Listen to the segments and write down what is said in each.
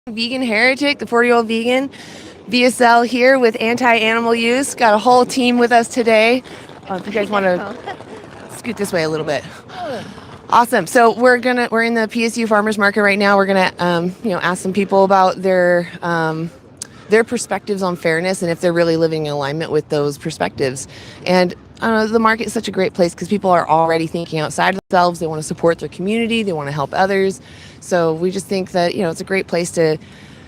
Vegan Heretic, the 40-year-old vegan, VSL here with anti-animal use. Got a whole team with us today. If you guys want to scoot this way a little bit. Awesome. So we're in the PSU Farmers Market right now. We're gonna ask some people about their perspectives on fairness and if they're really living in alignment with those perspectives. And the market is such a great place because people are already thinking outside of themselves. They want to support their community. They want to help others. So we just think that, it's a great place to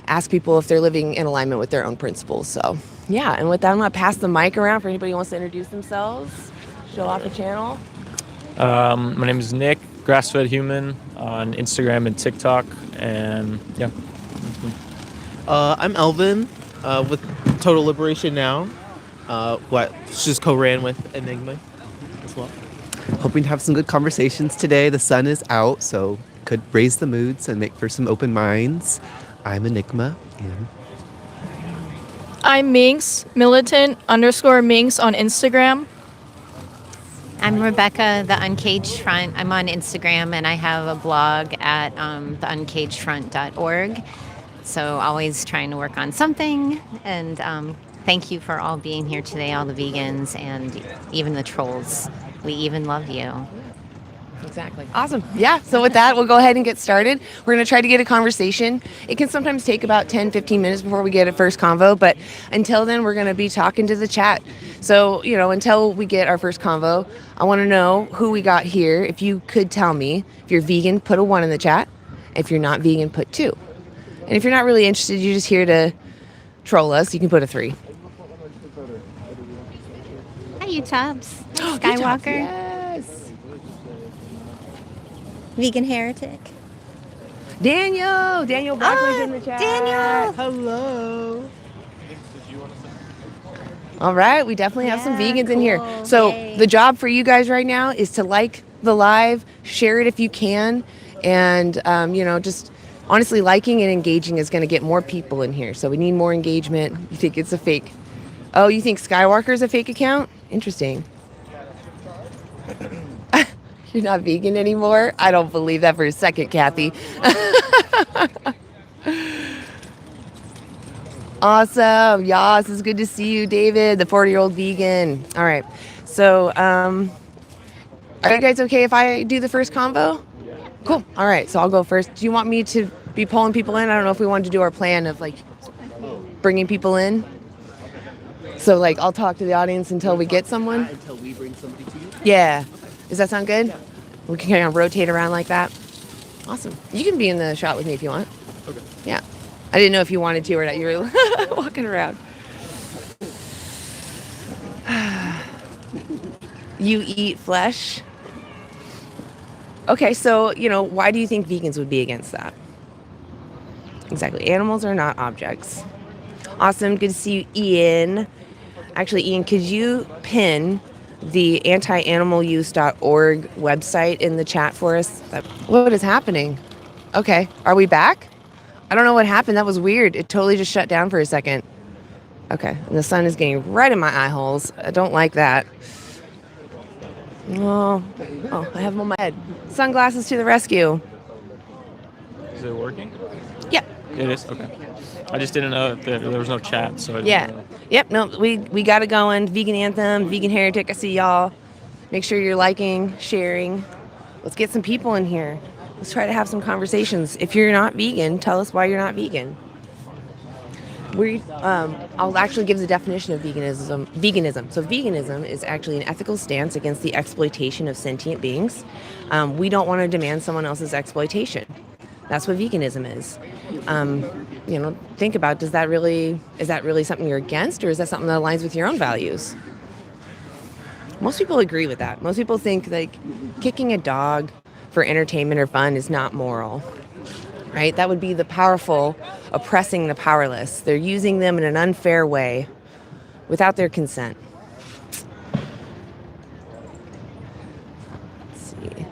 ask people if they're living in alignment with their own principles. So, yeah. And with that, I'm going to pass the mic around for anybody who wants to introduce themselves, show off the channel. My name is Nick, Grass-Fed Human on Instagram and TikTok. And, yeah. I'm Elvin with Total Liberation Now. Just co-ran with Enigma as well. Hoping to have some good conversations today. The sun is out, so could raise the moods and make for some open minds. I'm Enigma. And I'm Minx, militant_Minx on Instagram. I'm Rebecca, the Uncaged Front. I'm on Instagram and I have a blog at theuncagedfront.org. So always trying to work on something. And thank you for all being here today, all the vegans and even the trolls. We even love you. Exactly. Awesome. Yeah. So with that, we'll go ahead and get started. We're going to try to get a conversation. It can sometimes take about 10, 15 minutes before we get a first convo. But until then, we're going to be talking to the chat. So, until we get our first convo, I want to know who we got here. If you could tell me, if you're vegan, put a 1 in the chat. If you're not vegan, put 2. And if you're not really interested, you're just here to troll us, you can put a 3. Hi, you Tubbs. Skywalker. Yes. Vegan Heretic. Daniel Broccoli's in the chat. Daniel. Hello. All right, we definitely have some vegans in here. Cool. So Yay. the job for you guys right now is to like the live, share it if you can, and just honestly liking and engaging is going to get more people in here. So we need more engagement. You think it's a fake? Oh, you think Skywalker's a fake account? Interesting. You're not vegan anymore? I don't believe that for a second, Kathy. Awesome. Yas, it's good to see you, David, the 40-year-old vegan. All right. So, are you guys okay if I do the first convo? Cool. All right. So I'll go first. Do you want me to be pulling people in? I don't know if we wanted to do our plan of bringing people in. So I'll talk to the audience until we get someone. Until we bring somebody to you. Yeah. Does that sound good? We can kind of rotate around like that. Awesome. You can be in the shot with me if you want. Okay. Yeah. I didn't know if you wanted to or not. You were walking around. You eat flesh. Okay, so, why do you think vegans would be against that? Exactly. Animals are not objects. Awesome. Good to see you, Ian. Actually, Ian, could you pin the antianimaluse.org website in the chat for us? What is happening? Okay. Are we back? I don't know what happened. That was weird. It totally just shut down for a second. Okay. And the sun is getting right in my eye holes. I don't like that. Oh, I have them on my head. Sunglasses to the rescue. Is it working? Yeah. It is? Okay. I just didn't know if there was no chat, so I didn't know. Yep. No, we got it going. Vegan Anthem, Vegan Heretic. I see y'all. Make sure you're liking, sharing. Let's get some people in here. Let's try to have some conversations. If you're not vegan, tell us why you're not vegan. I'll actually give the definition of veganism. So veganism is actually an ethical stance against the exploitation of sentient beings. We don't want to demand someone else's exploitation. That's what veganism is. Think about, is that really something you're against, or is that something that aligns with your own values? Most people agree with that. Most people think kicking a dog for entertainment or fun is not moral, right? That would be the powerful oppressing the powerless. They're using them in an unfair way without their consent. Let's see.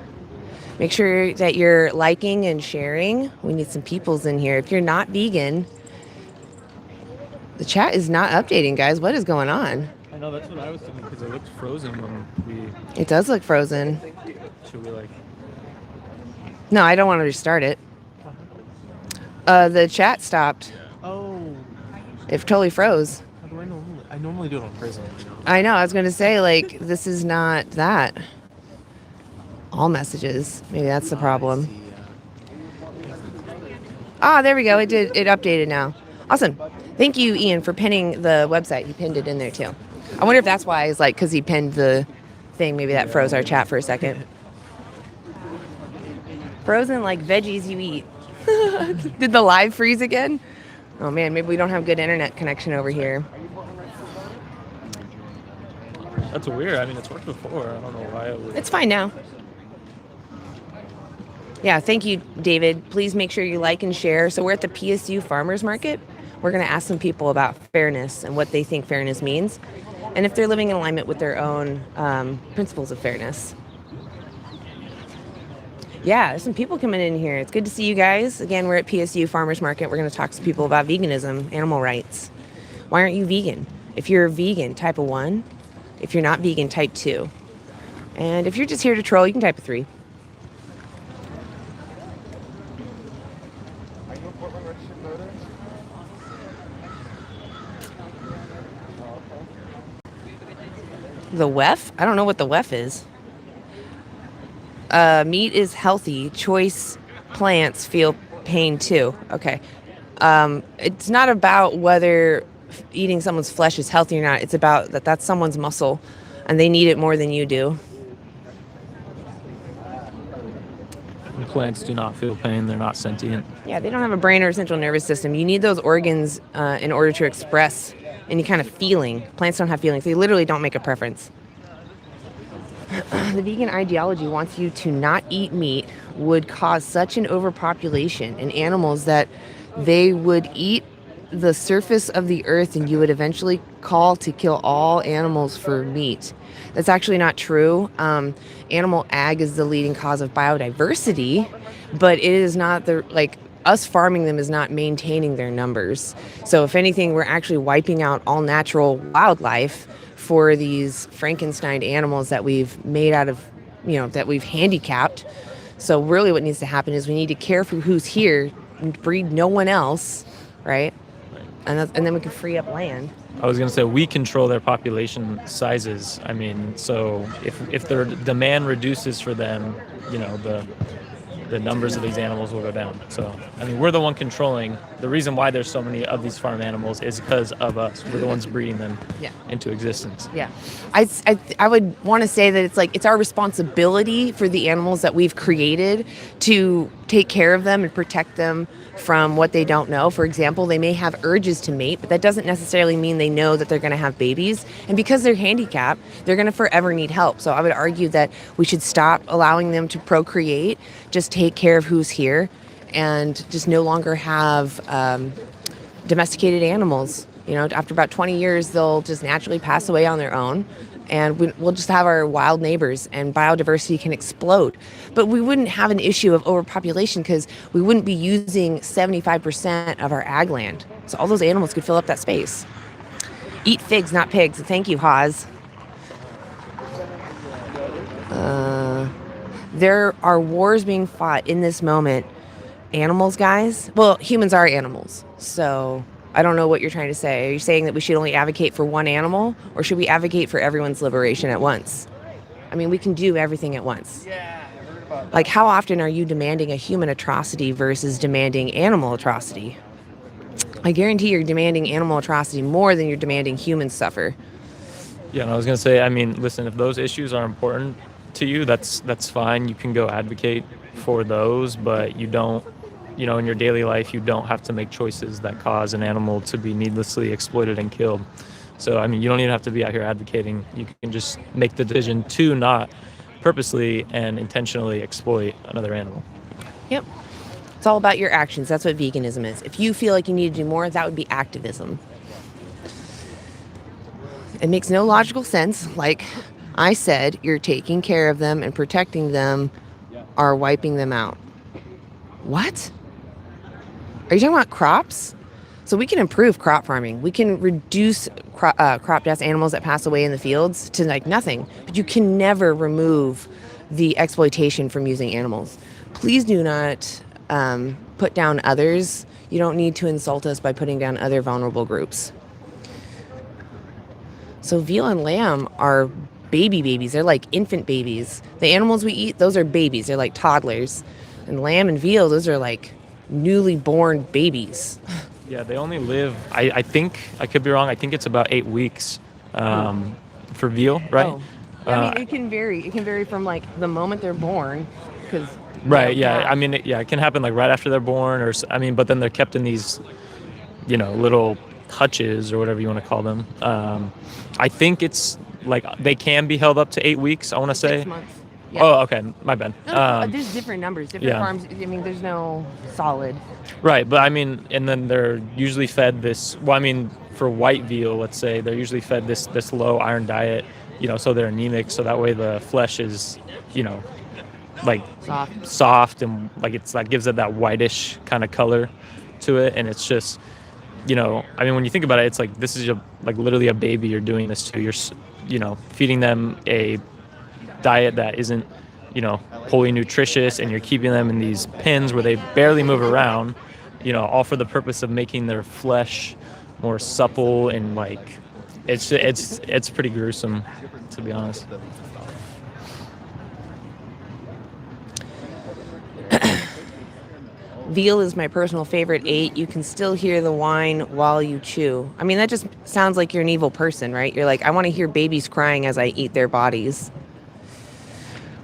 Make sure that you're liking and sharing. We need some peoples in here. If you're not vegan, the chat is not updating, guys. What is going on? I know, that's what I was thinking, because it looked frozen when we... It does look frozen. Should we No, I don't want to restart it. The chat stopped. Oh. It totally froze. How do I normally do it on Prism. I know. I was going to say, like, this is not that. All messages. Maybe that's the problem. Ah, there we go. It updated now. Awesome. Thank you, Ian, for pinning the website. He pinned it in there, too. I wonder if that's why. It's like, because he pinned the thing. Maybe that froze our chat for a second. Frozen like veggies you eat. Did the live freeze again? Oh, man. Maybe we don't have good internet connection over here. That's weird. I mean, it's worked before. I don't know why it would. It's fine now. Yeah, thank you, David. Please make sure you like and share. So we're at the PSU Farmers Market. We're going to ask some people about fairness and what they think fairness means, and if they're living in alignment with their own principles of fairness. Yeah, there's some people coming in here. It's good to see you guys. Again, we're at PSU Farmers Market. We're going to talk to people about veganism, animal rights. Why aren't you vegan? If you're a vegan, type a 1. If you're not vegan, type 2. And if you're just here to troll, you can type a 3. The WEF? I don't know what the WEF is. Meat is healthy. Choice plants feel pain too. Okay. It's not about whether eating someone's flesh is healthy or not. It's about that's someone's muscle and they need it more than you do. Plants do not feel pain. They're not sentient. Yeah, they don't have a brain or a central nervous system. You need those organs in order to express any kind of feeling. Plants don't have feelings. They literally don't make a preference. The vegan ideology wants you to not eat meat would cause such an overpopulation in animals that they would eat the surface of the earth and you would eventually call to kill all animals for meat. That's actually not true. Animal ag is the leading cause of biodiversity, but it is not us farming them is not maintaining their numbers. So if anything, we're actually wiping out all natural wildlife for these Frankenstein animals that we've made out of, that we've handicapped. So really what needs to happen is we need to care for who's here and breed no one else, right? And then we can free up land. I was going to say, we control their population sizes. I mean, so if their demand reduces for them, the numbers of these animals will go down. So, I mean, we're the one controlling. The reason why there's so many of these farm animals is because of us. We're the ones breeding them into existence. Yeah. I would want to say that it's our responsibility for the animals that we've created to take care of them and protect them from what they don't know. For example, they may have urges to mate, but that doesn't necessarily mean they know that they're going to have babies. And because they're handicapped, they're going to forever need help. So I would argue that we should stop allowing them to procreate, just take care of who's here, and just no longer have domesticated animals. After about 20 years, they'll just naturally pass away on their own. And we'll just have our wild neighbors and biodiversity can explode. But we wouldn't have an issue of overpopulation because we wouldn't be using 75% of our ag land. So all those animals could fill up that space. Eat figs, not pigs. Thank you, Haas. There are wars being fought in this moment. Animals, guys? Well, humans are animals. So I don't know what you're trying to say. Are you saying that we should only advocate for one animal, or should we advocate for everyone's liberation at once? I mean, we can do everything at once. Like, how often are you demanding a human atrocity versus demanding animal atrocity? I guarantee you're demanding animal atrocity more than you're demanding humans suffer. Yeah, and I was going to say, I mean, listen, if those issues are important to you, that's fine. You can go advocate for those, but you don't, in your daily life, you don't have to make choices that cause an animal to be needlessly exploited and killed. So, I mean, you don't even have to be out here advocating. You can just make the decision to not purposely and intentionally exploit another animal. Yep. It's all about your actions. That's what veganism is. If you feel like you need to do more, that would be activism. It makes no logical sense. Like I said, you're taking care of them and protecting them are wiping them out. What? Are you talking about crops? So we can improve crop farming. We can reduce crop deaths, animals that pass away in the fields to like nothing. But you can never remove the exploitation from using animals. Please do not put down others You don't need to insult us by putting down other vulnerable groups. So veal and lamb are babies. They're like infant babies. The animals we eat, those are babies. They're like toddlers. And lamb and veal, those are like newly born babies. Yeah, they only live, I think, I could be wrong, I think it's about 8 weeks for veal, right? Oh. I mean, it can vary. It can vary from like the moment they're born, because Right, yeah. I mean, it can happen like right after they're born, but then they're kept in these, little hutches or whatever you want to call them. I think it's like they can be held up to 8 weeks, I want to say. 6 months. Yeah. Oh, okay, my bad. There's different numbers, different yeah. farms. I mean, there's no solid. Right, but I mean, and then they're usually fed this, well, I mean, for white veal, let's say, they're usually fed this low iron diet, so they're anemic, so that way the flesh is, like soft and like it's like gives it that whitish kind of color to it. And it's just, I mean, when you think about it, it's like this is like literally a baby you're doing this to. You're feeding them a diet that isn't wholly nutritious, and you're keeping them in these pens where they barely move around, all for the purpose of making their flesh more supple. And like it's pretty gruesome, to be honest. Veal is my personal favorite 8. You can still hear the whine while you chew. I mean, that just sounds like you're an evil person, right? You're like, I want to hear babies crying as I eat their bodies.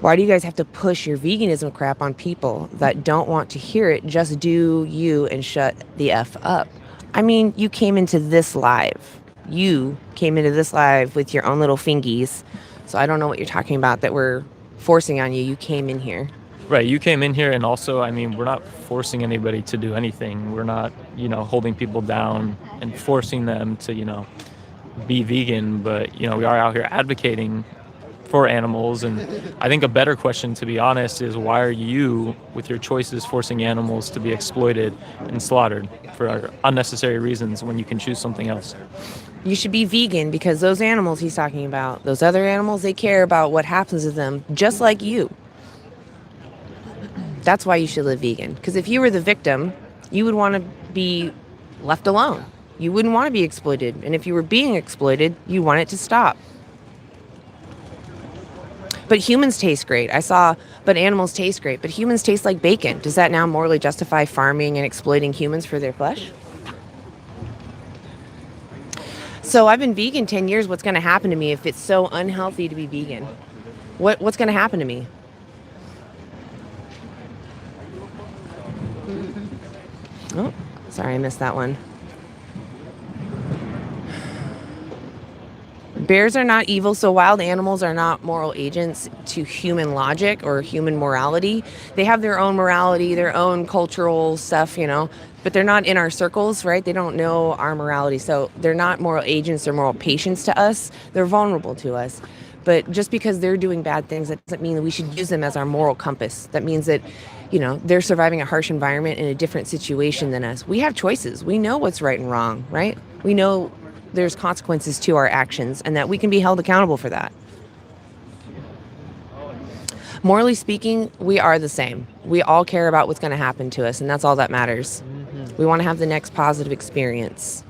Why do you guys have to push your veganism crap on people that don't want to hear it? Just do you and shut the F up. I mean, you came into this live. You came into this live with your own little fingies. So I don't know what you're talking about that we're forcing on you. You came in here. Right, you came in here, and also, I mean, we're not forcing anybody to do anything. We're not, holding people down and forcing them to, be vegan, but, we are out here advocating for animals. And I think a better question, to be honest, is why are you, with your choices, forcing animals to be exploited and slaughtered for unnecessary reasons when you can choose something else? You should be vegan because those animals he's talking about, those other animals, they care about what happens to them just like you. That's why you should live vegan. Because if you were the victim, you would want to be left alone. You wouldn't want to be exploited. And if you were being exploited, you want it to stop. But humans taste great. But animals taste great. But humans taste like bacon. Does that now morally justify farming and exploiting humans for their flesh? So I've been vegan 10 years. What's going to happen to me if it's so unhealthy to be vegan? What's going to happen to me? Oh, sorry, I missed that one. Bears are not evil, so wild animals are not moral agents to human logic or human morality. They have their own morality, their own cultural stuff, but they're not in our circles, right? They don't know our morality, so they're not moral agents or moral patients to us. They're vulnerable to us. But just because they're doing bad things, that doesn't mean that we should use them as our moral compass. That means that, they're surviving a harsh environment in a different situation than us. We have choices. We know what's right and wrong, right? We know there's consequences to our actions and that we can be held accountable for that. Morally speaking, we are the same. We all care about what's going to happen to us, and that's all that matters. Mm-hmm. We want to have the next positive experience.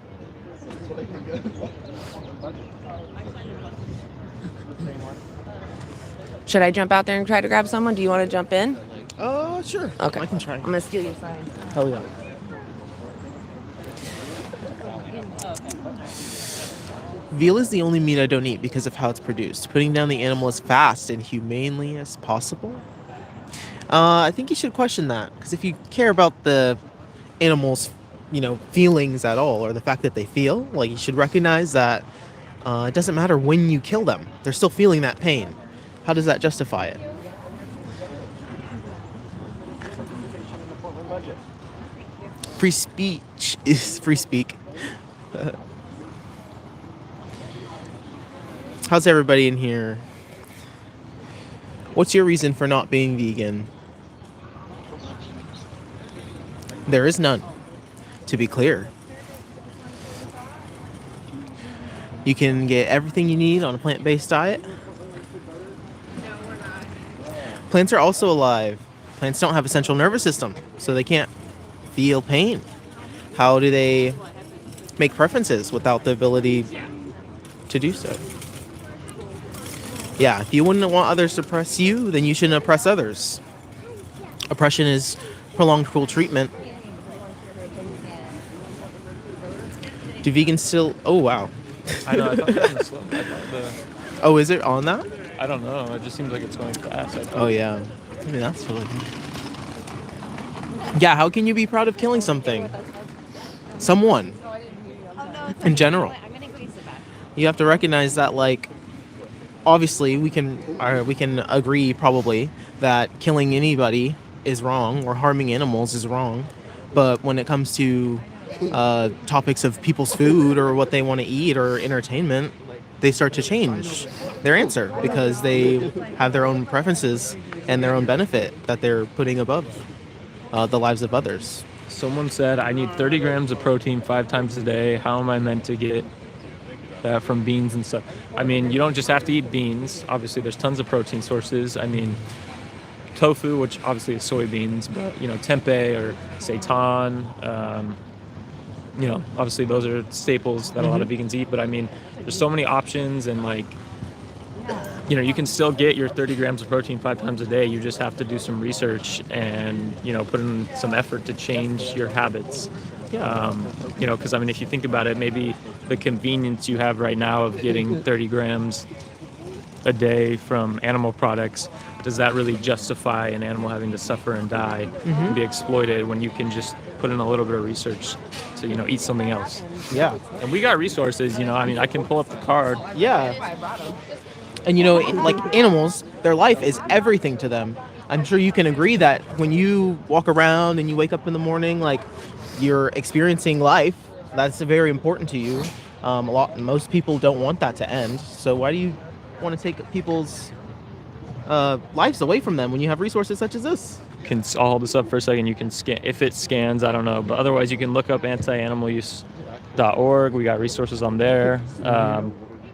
Should I jump out there and try to grab someone? Do you want to jump in? Sure. Okay. I can try. I'm going to steal your sign. Hell yeah. Veal is the only meat I don't eat because of how it's produced. Putting down the animal as fast and humanely as possible. I think you should question that, because if you care about the animal's, feelings at all, or the fact that they feel, like, you should recognize that it doesn't matter when you kill them. They're still feeling that pain. How does that justify it? Free speech is free speak. How's everybody in here? What's your reason for not being vegan? There is none, to be clear. You can get everything you need on a plant-based diet. Plants are also alive. Plants don't have a central nervous system, so they can't feel pain. How do they make preferences without the ability to do so? Yeah, if you wouldn't want others to oppress you, then you shouldn't oppress others. Oppression is prolonged cruel treatment. Do vegans still... Oh, wow. I know. I thought that was slow. I thought Oh, is it on that? I don't know. It just seems like it's going fast. Oh, yeah. I mean, that's really... Yeah, how can you be proud of killing something? Someone. In general. You have to recognize that, like, obviously we can agree probably that killing anybody is wrong or harming animals is wrong. But when it comes to topics of people's food or what they want to eat or entertainment, they start to change their answer because they have their own preferences and their own benefit that they're putting above the lives of others. Someone said, I need 30 grams of protein 5 times a day. How am I meant to get that from beans and stuff? I mean, you don't just have to eat beans. Obviously, there's tons of protein sources. I mean, tofu, which obviously is soybeans, but, tempeh or seitan, obviously those are staples that a lot of vegans eat. But I mean, there's so many options, and like, you can still get your 30 grams of protein 5 times a day. You just have to do some research and, put in some effort to change your habits. Because I mean, if you think about it, maybe the convenience you have right now of getting 30 grams a day from animal products, does that really justify an animal having to suffer and die and be exploited when you can just put in a little bit of research to, eat something else? Yeah. And we got resources, I mean, I can pull up the card. Yeah. And like animals, their life is everything to them. I'm sure you can agree that when you walk around and you wake up in the morning, like, you're experiencing life. That's very important to you. Most people don't want that to end. So why do you want to take people's lives away from them when you have resources such as this? I'll hold this up for a second. You can scan if it scans. I don't know, but otherwise you can look up antianimaluse.org. We got resources on there.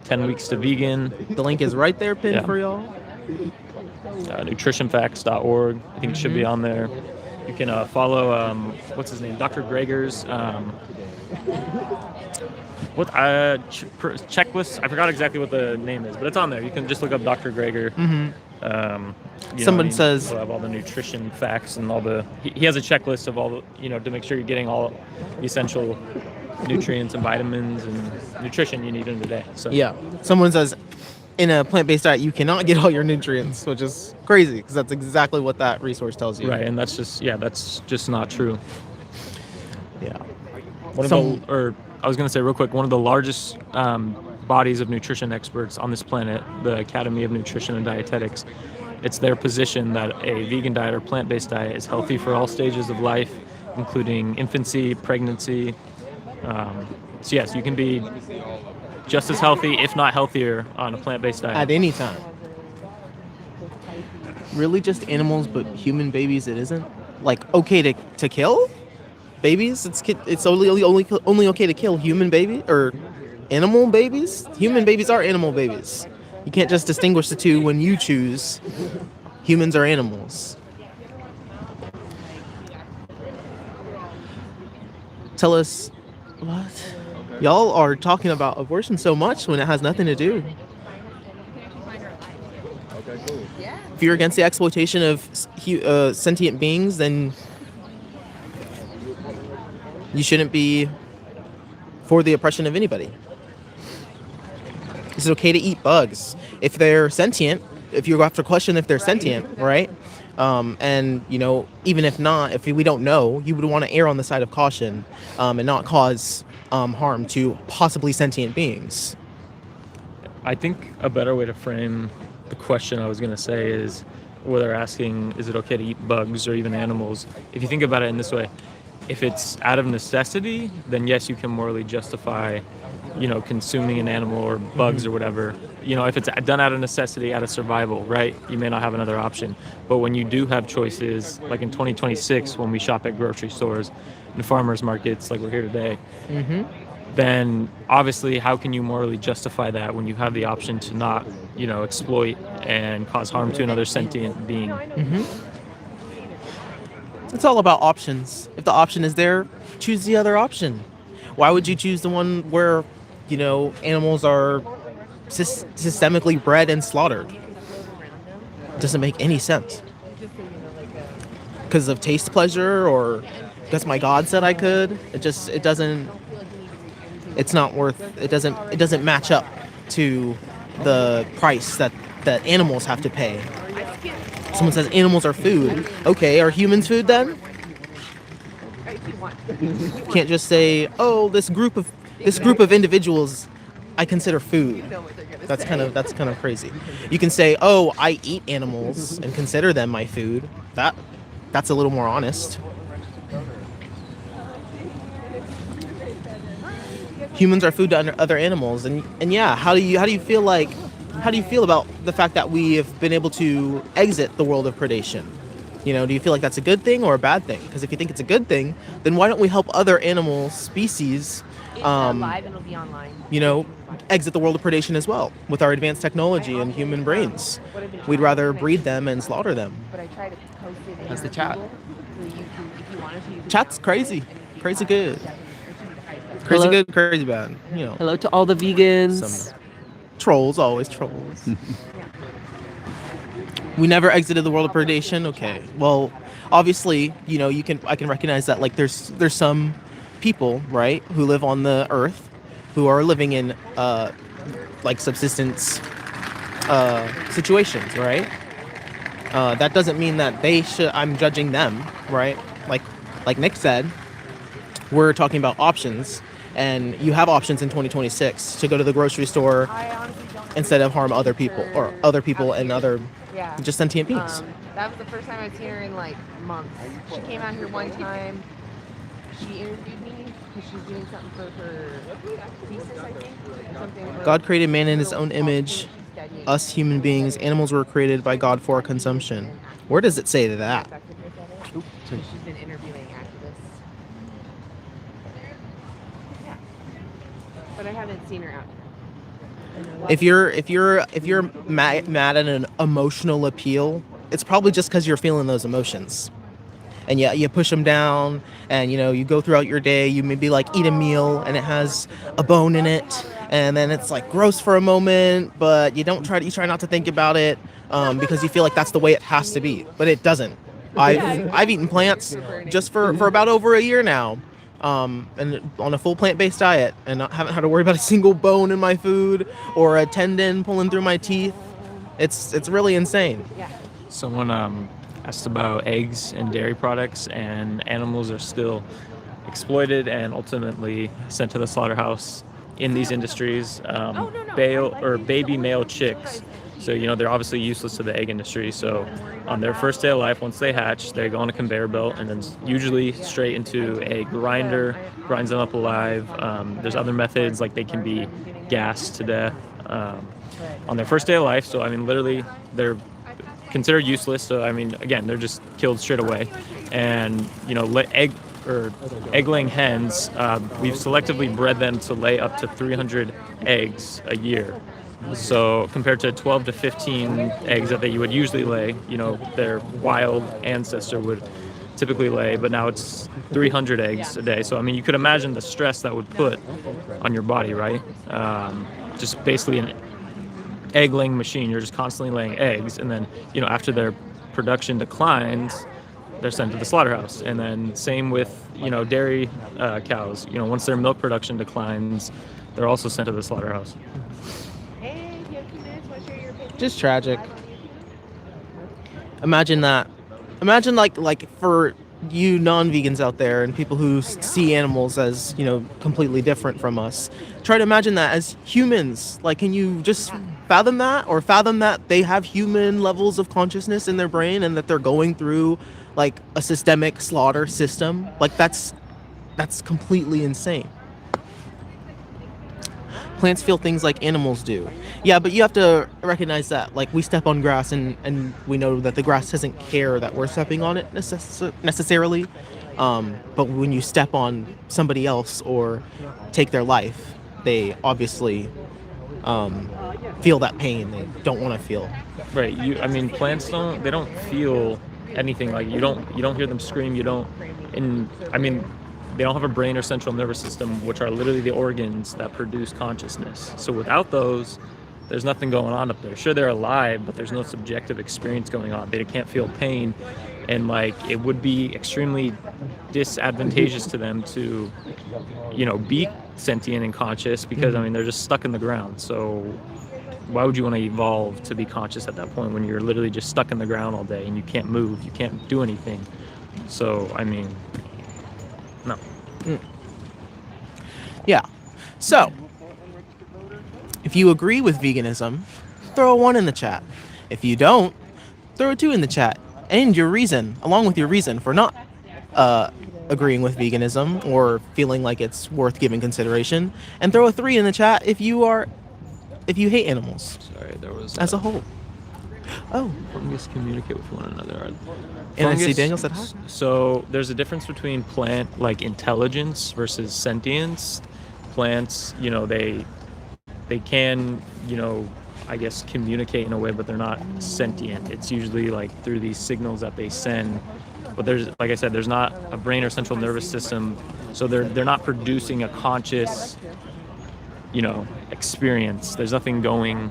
10 weeks to vegan. The link is right there pinned for y'all. Nutritionfacts.org. I think it should be on there. You can follow what's his name, Dr. Greger's checklist. I forgot exactly what the name is, but it's on there. You can just look up Dr. Greger. Someone says we'll have all the nutrition facts and all the. He has a checklist of all the, to make sure you're getting all the essential nutrients and vitamins and nutrition you need in the day. So yeah, someone says in a plant-based diet you cannot get all your nutrients, which is crazy because that's exactly what that resource tells you. Right, and that's just not true. Yeah. I was going to say real quick, one of the largest bodies of nutrition experts on this planet, the Academy of Nutrition and Dietetics, it's their position that a vegan diet or plant-based diet is healthy for all stages of life, including infancy, pregnancy. So yes, you can be just as healthy, if not healthier, on a plant-based diet. At any time. Really, just animals, but human babies it isn't? Like, okay to kill babies? It's only okay to kill human babies or animal babies? Human babies are animal babies. You can't just distinguish the two when you choose humans or animals. Tell us what? Y'all are talking about abortion so much when it has nothing to do. If you're against the exploitation of sentient beings, then you shouldn't be for the oppression of anybody. It's okay to eat bugs if they're sentient. If you have to question if they're sentient, right? And even if not, if we don't know, you would want to err on the side of caution and not cause harm to possibly sentient beings. I think a better way to frame the question I was going to say is where they're asking, is it okay to eat bugs or even animals? If you think about it in this way, if it's out of necessity, then yes, you can morally justify, consuming an animal or bugs or whatever. If it's done out of necessity, out of survival, right? You may not have another option. But when you do have choices, like in 2026, when we shop at grocery stores and farmers markets, like we're here today, then obviously how can you morally justify that when you have the option to not, exploit and cause harm to another sentient being? It's all about options. If the option is there, choose the other option. Why would you choose the one where, animals are systemically bred and slaughtered? Doesn't make any sense. Because of taste pleasure, or because my God said I could. It doesn't. It's not worth. It doesn't match up to the price that animals have to pay. Someone says animals are food. Okay, are humans food then? You can't just say, oh, this group of individuals I consider food. That's kind of crazy. You can say, oh, I eat animals and consider them my food. That's a little more honest. Humans are food to other animals, and yeah, how do you feel about the fact that we have been able to exit the world of predation? Do you feel like that's a good thing or a bad thing? Because if you think it's a good thing, then why don't we help other animal species, live and it'll be online. exit the world of predation as well with our advanced technology and human brains? We'd rather breed them and slaughter them. How's the chat? Chat's crazy good. Crazy Hello. good, crazy bad. Hello to all the vegans. Some trolls, always trolls. We never exited the world of predation. Okay. Well, obviously, I can recognize that like there's some people, right, who live on the earth who are living in like subsistence situations, right? That doesn't mean that I'm judging them, right? Like Nick said, we're talking about options, and you have options in 2026 to go to the grocery store instead of harm other people and other just sentient beings. That was the first time I've seen her in like months. She came out here one time. She interviewed me because she's doing something for her thesis, I think. Something God created man in his own image. Us human beings, animals were created by God for consumption. Where does it say that? She's been interviewing activists. Yeah. But I haven't seen her out here. If you're mad at an emotional appeal, it's probably just because you're feeling those emotions. And yeah, you push them down, and you go throughout your day. You maybe like eat a meal, and it has a bone in it, and then it's like gross for a moment, but you try not to think about it because you feel like that's the way it has to be, but it doesn't. I've eaten plants just for about over a year now, and on a full plant-based diet, and haven't had to worry about a single bone in my food or a tendon pulling through my teeth. It's really insane. Someone asked about eggs and dairy products, and animals are still exploited and ultimately sent to the slaughterhouse in these industries. Baby male chicks. So, they're obviously useless to the egg industry. So on their first day of life, once they hatch, they go on a conveyor belt and then usually straight into a grinder, grinds them up alive. There's other methods, like they can be gassed to death on their first day of life. So, literally, they're considered useless. So, again, they're just killed straight away. And, egg-laying hens, we've selectively bred them to lay up to 300 eggs a year. So compared to 12 to 15 eggs that you would usually lay, their wild ancestor would typically lay, but now it's 300 eggs a day. So, you could imagine the stress that would put on your body, right? Just basically an egg-laying machine. You're just constantly laying eggs, and then, after their production declines, they're sent to the slaughterhouse. And then same with, dairy cows. Once their milk production declines, they're also sent to the slaughterhouse. Just tragic. Imagine that. Imagine like for you non-vegans out there and people who see animals as, completely different from us. Try to imagine that as humans. Like, can you just fathom that, or fathom that they have human levels of consciousness in their brain and that they're going through like a systemic slaughter system? Like that's completely insane. Plants feel things like animals do. Yeah, but you have to recognize that, like, we step on grass and we know that the grass doesn't care that we're stepping on it necessarily. But when you step on somebody else or take their life, they obviously feel that pain they don't want to feel. Right. Plants don't feel anything. Like you don't hear them scream. You don't. And I mean, they don't have a brain or central nervous system, which are literally the organs that produce consciousness. So without those, there's nothing going on up there. Sure, they're alive, but there's no subjective experience going on. They can't feel pain, and like it would be extremely disadvantageous to them to, be sentient and conscious because I mean they're just stuck in the ground. So why would you want to evolve to be conscious at that point when you're literally just stuck in the ground all day and you can't move, you can't do anything? So I mean, no. Yeah. So, if you agree with veganism, throw a 1 in the chat. If you don't, throw a 2 in the chat. And your reason, along with your reason for not agreeing with veganism or feeling like it's worth giving consideration. And throw a 3 in the chat if you hate animals. Sorry, there was as a whole. Oh. Fungus communicate with one another. And I see Daniel said hi. So there's a difference between plant intelligence versus sentience. Plants, they can, I guess communicate in a way, but they're not sentient. It's usually like through these signals that they send. But there's, like I said, there's not a brain or central nervous system, so they're not producing a conscious, experience. There's nothing going,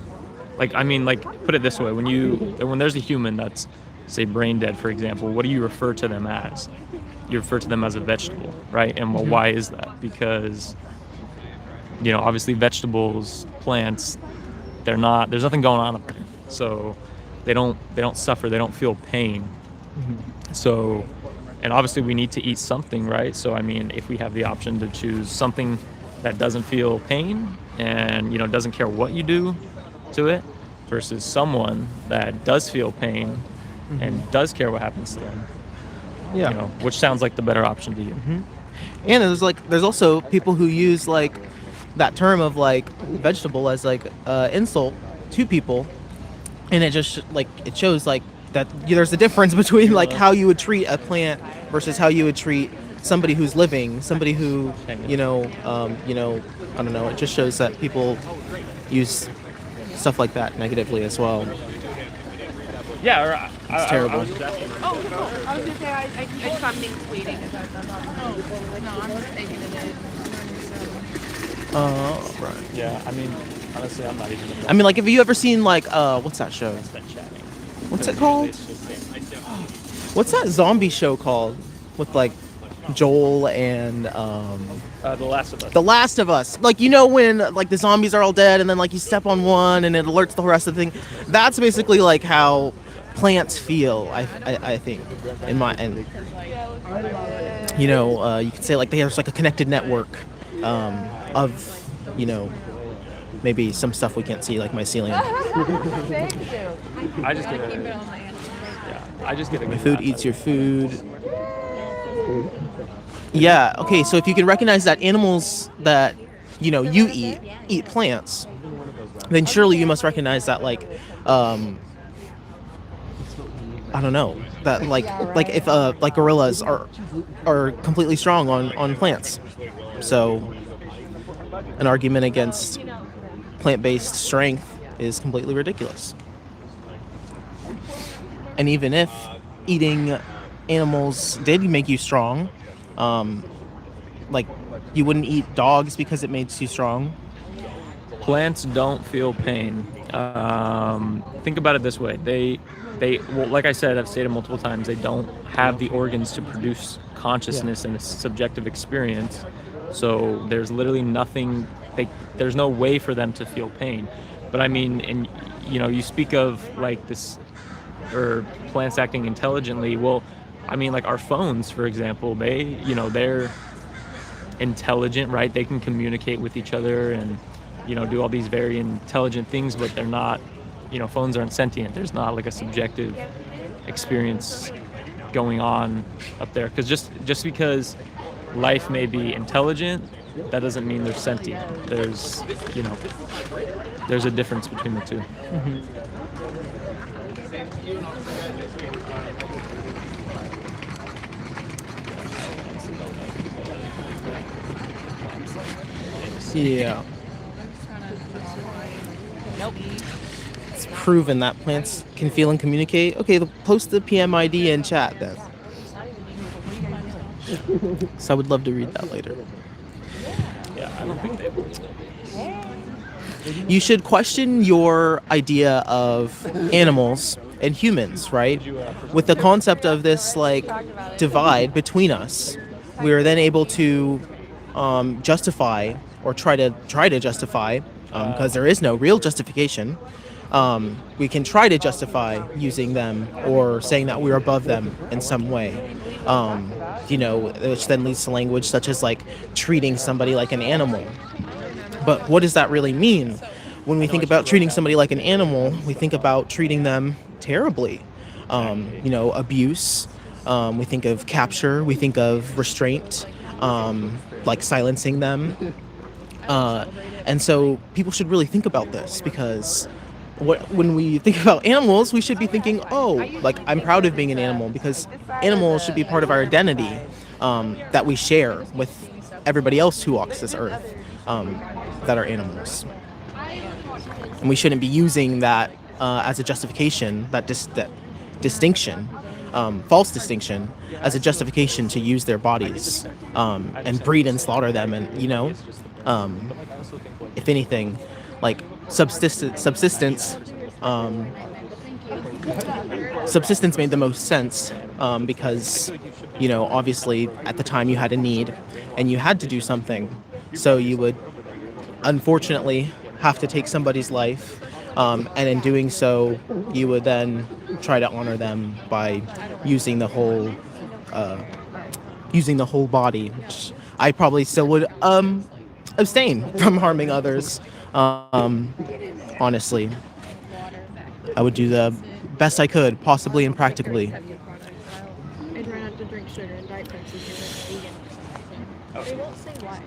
put it this way: when there's a human that's, say, brain dead, for example, what do you refer to them as? You refer to them as a vegetable, right? And well, why is that? Because obviously vegetables, plants, there's nothing going on up there, so they don't suffer, they don't feel pain. So, and obviously we need to eat something, right? So I mean, if we have the option to choose something that doesn't feel pain and doesn't care what you do to it, versus someone that does feel pain and does care what happens to them, which sounds like the better option to you. And there's also people who use that term of vegetable as insult to people, and it just it shows that there's a difference between how you would treat a plant versus how you would treat somebody who's living, somebody who I don't know. It just shows that people use stuff like that negatively as well. Yeah, it's terrible. I was gonna say I just found things waiting. No, I'm just taking it. Right. Yeah, I mean, honestly, I'm not even. I mean, have you ever seen what's that show? What's it called? What's that zombie show called? With Joel and The Last of Us. The Last of Us. When the zombies are all dead and then you step on one and it alerts the rest of the thing. That's basically how plants feel. I think you could say there's a connected network of maybe some stuff we can't see mycelium. I just get My food eats your food. Yeah, okay, so if you can recognize that animals that you eat plants, then surely you must recognize that I don't know, that if gorillas are completely strong on plants. So an argument against plant-based strength is completely ridiculous. And even if eating animals did make you strong, you wouldn't eat dogs because it makes you strong. Plants don't feel pain. Think about it this way: they well, like I said, I've stated multiple times, they don't have the organs to produce consciousness and a subjective experience. So there's literally nothing. There's no way for them to feel pain. But I mean, and you speak of this, or plants acting intelligently. Well, I mean, our phones, for example, they're intelligent, right? They can communicate with each other and do all these very intelligent things, but they're not, phones aren't sentient. There's not a subjective experience going on up there. Because just because life may be intelligent, that doesn't mean they're sentient. There's there's a difference between the two. Yeah. it's proven that plants can feel and communicate. Okay, post the PMID in chat then. So I would love to read that later. Yeah, I don't think they will. You should question your idea of animals and humans, right? With the concept of this like divide between us, we are then able to justify or try to justify, because there is no real justification. We can try to justify using them or saying that we're above them in some way. Which then leads to language such as like treating somebody like an animal. But what does that really mean? When we think about treating somebody like an animal, we think about treating them terribly. Abuse. We think of capture. We think of restraint, like silencing them. And so people should really think about this, because when we think about animals, we should be thinking, I'm proud of being an animal, because animals should be part of our identity that we share with everybody else who walks this earth, that are animals. And we shouldn't be using that as a justification, that distinction, false distinction, as a justification to use their bodies and breed and slaughter them. And, if anything, like subsistence made the most sense, because, obviously at the time you had a need and you had to do something. So you would unfortunately have to take somebody's life, and in doing so, you would then try to honor them by using the whole body, which I probably still would abstain from harming others. Honestly, I would do the best I could, possibly and practically. I try not to drink sugar and Diet Pepsi. They won't say why.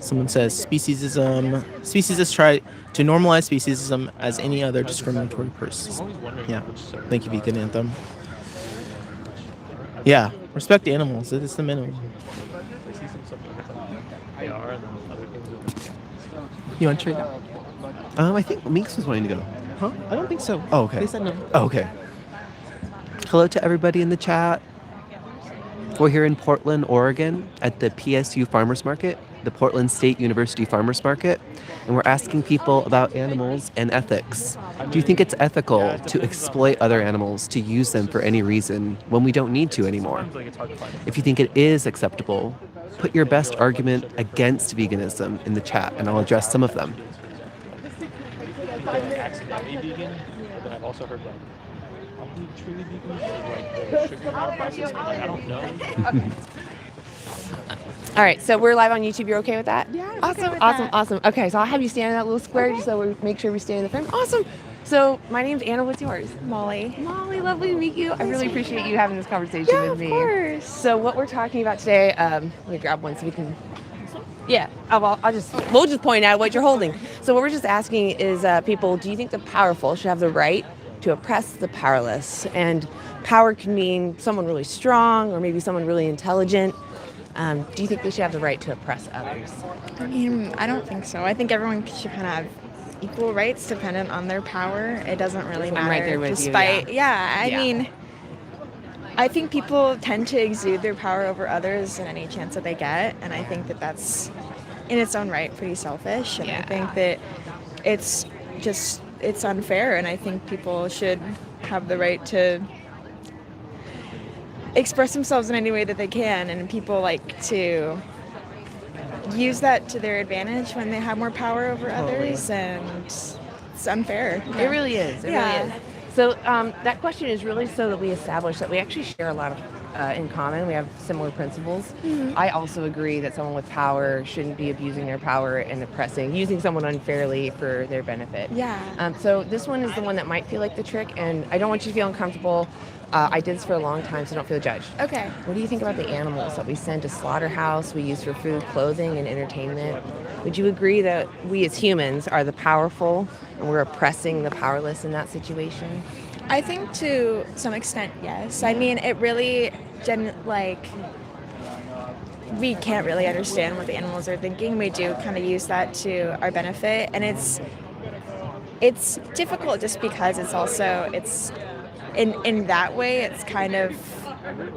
Someone says speciesism try to normalize speciesism as any other discriminatory person. Yeah, thank you, Vegan Anthem. Yeah, respect animals. It is the minimum. You want to trade? I think Minx was wanting to go. Huh? I don't think so. Oh, okay. They said no. Oh, okay. Hello to everybody in the chat. We're here in Portland, Oregon at the PSU Farmers Market, the Portland State University Farmers Market, and we're asking people about animals and ethics. Do you think it's ethical to exploit other animals, to use them for any reason when we don't need to anymore? If you think it is acceptable, put your best argument against veganism in the chat and I'll address some of them. Accidentally vegan, but I've also heard like probably truly vegan, like the sugar process. I don't know. All right, so we're live on YouTube. You're okay with that? Yeah, I'm Awesome, okay with awesome, that. awesome. Okay, so I'll have you stand in that little square just so we make sure we stay in the frame. Awesome. So my name's Anna. What's yours? Molly. Molly, lovely to meet you. I really appreciate you having this conversation with me. Of course. So what we're talking about today, let me grab one so we can. Yeah, we'll just point out what you're holding. So what we're just asking is, people, do you think the powerful should have the right to oppress the powerless? And power can mean someone really strong or maybe someone really intelligent. Do you think they should have the right to oppress others? I mean, I don't think so. I think everyone should kind of have equal rights dependent on their power. It doesn't really matter. I'm right there with you, despite, yeah. I mean, I think people tend to exude their power over others in any chance that they get, and I think that that's, in its own right, pretty selfish. And I think that it's unfair, and I think people should have the right to express themselves in any way that they can, and people like to use that to their advantage when they have more power over others, and it's unfair. It really is. It really is. So that question is really so that we establish that we actually share a lot of in common. We have similar principles. Mm-hmm. I also agree that someone with power shouldn't be abusing their power and using someone unfairly for their benefit. Yeah. So this one is the one that might feel like the trick, and I don't want you to feel uncomfortable. I did this for a long time, so don't feel judged. Okay. What do you think about the animals that we send to slaughterhouse, we use for food, clothing, and entertainment? Would you agree that we as humans are the powerful and we're oppressing the powerless in that situation? I think to some extent, yes. I mean, it really, we can't really understand what the animals are thinking. We do kind of use that to our benefit, and it's difficult just because it's in that way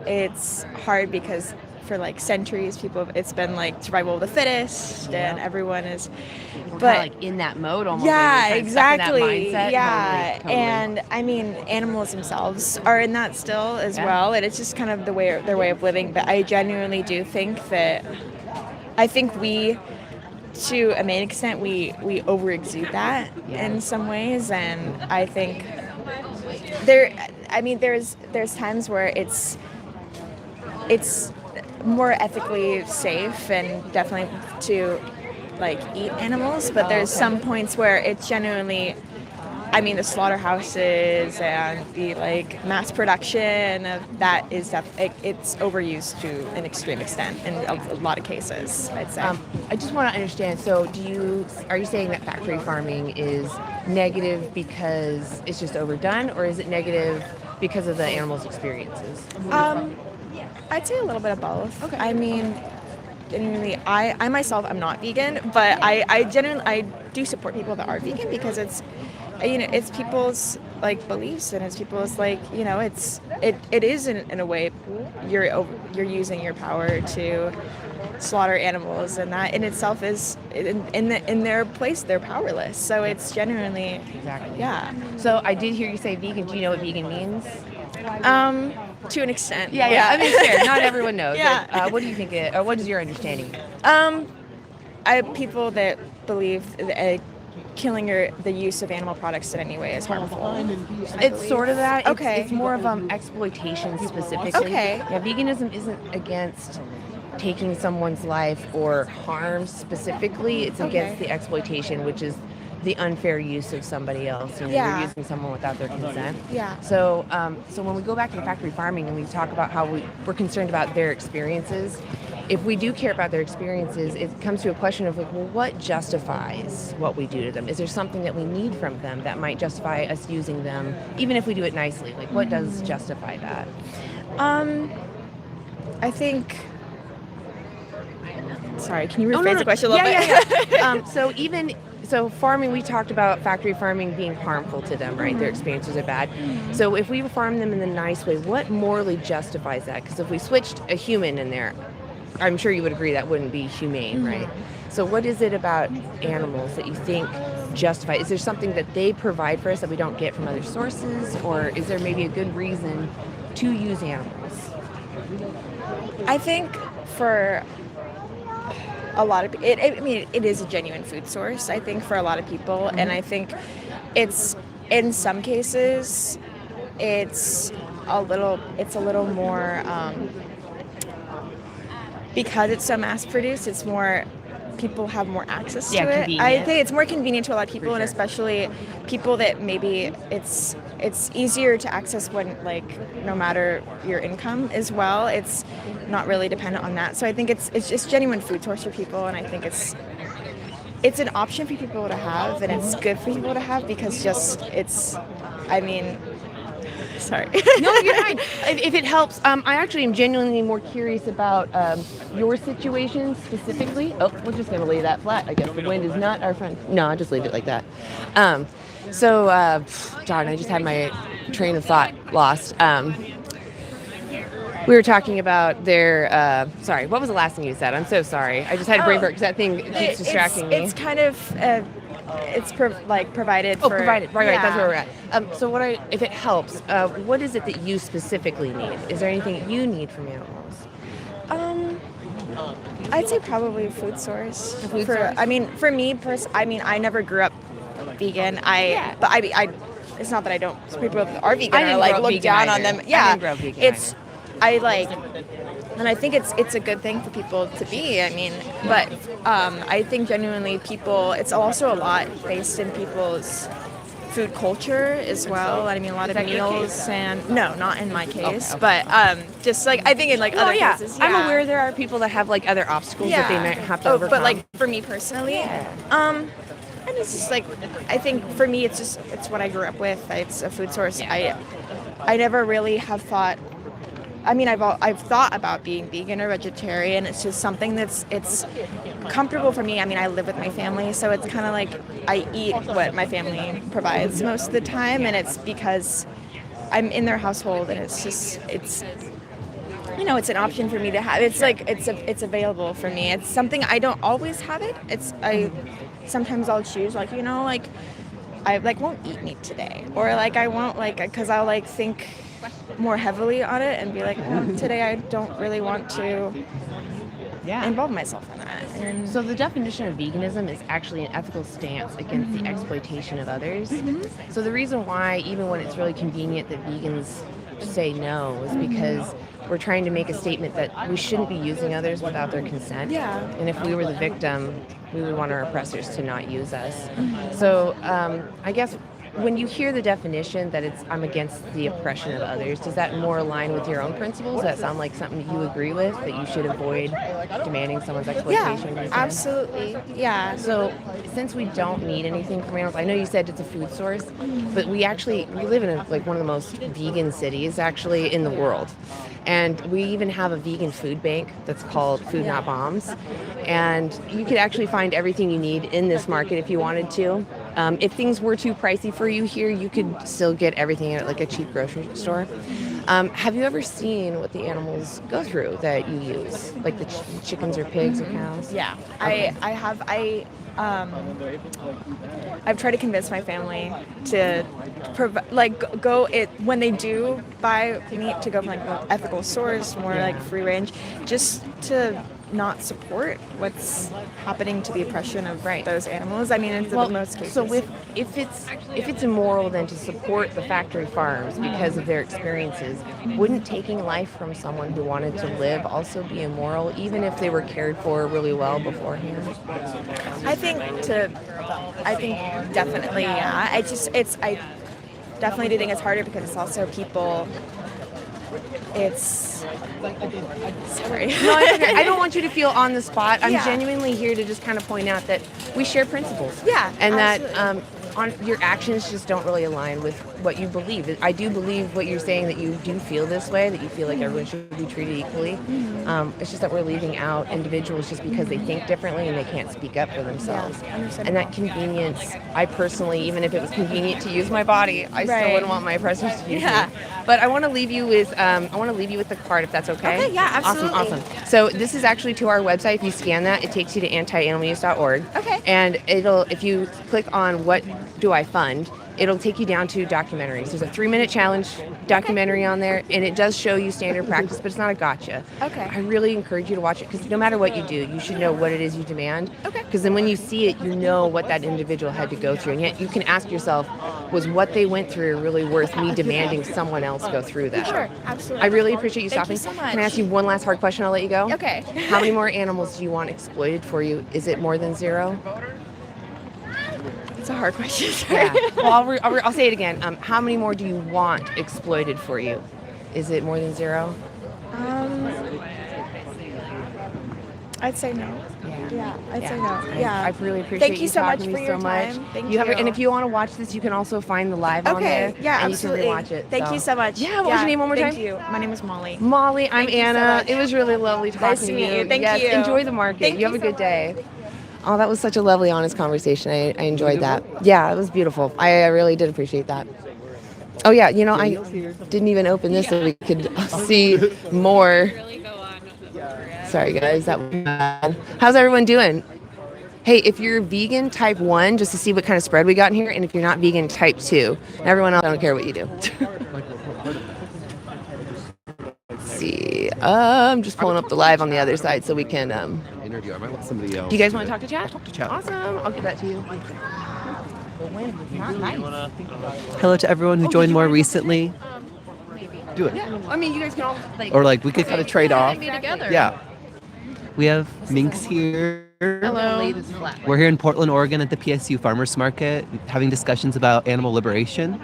it's hard because for like centuries it's been like survival of the fittest and everyone is We're but kinda, like in that mode almost. yeah, Maybe, kinda stuck in that exactly. mindset. Yeah, Totally. and I mean, animals themselves are in that still as well, and it's just kind of their way of living. But I genuinely do think we, to a main extent, we over exude that in some ways, and I think there's times where it's more ethically safe and definitely to like eat animals, but there's some points where it's genuinely, I mean, the slaughterhouses and the like mass production of that is it's overused to an extreme extent in a lot of cases, I'd say. I just want to understand. So, are you saying that factory farming is negative because it's just overdone, or is it negative because of the animals' experiences? I'd say a little bit of both. Okay. I mean, genuinely, I myself am not vegan, but I do support people that are vegan because it's people's like beliefs and it's people's like it is in a way you're using your power to slaughter animals, and that in itself is in their place they're powerless. So it's genuinely Exactly. yeah. So I did hear you say vegan. Do you know what vegan means? To an extent. Yeah. I mean, fair. Not everyone knows. Yeah. But, what do you think? What is your understanding? People that believe that killing the use of animal products in any way is harmful. It's sort of that. Okay. It's more of exploitation specifically. Okay. Yeah, veganism isn't against taking someone's life or harm specifically. It's against the exploitation, which is the unfair use of somebody else. You're using someone without their consent. Yeah. So, so when we go back to factory farming and we talk about how we're concerned about their experiences, if we do care about their experiences, it comes to a question of like, well, what justifies what we do to them? Is there something that we need from them that might justify us using them, even if we do it nicely? Like, what does justify that? I think. Sorry, can you rephrase the question a little bit? Yeah. So farming, we talked about factory farming being harmful to them, right? Their experiences are bad. So if we farm them in the nice way, what morally justifies that? Because if we switched a human in there, I'm sure you would agree that wouldn't be humane, right? So what is it about animals that you think justify? Is there something that they provide for us that we don't get from other sources? Or is there maybe a good reason to use animals? I think for a lot of people, it is a genuine food source, I think, for a lot of people. And I think it's, in some cases, it's a little more, because it's so mass produced, it's more, people have more access to it. Convenient. I think it's more convenient to a lot of people, and especially people that maybe it's easier to access when, like, no matter your income as well, it's not really dependent on that. So I think it's just genuine food source for people, and I think it's an option for people to have, and it's good for people to have because sorry. No, you're fine. If it helps, I actually am genuinely more curious about your situation specifically. Oh, we're just going to lay that flat. I guess the wind is not our friend. No, I'll just leave it like that. Darn, I just had my train of thought lost. We were talking about their, sorry, what was the last thing you said? I'm so sorry. I just had a brain fart because that thing keeps distracting me. It's kind of, provided for... Provided, right, that's where we're at. So if it helps, what is it that you specifically need? Is there anything you need from animals? I'd say probably food source. Food source? I mean, for me, I never grew up vegan. It's not that I don't. People that are vegan are like look down on them. Yeah, I didn't grow up vegan and I think it's a good thing for people to be. I mean, but I think genuinely it's also a lot based in people's food culture as well. I mean, a lot of meals and no, not in my case, but just like I think in like other cases. Yeah. I'm aware there are people that have like other obstacles that they might have to overcome. But like for me personally, and it's just like I think for me it's what I grew up with. It's a food source. I never really have thought. I mean, I've thought about being vegan or vegetarian. It's just something comfortable for me. I mean, I live with my family, so it's kind of like I eat what my family provides most of the time, and it's because I'm in their household, and it's it's an option for me to have. It's like it's available for me. It's something I don't always have it. Sometimes I'll choose like I like won't eat meat today, or like I won't because I'll like think more heavily on it and be like, today I don't really want to involve myself in that. And So the definition of veganism is actually an ethical stance against the exploitation of others. So the reason why, even when it's really convenient that vegans say no, is because we're trying to make a statement that we shouldn't be using others without their consent. Yeah. And if we were the victim, we would want our oppressors to not use us. So I guess when you hear the definition that I'm against the oppression of others, does that more align with your own principles? Does that sound like something you agree with, that you should avoid demanding someone's exploitation? yeah, absolutely. Yeah. So since we don't need anything from animals, I know you said it's a food source, but we live in one of the most vegan cities actually in the world. And we even have a vegan food bank that's called Food Not Bombs. And you could actually find everything you need in this market if you wanted to. If things were too pricey for you here, you could still get everything at like a cheap grocery store. Have you ever seen what the animals go through that you use? Like the chickens or pigs or cows? Yeah. Okay. I have. I've tried to convince my family to when they do buy meat to go from like an ethical source, more like free range, just to not support what's happening to the oppression of those animals. I mean, in most cases. So if it's immoral then to support the factory farms because of their experiences, wouldn't taking life from someone who wanted to live also be immoral, even if they were cared for really well beforehand? I think definitely, yeah. I definitely do think it's harder because it's also people. Sorry. No, it's okay. I don't want you to feel on the spot. I'm Yeah. genuinely here to just kind of point out that we share principles. Yeah, And absolutely. that your actions just don't really align with what you believe. I do believe what you're saying, that you do feel this way, that you feel like everyone should be treated equally. It's just that we're leaving out individuals just because they think differently and they can't speak up for themselves. And that convenience, I personally, even if it was convenient to use my body, I still wouldn't want my oppressors to use me. But I want to leave you with the card, if that's okay. Okay, yeah, absolutely. Awesome. So this is actually to our website. If you scan that, it takes you to antianimaluse.org. Okay. And if you click on what do I fund, it'll take you down to documentaries. There's a 3-minute challenge documentary on there, and it does show you standard practice, but it's not a gotcha. Okay. I really encourage you to watch it, because no matter what you do, you should know what it is you demand. Okay. Because then when you see it, you know what that individual had to go through, and yet you can ask yourself, was what they went through really worth me demanding someone else go through that? Sure, absolutely. I really appreciate you Thank stopping. you so much. Can I ask you one last hard question? I'll let you go. Okay. How many more animals do you want exploited for you? Is it more than 0? It's a hard question. Yeah. Well, I'll say it again. How many more do you want exploited for you? Is it more than 0? I'd say no. Yeah, I'd say no. Yeah. I really appreciate Thank you so much talking to for me your so much. time. Thank you. you. And if you want to watch this, you can also find the live on there. Okay, yeah, and absolutely. you can rewatch it. Thank you so much. Yeah, what was your name one more time? Thank you. My name is Molly. Molly, I'm Thank you so Anna. much. It was really lovely talking Nice to meet you. Thank yes, you. Enjoy the market. Thank you have you a good so day. Oh, that was such a lovely, honest conversation. I enjoyed that. Yeah, it was beautiful. I really did appreciate that. Oh, yeah, I didn't even open this so we could see more. Sorry, guys. That was bad. How's everyone doing? Hey, if you're vegan, type 1, just to see what kind of spread we got in here. And if you're not vegan, type 2. Everyone else, I don't care what you do. Let's see. I'm just pulling up the live on the other side so we can... interview. I might let somebody else. Do you guys want to talk to chat? Talk to chat. Awesome. I'll give that to you. The wind is not nice. Hello to everyone who joined more recently. Do it. Yeah. I mean, you guys can all Or we could kind of trade off. Be together. Yeah. We have Minx here. Hello. We're here in Portland, Oregon at the PSU Farmers Market having discussions about animal liberation.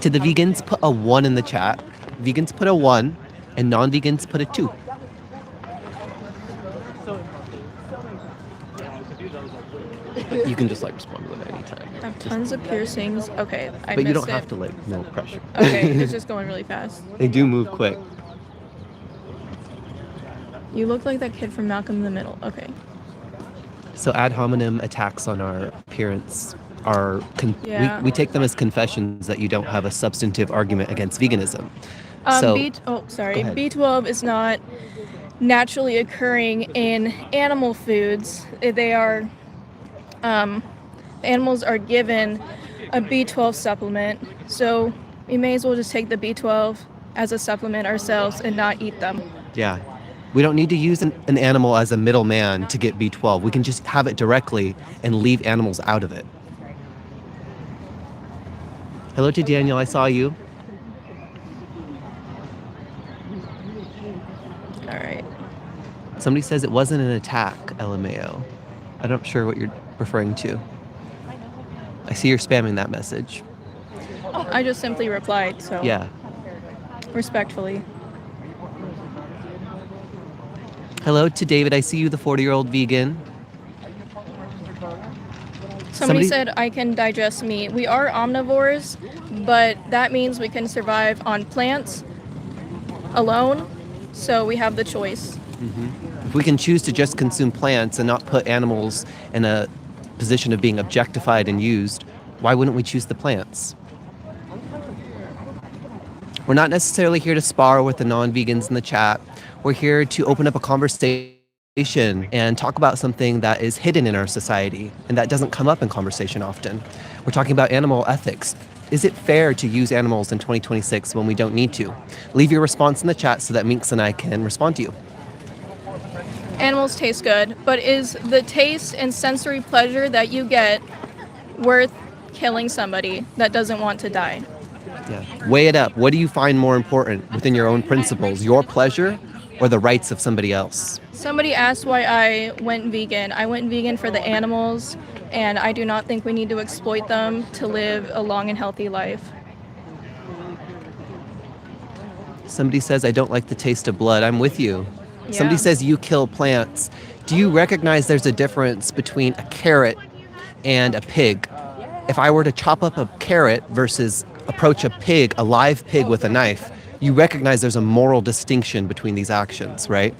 To the vegans, put a 1 in the chat. Vegans put a 1 and non-vegans put a 2. You can just respond to them at any time. I have tons of piercings. Okay, I But missed you don't it. have to no pressure. Okay, it's just going really fast. They do move quick. You look like that kid from Malcolm in the Middle. Okay. So ad hominem attacks on our appearance are Yeah. we take them as confessions that you don't have a substantive argument against veganism. Oh, sorry. Go ahead. B12 is not naturally occurring in animal foods. They are, animals are given a B12 supplement. So we may as well just take the B12 as a supplement ourselves and not eat them. Yeah. We don't need to use an animal as a middleman to get B12. We can just have it directly and leave animals out of it. Hello to Daniel, I saw you. All right. Somebody says it wasn't an attack, LMAO. I'm not sure what you're referring to. I see you're spamming that message. I just simply replied, so Yeah. respectfully. Hello to David, I see you, the 40-year-old vegan. Somebody said I can digest meat. We are omnivores, but that means we can survive on plants alone, so we have the choice. If we can choose to just consume plants and not put animals in a position of being objectified and used, why wouldn't we choose the plants? We're not necessarily here to spar with the non-vegans in the chat. We're here to open up a conversation and talk about something that is hidden in our society and that doesn't come up in conversation often. We're talking about animal ethics. Is it fair to use animals in 2026 when we don't need to? Leave your response in the chat so that Minx and I can respond to you. Animals taste good, but is the taste and sensory pleasure that you get worth killing somebody that doesn't want to die? Yeah. Weigh it up. What do you find more important within your own principles, your pleasure or the rights of somebody else? Somebody asked why I went vegan. I went vegan for the animals, and I do not think we need to exploit them to live a long and healthy life. Somebody says, I don't like the taste of blood. I'm with you. Yeah. Somebody says you kill plants. Do you recognize there's a difference between a carrot and a pig? If I were to chop up a carrot versus approach a pig, a live pig with a knife, you recognize there's a moral distinction between these actions, right?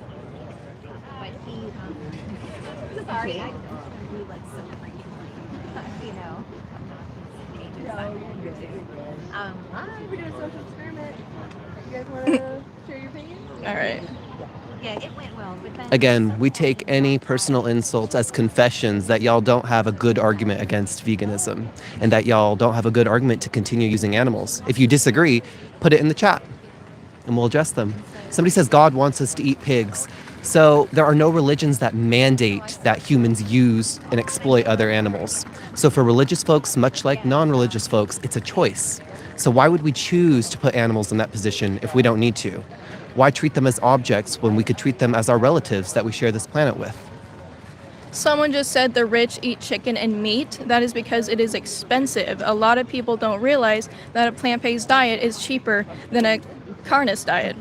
All right. Yeah, it went well. Again, we take any personal insults as confessions that y'all don't have a good argument against veganism and that y'all don't have a good argument to continue using animals. If you disagree, put it in the chat and we'll address them. Somebody says God wants us to eat pigs. So there are no religions that mandate that humans use and exploit other animals. So for religious folks, much like non-religious folks, it's a choice. So why would we choose to put animals in that position if we don't need to? Why treat them as objects when we could treat them as our relatives that we share this planet with? Someone just said the rich eat chicken and meat. That is because it is expensive. A lot of people don't realize that a plant-based diet is cheaper than a carnivore diet.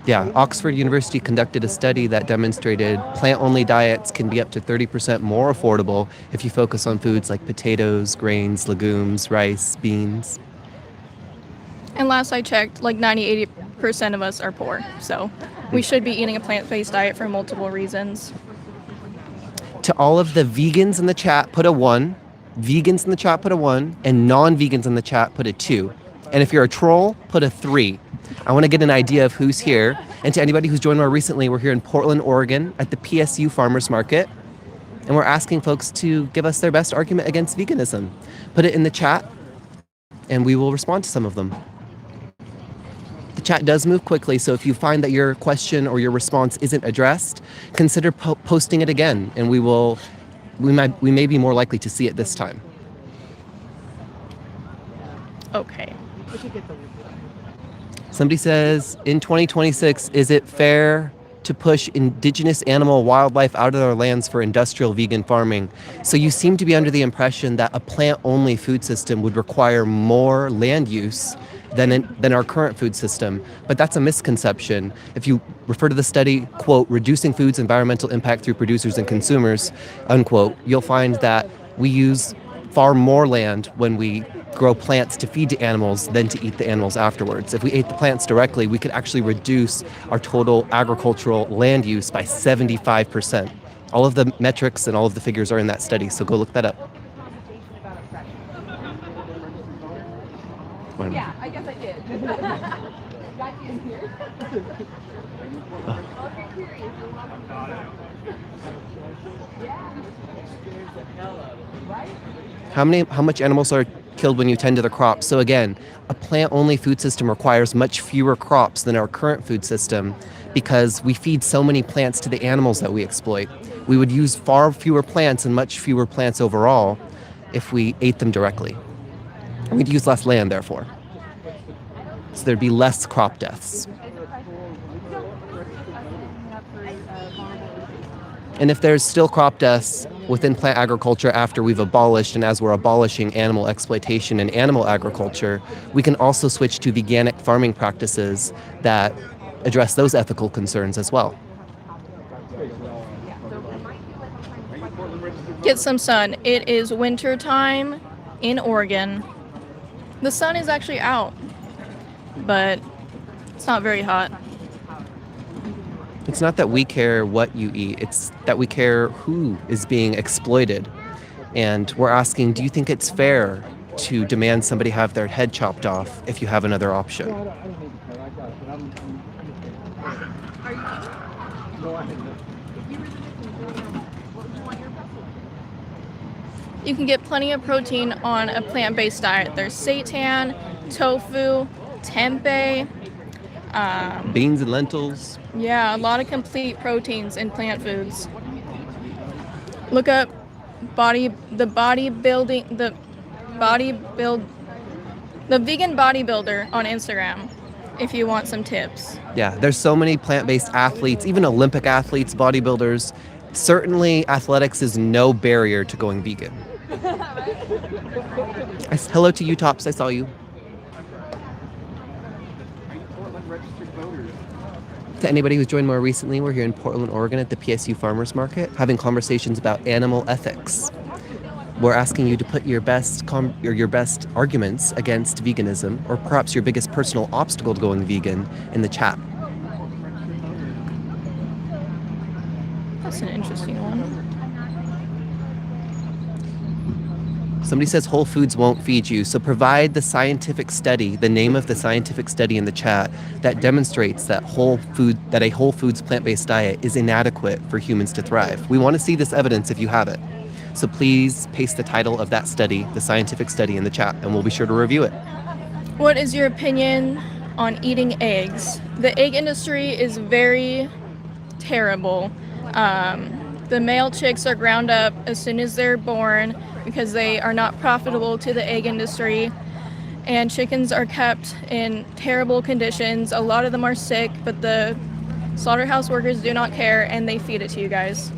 Yeah, Oxford University conducted a study that demonstrated plant-only diets can be up to 30% more affordable if you focus on foods like potatoes, grains, legumes, rice, beans. And last I checked, like 90-80% of us are poor. So we should be eating a plant-based diet for multiple reasons. To all of the vegans in the chat, put a 1. Vegans in the chat, put a 1. And non-vegans in the chat, put a 2. And if you're a troll, put a 3. I want to get an idea of who's here. And to anybody who's joined more recently, we're here in Portland, Oregon at the PSU Farmers Market. And we're asking folks to give us their best argument against veganism. Put it in the chat and we will respond to some of them. The chat does move quickly, so if you find that your question or your response isn't addressed, consider posting it again, and we may be more likely to see it this time. Okay. Somebody says, in 2026, is it fair to push indigenous animal wildlife out of our lands for industrial vegan farming? So you seem to be under the impression that a plant-only food system would require more land use than our current food system, but that's a misconception. If you refer to the study, quote, reducing food's environmental impact through producers and consumers, unquote, you'll find that we use far more land when we grow plants to feed to animals than to eat the animals afterwards. If we ate the plants directly, we could actually reduce our total agricultural land use by 75%. All of the metrics and all of the figures are in that study, so go look that up. Yeah, I guess I did. How much animals are killed when you tend to the crops? So again, a plant-only food system requires much fewer crops than our current food system because we feed so many plants to the animals that we exploit. We would use far fewer plants and much fewer plants overall if we ate them directly. We'd use less land, therefore. So there'd be less crop deaths. And if there's still crop deaths within plant agriculture after we've abolished and as we're abolishing animal exploitation and animal agriculture, we can also switch to veganic farming practices that address those ethical concerns as well. Get some sun. It is winter time in Oregon. The sun is actually out, but it's not very hot. It's not that we care what you eat, it's that we care who is being exploited. And we're asking, do you think it's fair to demand somebody have their head chopped off if you have another option? You can get plenty of protein on a plant-based diet. There's seitan, tofu, tempeh, Beans and lentils. yeah, a lot of complete proteins in plant foods. Look up the vegan bodybuilder on Instagram if you want some tips. Yeah, there's so many plant-based athletes, even Olympic athletes, bodybuilders. Certainly, athletics is no barrier to going vegan. Hello to you, Tops. I saw you. To anybody who's joined more recently, we're here in Portland, Oregon at the PSU Farmers Market having conversations about animal ethics. We're asking you to put your best arguments against veganism, or perhaps your biggest personal obstacle to going vegan, in the chat. That's an interesting one. Somebody says Whole Foods won't feed you, so provide the scientific study, the name of the scientific study in the chat that demonstrates that a Whole Foods plant-based diet is inadequate for humans to thrive. We want to see this evidence if you have it. So please paste the title of that study, the scientific study, in the chat, and we'll be sure to review it. What is your opinion on eating eggs? The egg industry is very terrible. The male chicks are ground up as soon as they're born because they are not profitable to the egg industry, and chickens are kept in terrible conditions. A lot of them are sick, but the slaughterhouse workers do not care, and they feed it to you guys.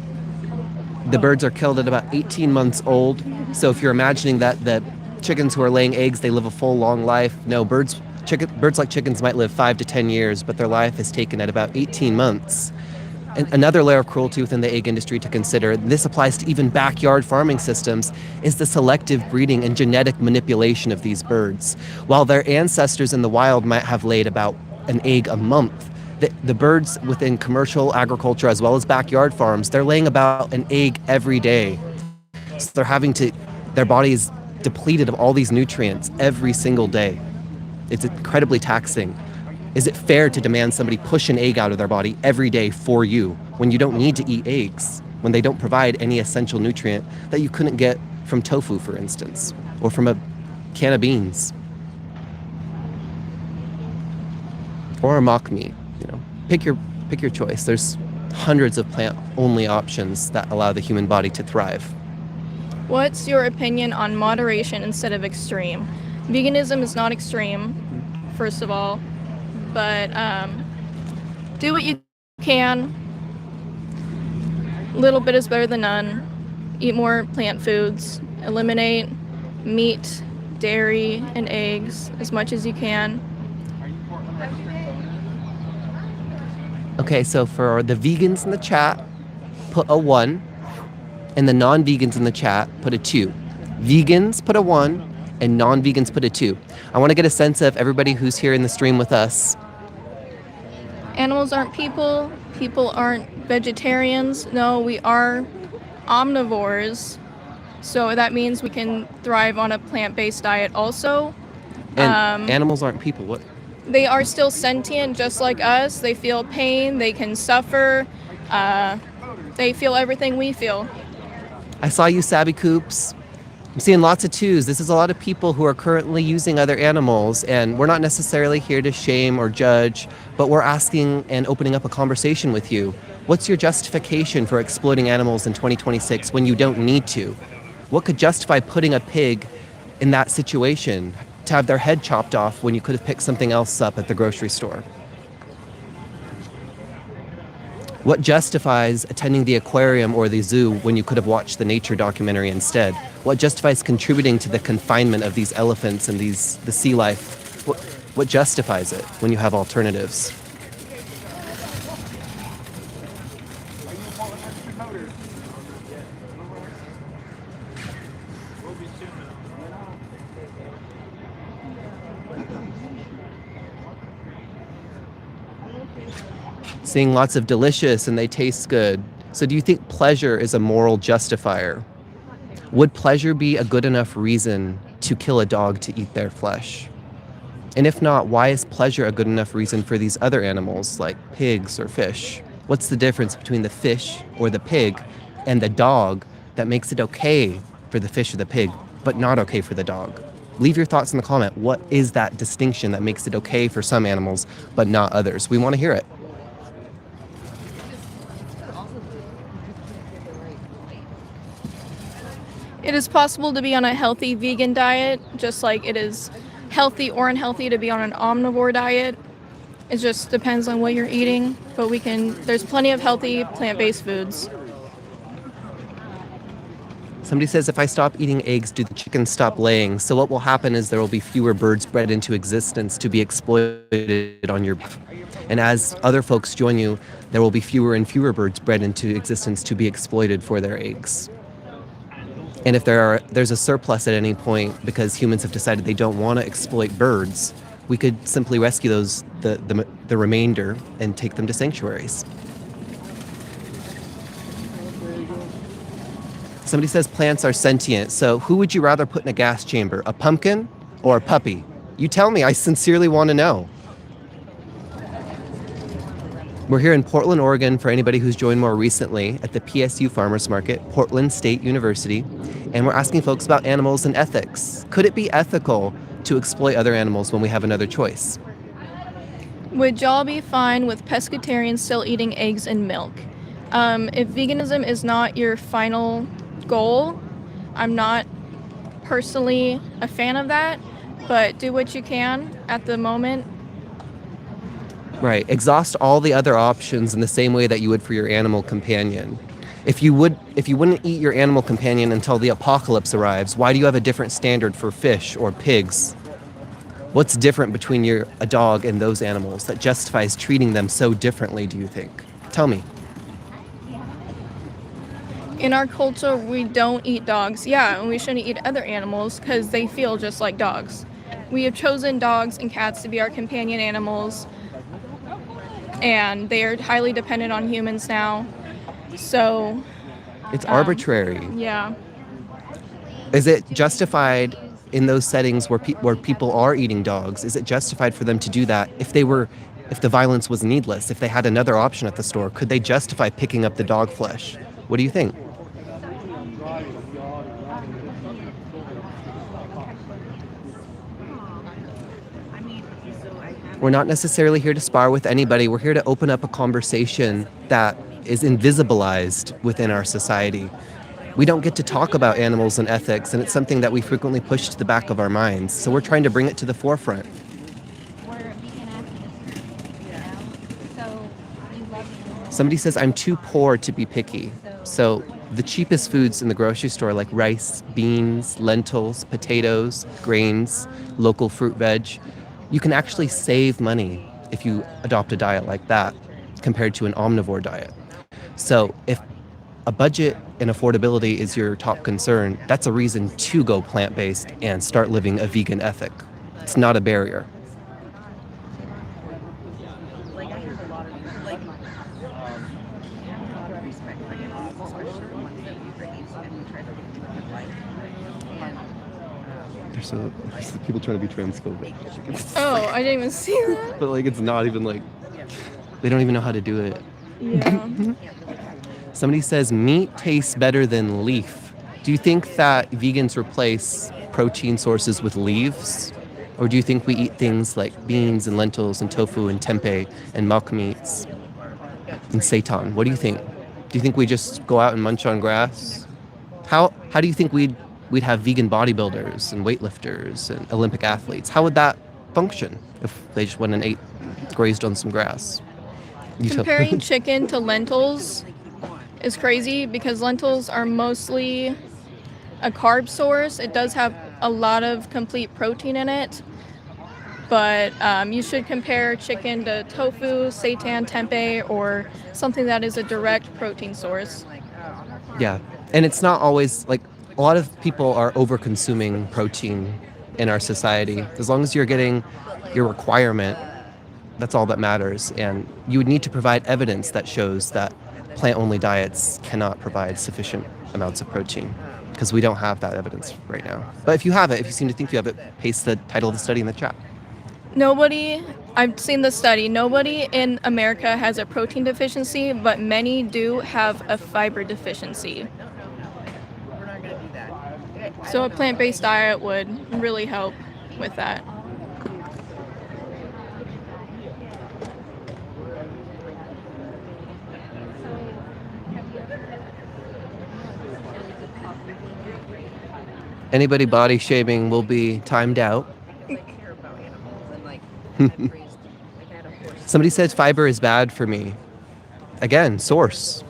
The birds are killed at about 18 months old. So if you're imagining that the chickens who are laying eggs, they live a full, long life. No, birds like chickens might live 5 to 10 years, but their life is taken at about 18 months. And another layer of cruelty within the egg industry to consider, and this applies to even backyard farming systems, is the selective breeding and genetic manipulation of these birds. While their ancestors in the wild might have laid about an egg a month, the birds within commercial agriculture as well as backyard farms, they're laying about an egg every day. So their body is depleted of all these nutrients every single day. It's incredibly taxing. Is it fair to demand somebody push an egg out of their body every day for you when you don't need to eat eggs, when they don't provide any essential nutrient that you couldn't get from tofu, for instance, or from a can of beans? Or a mock meat? Pick your choice. There's hundreds of plant-only options that allow the human body to thrive. What's your opinion on moderation instead of extreme? Veganism is not extreme, first of all, but do what you can. Little bit is better than none. Eat more plant foods. Eliminate meat, dairy, and eggs as much as you can. Okay, so for the vegans in the chat, put a 1, and the non-vegans in the chat, put a 2. Vegans put a 1, and non-vegans put a 2. I want to get a sense of everybody who's here in the stream with us. Animals aren't people. People aren't vegetarians. No, we are omnivores. So that means we can thrive on a plant-based diet also. And animals aren't people. What? They are still sentient just like us. They feel pain. They can suffer. They feel everything we feel. I saw you, Sabby Coops. I'm seeing lots of 2s. This is a lot of people who are currently using other animals, and we're not necessarily here to shame or judge, but we're asking and opening up a conversation with you. What's your justification for exploiting animals in 2026 when you don't need to? What could justify putting a pig in that situation to have their head chopped off when you could have picked something else up at the grocery store? What justifies attending the aquarium or the zoo when you could have watched the nature documentary instead? What justifies contributing to the confinement of these elephants and the sea life? What justifies it when you have alternatives? Seeing lots of delicious and they taste good. So do you think pleasure is a moral justifier? Would pleasure be a good enough reason to kill a dog to eat their flesh? And if not, why is pleasure a good enough reason for these other animals like pigs or fish? What's the difference between the fish or the pig and the dog that makes it okay for the fish or the pig, but not okay for the dog? Leave your thoughts in the comment. What is that distinction that makes it okay for some animals, but not others? We want to hear it. It is possible to be on a healthy vegan diet, just like it is healthy or unhealthy to be on an omnivore diet. It just depends on what you're eating, but there's plenty of healthy plant-based foods. Somebody says, if I stop eating eggs, do the chickens stop laying? So what will happen is there will be fewer birds bred into existence to be exploited on your... And as other folks join you, there will be fewer and fewer birds bred into existence to be exploited for their eggs. And if there's a surplus at any point because humans have decided they don't want to exploit birds, we could simply rescue the remainder and take them to sanctuaries. Somebody says plants are sentient. So who would you rather put in a gas chamber, a pumpkin or a puppy? You tell me, I sincerely want to know. We're here in Portland, Oregon, for anybody who's joined more recently at the PSU Farmers Market, Portland State University, and we're asking folks about animals and ethics. Could it be ethical to exploit other animals when we have another choice? Would y'all be fine with pescatarians still eating eggs and milk? If veganism is not your final goal, I'm not personally a fan of that, but do what you can at the moment. Right. Exhaust all the other options in the same way that you would for your animal companion. If you wouldn't eat your animal companion until the apocalypse arrives, why do you have a different standard for fish or pigs? What's different between a dog and those animals that justifies treating them so differently, do you think? Tell me. In our culture, we don't eat dogs. Yeah, and we shouldn't eat other animals because they feel just like dogs. We have chosen dogs and cats to be our companion animals, and they are highly dependent on humans now. So it's arbitrary. Yeah. Is it justified in those settings where people are eating dogs? Is it justified for them to do that if the violence was needless? If they had another option at the store, could they justify picking up the dog flesh? What do you think? We're not necessarily here to spar with anybody. We're here to open up a conversation that is invisibilized within our society. We don't get to talk about animals and ethics, and it's something that we frequently push to the back of our minds. So we're trying to bring it to the forefront. Somebody says, I'm too poor to be picky. So the cheapest foods in the grocery store, like rice, beans, lentils, potatoes, grains, local fruit, veg, you can actually save money if you adopt a diet like that compared to an omnivore diet. So if a budget and affordability is your top concern, that's a reason to go plant-based and start living a vegan ethic. It's not a barrier. There's people trying to be transphobic. Oh, I didn't even see that. But like, it's not even like. They don't even know how to do it. Yeah. Somebody says meat tastes better than leaf. Do you think that vegans replace protein sources with leaves? Or do you think we eat things like beans and lentils and tofu and tempeh and mock meats and seitan? What do you think? Do you think we just go out and munch on grass? How do you think we'd have vegan bodybuilders and weightlifters and Olympic athletes? How would that function if they just went and grazed on some grass? Comparing chicken to lentils is crazy because lentils are mostly a carb source. It does have a lot of complete protein in it, but you should compare chicken to tofu, seitan, tempeh, or something that is a direct protein source. Yeah, and it's not always like a lot of people are over-consuming protein in our society. As long as you're getting your requirement, that's all that matters. And you would need to provide evidence that shows that plant-only diets cannot provide sufficient amounts of protein, because we don't have that evidence right now. But if you have it, if you seem to think you have it, paste the title of the study in the chat. I've seen the study, nobody in America has a protein deficiency, but many do have a fiber deficiency. So a plant-based diet would really help with that. Anybody body shaming will be timed out. Somebody said fiber is bad for me. Again, source.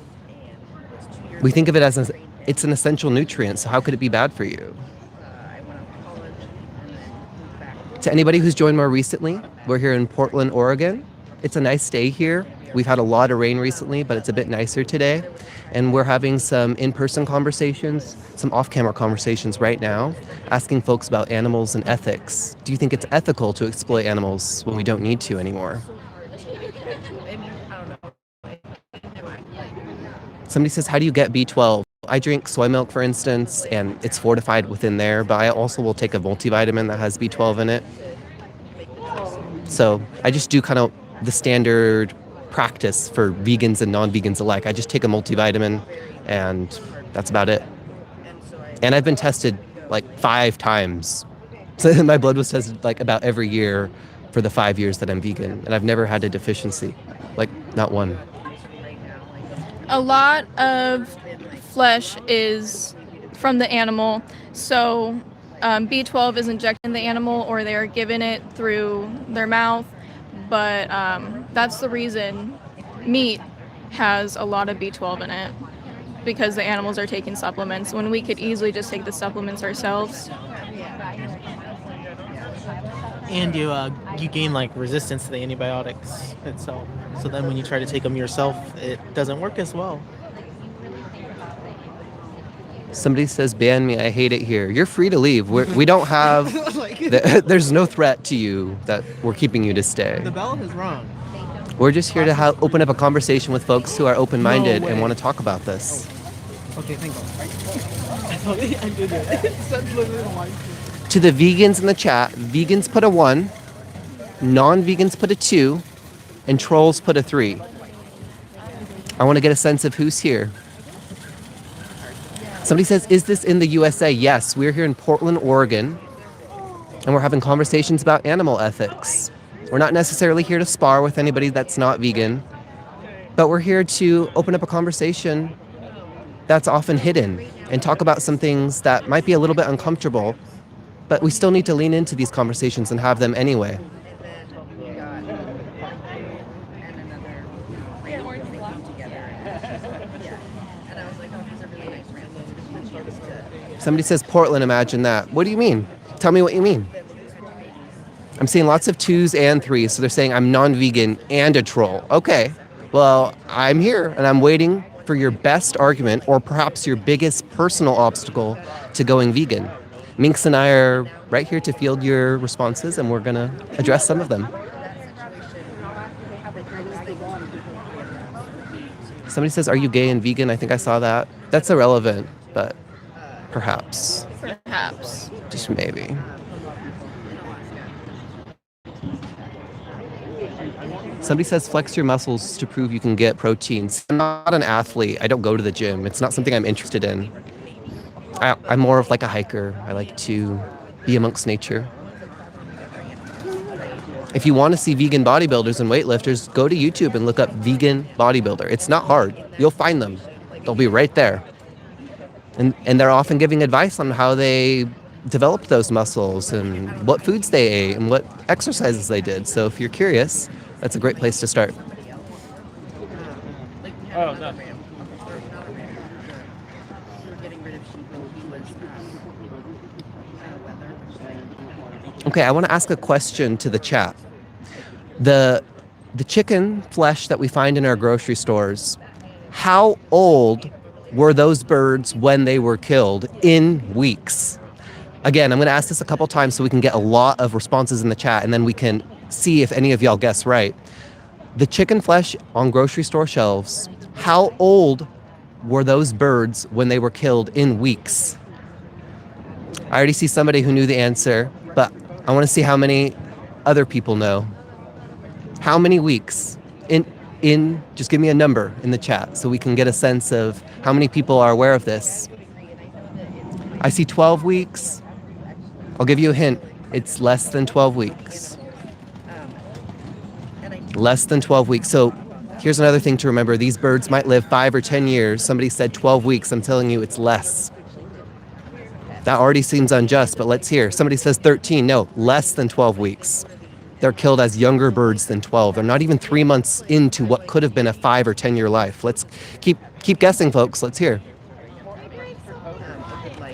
We think of it as it's an essential nutrient, so how could it be bad for you? To anybody who's joined more recently, we're here in Portland, Oregon. It's a nice day here. We've had a lot of rain recently, but it's a bit nicer today. And we're having some in-person conversations, some off-camera conversations right now, asking folks about animals and ethics. Do you think it's ethical to exploit animals when we don't need to anymore? Somebody says, how do you get B12? I drink soy milk, for instance, and it's fortified within there, but I also will take a multivitamin that has B12 in it. So I just do kind of the standard practice for vegans and non-vegans alike. I just take a multivitamin and that's about it. And I've been tested like 5 times. So my blood was tested like about every year for the 5 years that I'm vegan, and I've never had a deficiency, like not one. A lot of flesh is from the animal, so B12 is injected in the animal or they are given it through their mouth, but that's the reason meat has a lot of B12 in it, because the animals are taking supplements when we could easily just take the supplements ourselves. And you gain like resistance to the antibiotics itself. So then when you try to take them yourself, it doesn't work as well. Somebody says, ban me, I hate it here. You're free to leave. We don't have, there's no threat to you that we're keeping you to stay. The bell is wrong. We're just here to open up a conversation with folks who are open-minded and want to talk about this. Okay, thank God. I did it. To the vegans in the chat, vegans put a 1, non-vegans put a 2, and trolls put a 3. I want to get a sense of who's here. Somebody says, is this in the USA? Yes, we're here in Portland, Oregon, and we're having conversations about animal ethics. We're not necessarily here to spar with anybody that's not vegan, but we're here to open up a conversation that's often hidden and talk about some things that might be a little bit uncomfortable, but we still need to lean into these conversations and have them anyway. Somebody says, Portland, imagine that. What do you mean? Tell me what you mean. I'm seeing lots of 2s and 3s, so they're saying I'm non-vegan and a troll. Okay, well, I'm here and I'm waiting for your best argument or perhaps your biggest personal obstacle to going vegan. Minx and I are right here to field your responses, and we're going to address some of them. Somebody says, are you gay and vegan? I think I saw that. That's irrelevant, but perhaps. Perhaps. Just maybe. Somebody says, flex your muscles to prove you can get proteins. I'm not an athlete. I don't go to the gym. It's not something I'm interested in. I'm more of like a hiker. I like to be amongst nature. If you want to see vegan bodybuilders and weightlifters, go to YouTube and look up vegan bodybuilder. It's not hard. You'll find them. They'll be right there. And they're often giving advice on how they developed those muscles and what foods they ate and what exercises they did. So if you're curious, that's a great place to start. Oh, no. Okay, I want to ask a question to the chat. The chicken flesh that we find in our grocery stores, how old were those birds when they were killed in weeks? Again, I'm going to ask this a couple times so we can get a lot of responses in the chat, and then we can see if any of y'all guess right. The chicken flesh on grocery store shelves, how old were those birds when they were killed in weeks? I already see somebody who knew the answer, but I want to see how many other people know. How many weeks? Just give me a number in the chat so we can get a sense of how many people are aware of this. I see 12 weeks. I'll give you a hint. It's less than 12 weeks. Less than 12 weeks. So here's another thing to remember. These birds might live 5 or 10 years. Somebody said 12 weeks. I'm telling you it's less. That already seems unjust, but let's hear. Somebody says 13. No, less than 12 weeks. They're killed as younger birds than 12. They're not even 3 months into what could have been a 5 or 10 year life. Let's keep guessing, folks. Let's hear.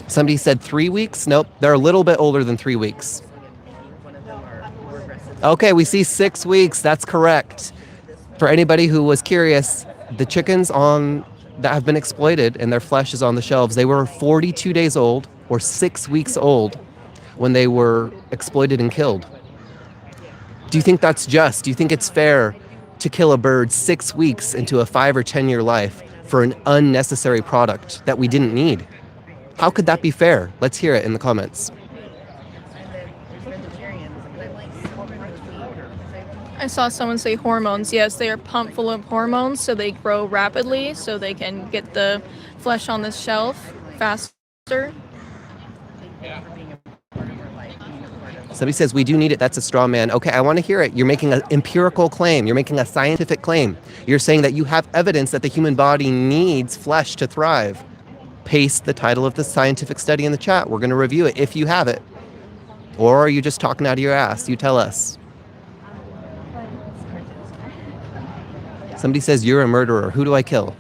Somebody said 3 weeks. Nope, they're a little bit older than 3 weeks. Okay, we see 6 weeks. That's correct. For anybody who was curious, the chickens that have been exploited and their flesh is on the shelves, they were 42 days old or 6 weeks old when they were exploited and killed. Do you think that's just? Do you think it's fair to kill a bird 6 weeks into a 5 or 10 year life for an unnecessary product that we didn't need? How could that be fair? Let's hear it in the comments. I saw someone say hormones. Yes, they are pumped full of hormones, so they grow rapidly, so they can get the flesh on the shelf faster. Somebody says, we do need it. That's a straw man. Okay, I want to hear it. You're making an empirical claim. You're making a scientific claim. You're saying that you have evidence that the human body needs flesh to thrive. Paste the title of the scientific study in the chat. We're going to review it if you have it. Or are you just talking out of your ass? You tell us. Somebody says, you're a murderer. Who do I kill?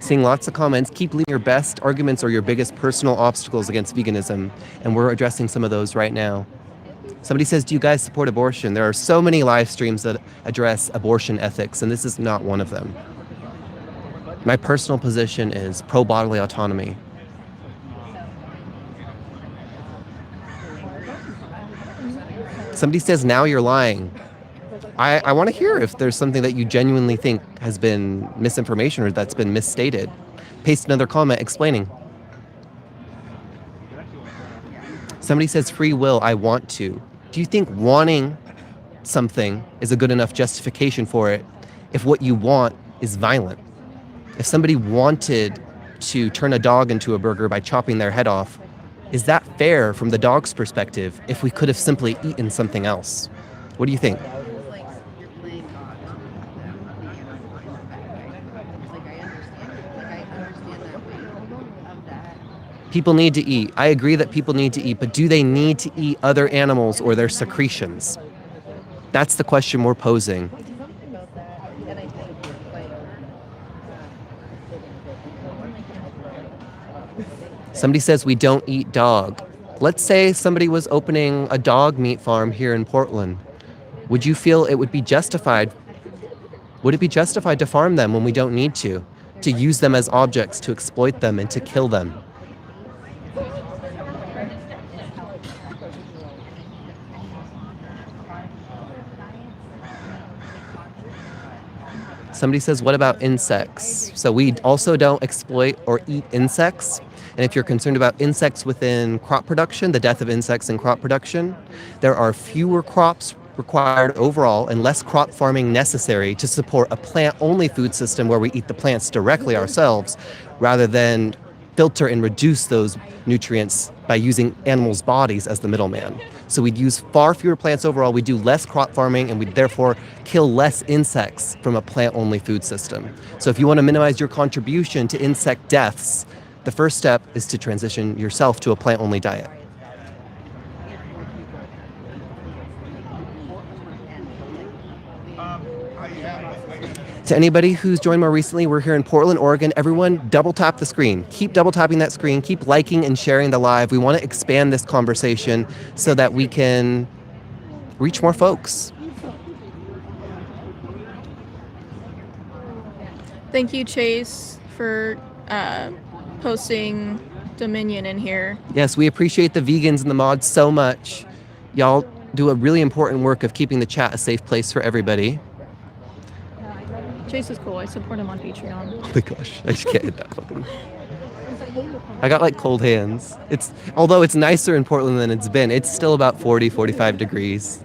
Seeing lots of comments. Keep leaving your best arguments or your biggest personal obstacles against veganism, and we're addressing some of those right now. Somebody says, do you guys support abortion? There are so many live streams that address abortion ethics, and this is not one of them. My personal position is pro-bodily autonomy. Somebody says, now you're lying. I want to hear if there's something that you genuinely think has been misinformation or that's been misstated. Paste another comment explaining. Somebody says, free will, I want to. Do you think wanting something is a good enough justification for it if what you want is violent? If somebody wanted to turn a dog into a burger by chopping their head off, is that fair from the dog's perspective if we could have simply eaten something else? What do you think? People need to eat. I agree that people need to eat, but do they need to eat other animals or their secretions? That's the question we're posing. Somebody says we don't eat dog. Let's say somebody was opening a dog meat farm here in Portland. Would you feel it would be justified? Would it be justified to farm them when we don't need to use them as objects, to exploit them and to kill them? Somebody says, what about insects? So we also don't exploit or eat insects. And if you're concerned about insects within crop production, the death of insects in crop production, there are fewer crops required overall and less crop farming necessary to support a plant-only food system where we eat the plants directly ourselves, rather than filter and reduce those nutrients by using animals' bodies as the middleman. So we'd use far fewer plants overall, we do less crop farming, and we'd therefore kill less insects from a plant-only food system. So if you want to minimize your contribution to insect deaths, the first step is to transition yourself to a plant-only diet. To anybody who's joined more recently, we're here in Portland, Oregon. Everyone, double tap the screen. Keep double tapping that screen. Keep liking and sharing the live. We want to expand this conversation so that we can reach more folks. Thank you, Chase, for posting Dominion in here. Yes, we appreciate the vegans and the mods so much. Y'all do a really important work of keeping the chat a safe place for everybody. Chase is cool. I support him on Patreon. Oh my gosh, I just can't hit that button. I got like cold hands. Although it's nicer in Portland than it's been, it's still about 40, 45 degrees.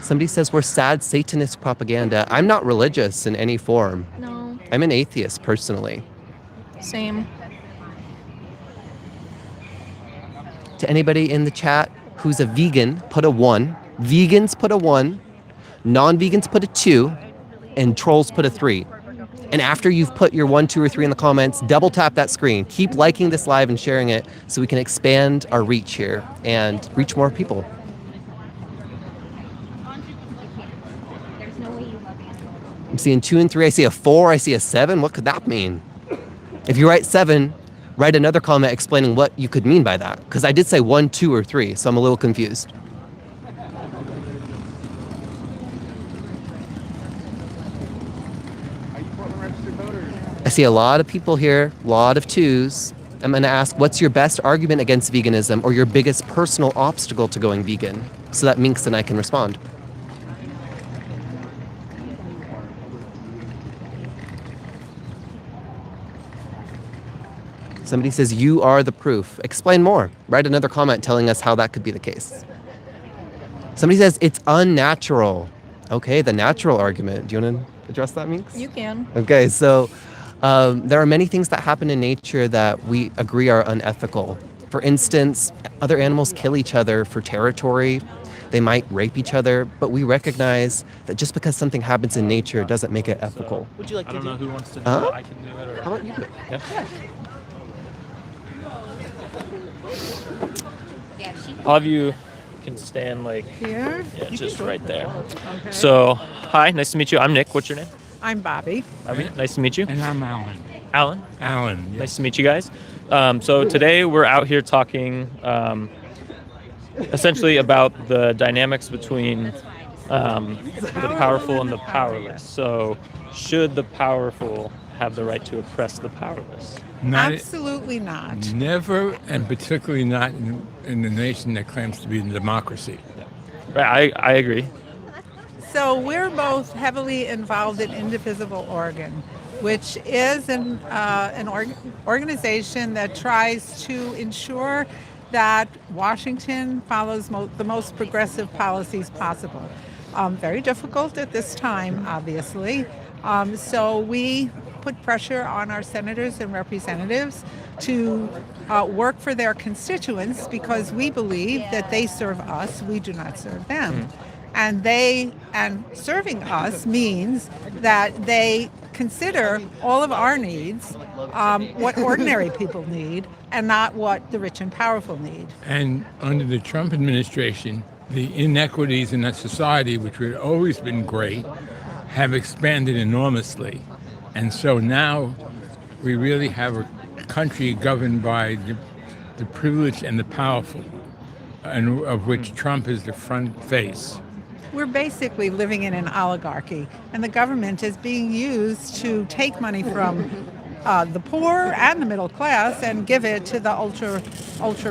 Somebody says we're sad Satanist propaganda. I'm not religious in any form. No. I'm an atheist personally. Same. To anybody in the chat who's a vegan, put a 1. Vegans, put a 1. Non-vegans, put a 2. And trolls, put a 3. And after you've put your 1, 2, or 3 in the comments, double tap that screen. Keep liking this live and sharing it so we can expand our reach here and reach more people. I'm seeing 2 and 3. I see a 4. I see a 7. What could that mean? If you write 7, write another comment explaining what you could mean by that. Because I did say 1, 2, or 3, so I'm a little confused. I see a lot of people here, a lot of 2s. I'm going to ask, what's your best argument against veganism or your biggest personal obstacle to going vegan? So that Minx and I can respond. Somebody says, you are the proof. Explain more. Write another comment telling us how that could be the case. Somebody says, it's unnatural. Okay, the natural argument. Do you want to address that, Minx? You can. Okay, so there are many things that happen in nature that we agree are unethical. For instance, other animals kill each other for territory. They might rape each other, but we recognize that just because something happens in nature doesn't make it ethical. Would you like I to don't know do who wants to do it. I can do it. Or... How about you do it? Yeah. All of you can stand like Here? yeah, just right there. Okay. So, hi, nice to meet you. I'm Nick. What's your name? I'm Bobby. Bobby. Nice to meet you. And I'm Alan. Alan. Alan. Yes. Nice to meet you guys. So today we're out here talking essentially about the dynamics between the powerful and the powerless. So should the powerful have the right to oppress the powerless? Absolutely not. Never, and particularly not in the nation that claims to be a democracy. Right, I agree. So we're both heavily involved in Indivisible Oregon, which is an organization that tries to ensure that Washington follows the most progressive policies possible. Very difficult at this time, obviously. So we put pressure on our senators and representatives to work for their constituents because we believe that they serve us, we do not serve them. And serving us means that they consider all of our needs, what ordinary people need, and not what the rich and powerful need. And under the Trump administration, the inequities in that society, which had always been great, have expanded enormously. And so now we really have a country governed by the privileged and the powerful, and of which Trump is the front face. We're basically living in an oligarchy, and the government is being used to take money from the poor and the middle class and give it to the ultra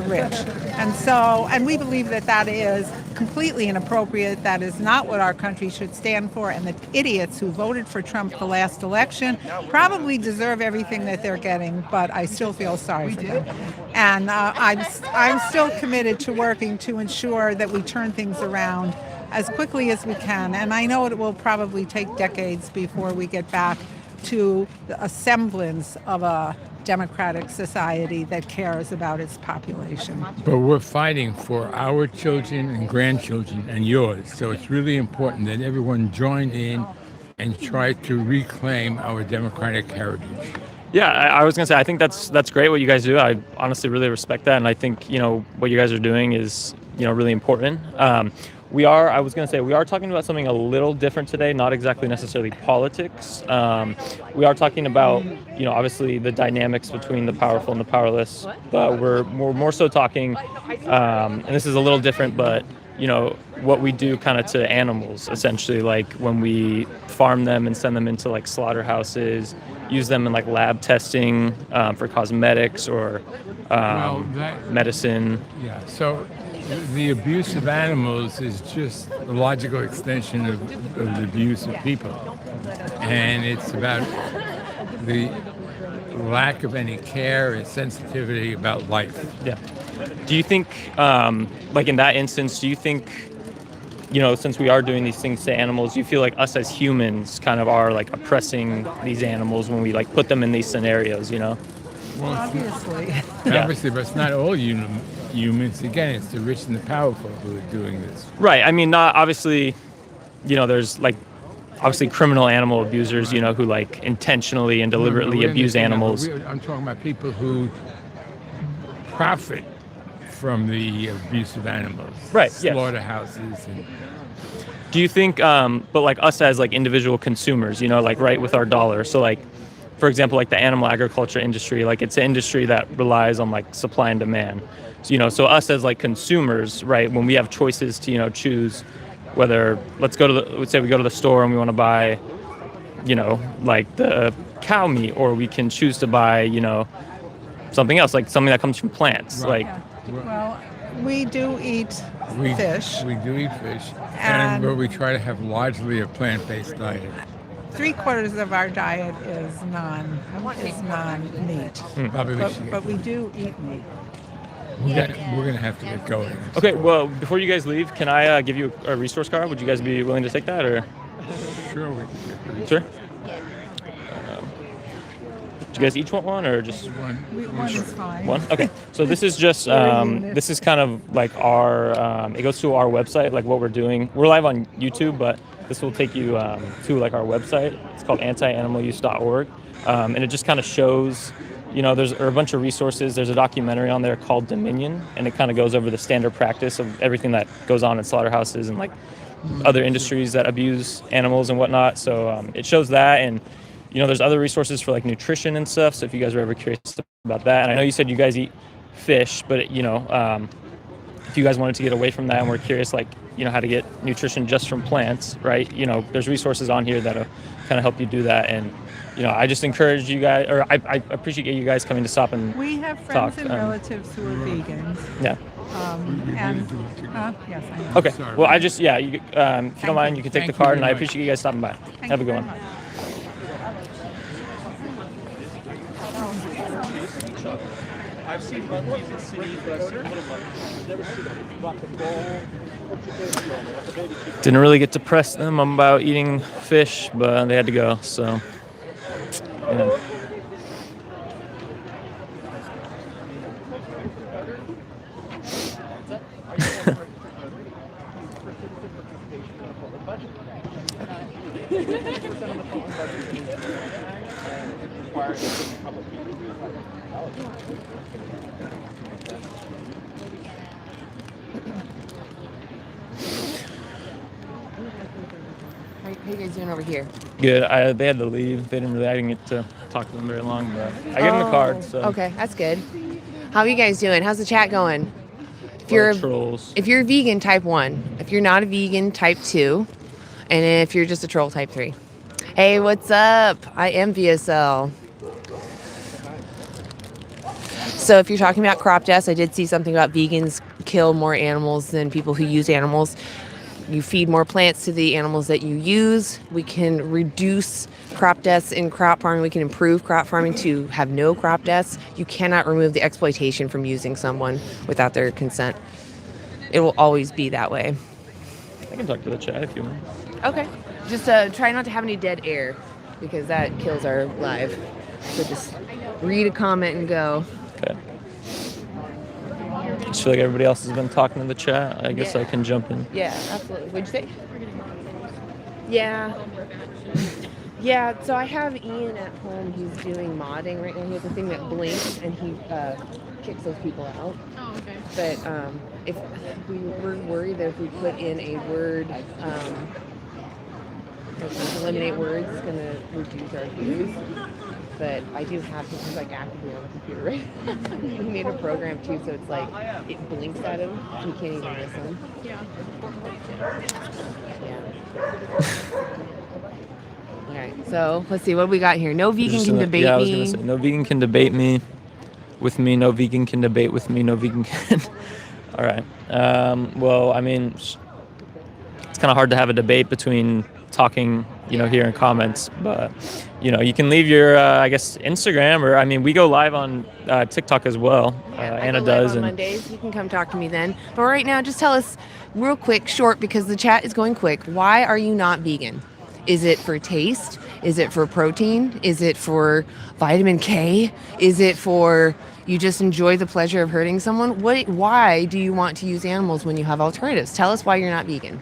rich. And we believe that that is completely inappropriate. That is not what our country should stand for. And the idiots who voted for Trump the last election probably deserve everything that they're getting, but I still feel sorry for them. And I'm still committed to working to ensure that we turn things around as quickly as we can. And I know it will probably take decades before we get back to a semblance of a democratic society that cares about its population. But we're fighting for our children and grandchildren and yours. So it's really important that everyone join in and try to reclaim our democratic heritage. Yeah, I was gonna say, I think that's great what you guys do. I honestly really respect that, and I think what you guys are doing is really important. We are talking about something a little different today, not exactly necessarily politics. We are talking about, obviously the dynamics between the powerful and the powerless, but we're more so talking, and this is a little different, but, what we do kind of to animals, essentially, like when we farm them and send them into like slaughterhouses, use them in like lab testing for cosmetics or medicine. Yeah, so the abuse of animals is just a logical extension of the abuse of people. And it's about the lack of any care and sensitivity about life. Yeah. Do you think, like in that instance, do you think, since we are doing these things to animals, do you feel like us as humans kind of are like oppressing these animals when we like put them in these scenarios, Well, Obviously. obviously, but it's not all humans. Again, it's the rich and the powerful who are doing this. Right. I mean, not obviously, there's like obviously criminal animal abusers, who like intentionally and deliberately abuse animals. I'm talking about people who profit from the abuse of animals. Right, yes. Slaughterhouses. And Do you think, but like us as like individual consumers, like right with our dollar. So like, for example, like the animal agriculture industry, like it's an industry that relies on like supply and demand. So, so us as like consumers, right, when we have choices to, choose whether, let's say we go to the store and we want to buy, like the cow meat, or we can choose to buy, something else, like something that comes from plants. Right. Like, Well, we do eat fish. We do eat fish, but we try to have largely a plant-based diet. 3/4 of our diet is non-meat, Probably we should but we do eat meat. we're going to have to get going. okay, well, before you guys leave, can I give you a resource card? Would you guys be willing to take that, or? Sure. Sure. Do you guys each want one, or just One. One is fine. one? Okay. So this is just this is kind of like our it goes to our website, like what we're doing. We're live on YouTube, but this will take you to like our website. It's called antianimaluse.org, and it just kind of shows, there's a bunch of resources. There's a documentary on there called Dominion, and it kind of goes over the standard practice of everything that goes on in slaughterhouses and like other industries that abuse animals and whatnot. So it shows that, and there's other resources for like nutrition and stuff. So if you guys are ever curious about that, and I know you said you guys eat fish, but if you guys wanted to get away from that and we're curious, like, how to get nutrition just from plants, right? There's resources on here that'll kind of help you do that. And, I just encourage you guys, or I appreciate you guys coming to stop and We have friends talk. and relatives who are vegans. Yeah. Yes, I know. Okay. Sorry. Well, if you don't mind, you can take the Thank you card, and I very much. appreciate you guys stopping by. Thank Have a you good very one. much. I've seen monkeys in cities, but I've never seen them rock and roll. Didn't really get to press them about eating fish, but they had to go. So, yeah. How you guys doing over here? Good. They had to leave. I didn't get to talk to them very long, but I gave them the card. So. Okay, that's good. How are you guys doing? How's the chat going? Trolls. If you're a vegan, type 1. If you're not a vegan, type 2. And if you're just a troll, type 3. Hey, what's up? I am VSL. So if you're talking about crop deaths, I did see something about vegans kill more animals than people who use animals. You feed more plants to the animals that you use. We can reduce crop deaths in crop farming. We can improve crop farming to have no crop deaths. You cannot remove the exploitation from using someone without their consent. It will always be that way. I can talk to the chat if you want. Okay. Just try not to have any dead air because that kills our live. So just read a comment and go. Okay. I just feel like everybody else has been talking in the chat. I guess I can jump in. Yeah, absolutely. What'd you say? Yeah. Yeah, so I have Ian at home. He's doing modding right now. He has a thing that blinks and he kicks those people out. Oh, okay. But if we're worried that if we put in a word, eliminate words, it's going to reduce our views. But I do have him, he's like actively on the computer, right? He made a program too, so it's like it blinks at him, so he can't even listen. Yeah. Okay, so let's see what we got here. No vegan can debate I was me. gonna say, no vegan can debate me. With me, no vegan can debate with me. No vegan can. All right. Well, I mean, it's kind of hard to have a debate between talking, here in comments, but you can leave your I guess Instagram, or I mean we go live on TikTok as well. Anna does, on Mondays. You can come talk to me then. But right now, just tell us real quick, short, because the chat is going quick. Why are you not vegan? Is it for taste? Is it for protein? Is it for vitamin K? Is it for you just enjoy the pleasure of hurting someone? Why do you want to use animals when you have alternatives? Tell us why you're not vegan.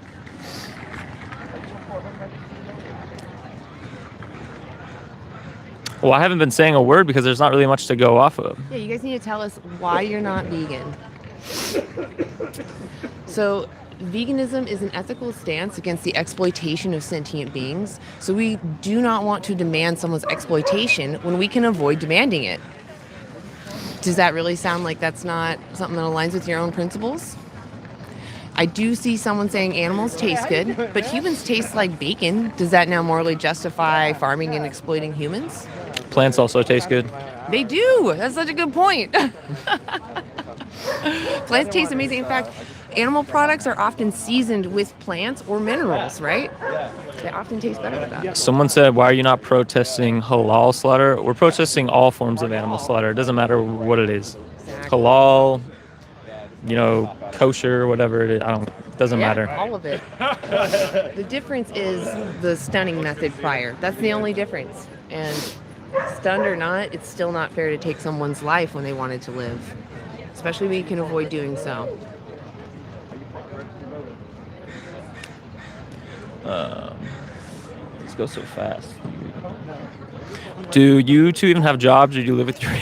Well, I haven't been saying a word because there's not really much to go off of. Yeah, you guys need to tell us why you're not vegan. So, veganism is an ethical stance against the exploitation of sentient beings. So we do not want to demand someone's exploitation when we can avoid demanding it. Does that really sound like that's not something that aligns with your own principles? I do see someone saying animals taste good, but humans taste like bacon. Does that now morally justify farming and exploiting humans? Plants also taste good. They do. That's such a good point. Plants taste amazing. In fact, animal products are often seasoned with plants or minerals, right? They often taste better with that. Someone said, why are you not protesting halal slaughter? We're protesting all forms of animal slaughter. It doesn't matter what it is. Halal, kosher, whatever it is. It doesn't matter. All of it. The difference is the stunning method prior. That's the only difference. And stunned or not, it's still not fair to take someone's life when they wanted to live. Especially when you can avoid doing so. Let's go so fast. Do you two even have jobs, or do you live with your...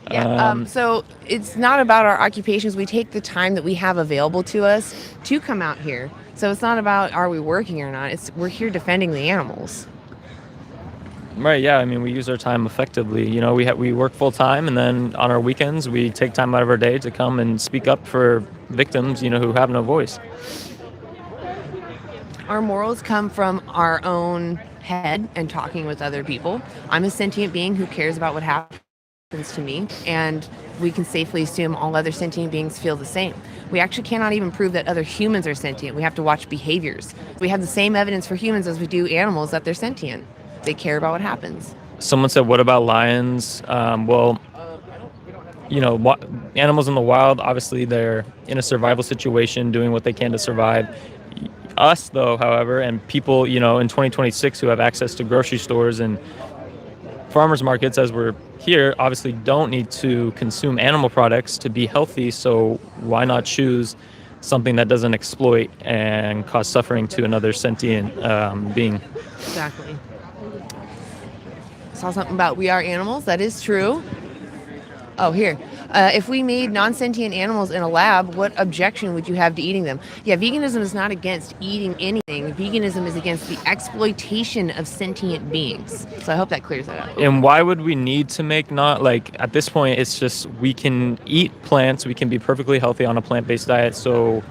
Yeah, so it's not about our occupations. We take the time that we have available to us to come out here. So it's not about are we working or not. We're here defending the animals. Right, yeah. I mean, we use our time effectively. We work full time, and then on our weekends, we take time out of our day to come and speak up for victims, who have no voice. Our morals come from our own head and talking with other people. I'm a sentient being who cares about what happens to me, and we can safely assume all other sentient beings feel the same. We actually cannot even prove that other humans are sentient. We have to watch behaviors. We have the same evidence for humans as we do animals that they're sentient. They care about what happens. Someone said, what about lions? Animals in the wild, obviously they're in a survival situation, doing what they can to survive. Us, though, however, and people, in 2026 who have access to grocery stores and farmers markets, as we're here, obviously don't need to consume animal products to be healthy. So why not choose something that doesn't exploit and cause suffering to another sentient being? Exactly. Saw something about we are animals. That is true. Oh, here. If we made non-sentient animals in a lab, what objection would you have to eating them? Yeah, veganism is not against eating anything. Veganism is against the exploitation of sentient beings. So I hope that clears that up. And why would we need to make not, like, at this point, it's just we can eat plants, we can be perfectly healthy on a plant-based diet, so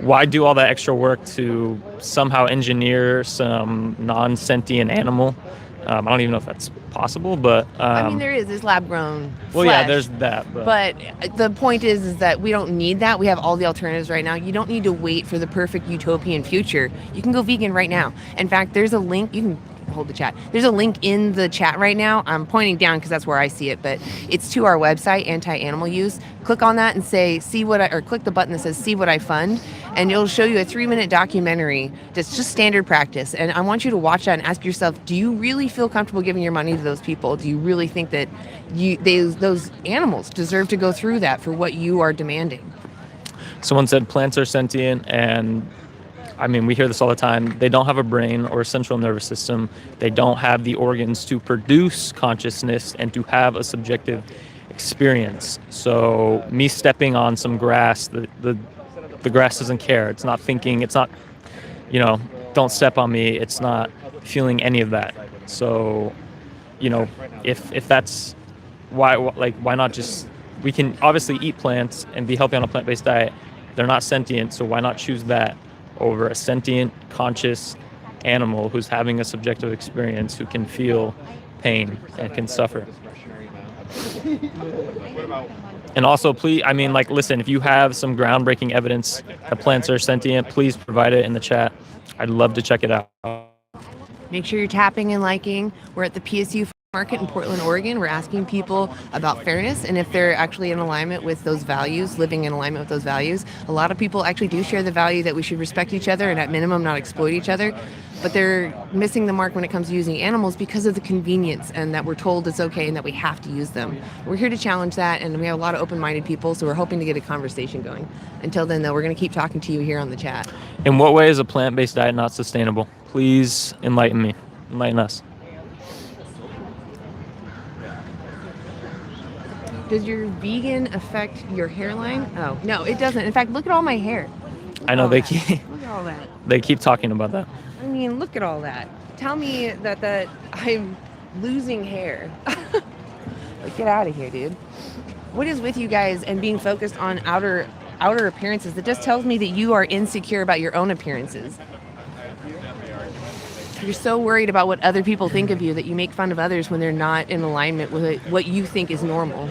why do all that extra work to somehow engineer some non-sentient animal? I don't even know if that's possible, but I mean, there's lab-grown well, flesh. yeah, there's that. But the point is that we don't need that. We have all the alternatives right now. You don't need to wait for the perfect utopian future. You can go vegan right now. In fact, there's a link. You can hold the chat. There's a link in the chat right now. I'm pointing down because that's where I see it, but it's to our website, Anti-Animal Use. Click on that and say, or click the button that says, see what I fund, and it'll show you a 3-minute documentary that's just standard practice. And I want you to watch that and ask yourself, do you really feel comfortable giving your money to those people? Do you really think that those animals deserve to go through that for what you are demanding? Someone said plants are sentient, and I mean, we hear this all the time. They don't have a brain or a central nervous system. They don't have the organs to produce consciousness and to have a subjective experience. So me stepping on some grass, the grass doesn't care. It's not thinking. It's not, don't step on me. It's not feeling any of that. So, if that's why not just, we can obviously eat plants and be healthy on a plant-based diet. They're not sentient, so why not choose that over a sentient, conscious animal who's having a subjective experience, who can feel pain and can suffer. And also, please, listen, if you have some groundbreaking evidence that plants are sentient, please provide it in the chat. I'd love to check it out. Make sure you're tapping and liking. We're at the PSU Market in Portland, Oregon. We're asking people about fairness and if they're actually in alignment with those values, living in alignment with those values. A lot of people actually do share the value that we should respect each other and at minimum not exploit each other, but they're missing the mark when it comes to using animals because of the convenience and that we're told it's okay and that we have to use them. We're here to challenge that, and we have a lot of open-minded people, so we're hoping to get a conversation going. Until then, though, we're going to keep talking to you here on the chat. In what way is a plant-based diet not sustainable? Please enlighten me. Enlighten us. Does your vegan affect your hairline? Oh, no, it doesn't. In fact, look at all my hair. I know they keep Look at all that. they keep talking about that. I mean, look at all that. Tell me that I'm losing hair. Like, get out of here, dude. What is with you guys and being focused on outer appearances? That just tells me that you are insecure about your own appearances. You're so worried about what other people think of you that you make fun of others when they're not in alignment with what you think is normal.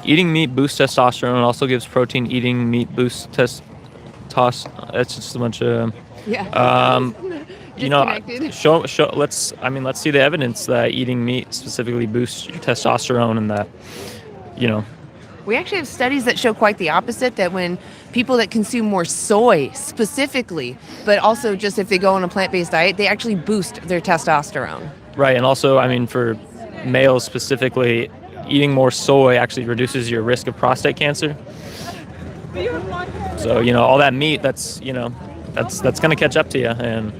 Eating meat boosts testosterone and also gives protein. Eating meat boosts testosterone. It's just a bunch of let's see the evidence that eating meat specifically boosts your testosterone, and that We actually have studies that show quite the opposite, that when people that consume more soy specifically, but also just if they go on a plant-based diet, they actually boost their testosterone. Right, and also, for males specifically, eating more soy actually reduces your risk of prostate cancer. So, all that meat, that's going to catch up to you, and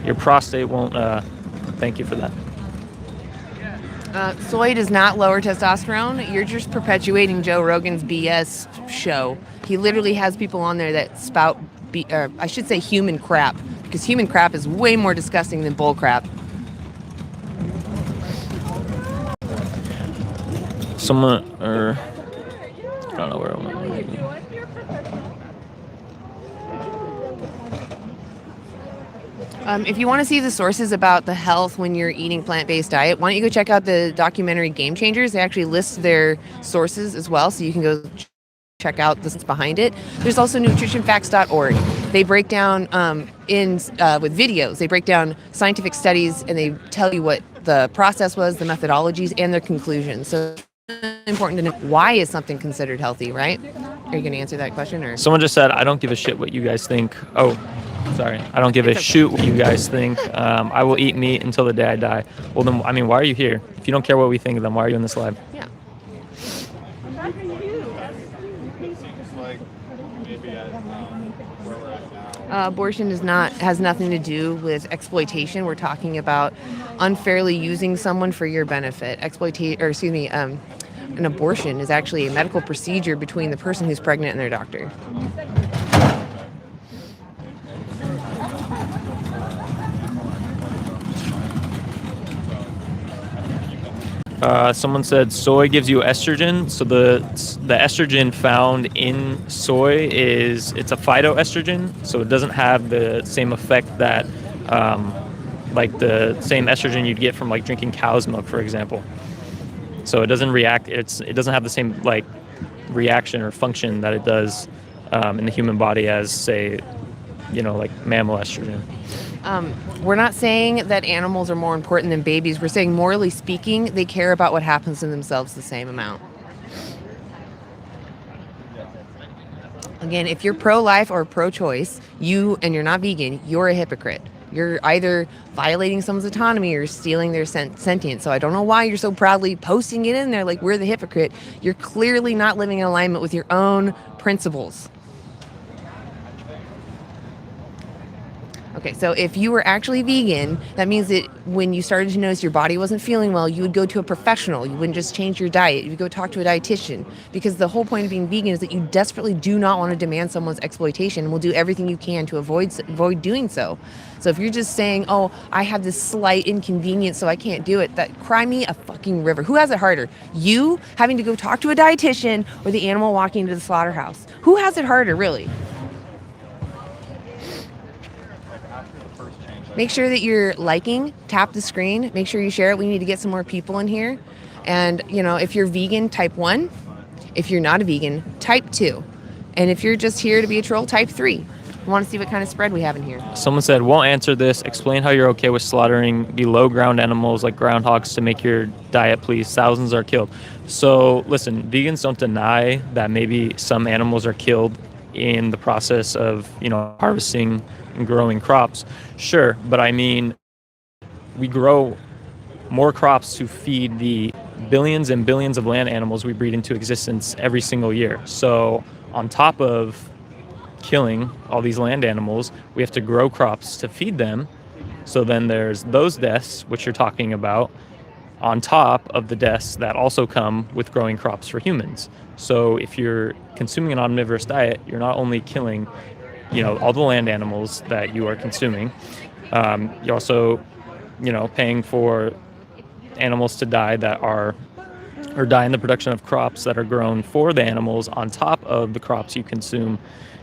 your prostate won't thank you for that. Soy does not lower testosterone. You're just perpetuating Joe Rogan's BS show. He literally has people on there that spout, I should say human crap, because human crap is way more disgusting than bull crap. I don't know where I went. If you want to see the sources about the health when you're eating plant-based diet, why don't you go check out the documentary Game Changers? They actually list their sources as well, so you can go check out the behind it. There's also nutritionfacts.org. They break down with videos. They break down scientific studies and they tell you what the process was, the methodologies, and their conclusions. So it's important to know why is something considered healthy, right? Are you going to answer that question, or? Someone just said, I don't give a shit what you guys think. Oh, sorry. I don't give a shoot what you guys think. I will eat meat until the day I die. Well, then, why are you here? If you don't care what we think, then why are you in this live? Yeah. Abortion has nothing to do with exploitation. We're talking about unfairly using someone for your benefit. An abortion is actually a medical procedure between the person who's pregnant and their doctor. Someone said soy gives you estrogen. So the estrogen found in soy it's a phytoestrogen, so it doesn't have the same effect that like the same estrogen you'd get from like drinking cow's milk, for example. So it doesn't react. It doesn't have the same like reaction or function that it does in the human body as, say, like mammal estrogen. We're not saying that animals are more important than babies. We're saying, morally speaking, they care about what happens to themselves the same amount. Again, if you're pro-life or pro-choice, and you're not vegan, you're a hypocrite. You're either violating someone's autonomy or stealing their sentience. So I don't know why you're so proudly posting it in there like we're the hypocrite. You're clearly not living in alignment with your own principles. Okay, so if you were actually vegan, that means that when you started to notice your body wasn't feeling well, you would go to a professional. You wouldn't just change your diet. You would go talk to a dietitian, because the whole point of being vegan is that you desperately do not want to demand someone's exploitation and will do everything you can to avoid doing so. So if you're just saying, oh, I have this slight inconvenience so I can't do it, cry me a fucking river. Who has it harder? You having to go talk to a dietitian or the animal walking into the slaughterhouse? Who has it harder, really? Make sure that you're liking, tap the screen, make sure you share it. We need to get some more people in here. And, if you're vegan, type 1. If you're not a vegan, type 2. And if you're just here to be a troll, type 3. We want to see what kind of spread we have in here. Someone said, won't answer this. Explain how you're okay with slaughtering below ground animals like groundhogs to make your diet, please. Thousands are killed. So listen, vegans don't deny that maybe some animals are killed in the process of, harvesting and growing crops. Sure, but I mean, we grow more crops to feed the billions and billions of land animals we breed into existence every single year. So on top of killing all these land animals, we have to grow crops to feed them. So then there's those deaths, which you're talking about, on top of the deaths that also come with growing crops for humans. So if you're consuming an omnivorous diet, you're not only killing all the land animals that you are consuming, you're also paying for animals to die or die in the production of crops that are grown for the animals on top of the crops you consume,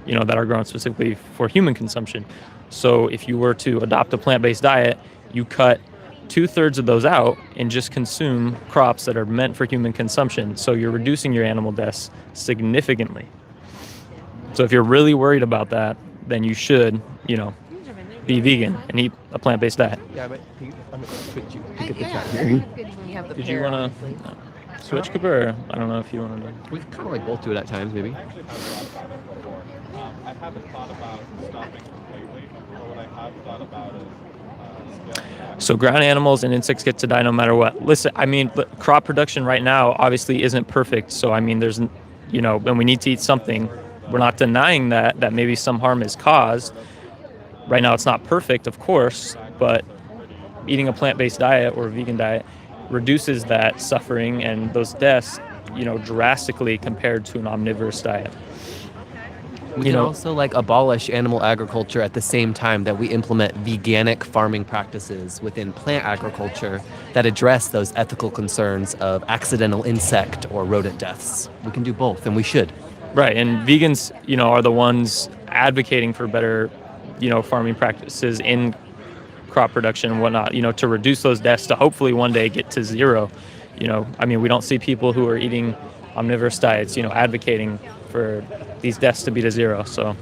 that are grown specifically for human consumption. So if you were to adopt a plant-based diet, you cut 2/3 of those out and just consume crops that are meant for human consumption. So you're reducing your animal deaths significantly. So if you're really worried about that, then you should, be vegan and eat a plant-based diet. Yeah, I'm going to switch you. Get the chat here. Did you want to switch, Cooper? I don't know if you want to. We kind of like both do it at times, maybe. I haven't thought about stopping completely, but what I have thought about is scaling back. So ground animals and insects get to die no matter what. Listen, I mean, crop production right now obviously isn't perfect. So, I mean, there's, when we need to eat something, we're not denying that maybe some harm is caused. Right now it's not perfect, of course, but eating a plant-based diet or a vegan diet reduces that suffering and those deaths, drastically compared to an omnivorous diet. We can also abolish animal agriculture at the same time that we implement veganic farming practices within plant agriculture that address those ethical concerns of accidental insect or rodent deaths. We can do both, and we should. Right, and vegans, are the ones advocating for better, farming practices in crop production and whatnot, to reduce those deaths to hopefully one day get to zero. I mean, we don't see people who are eating omnivorous diets, advocating for these deaths to be to zero. So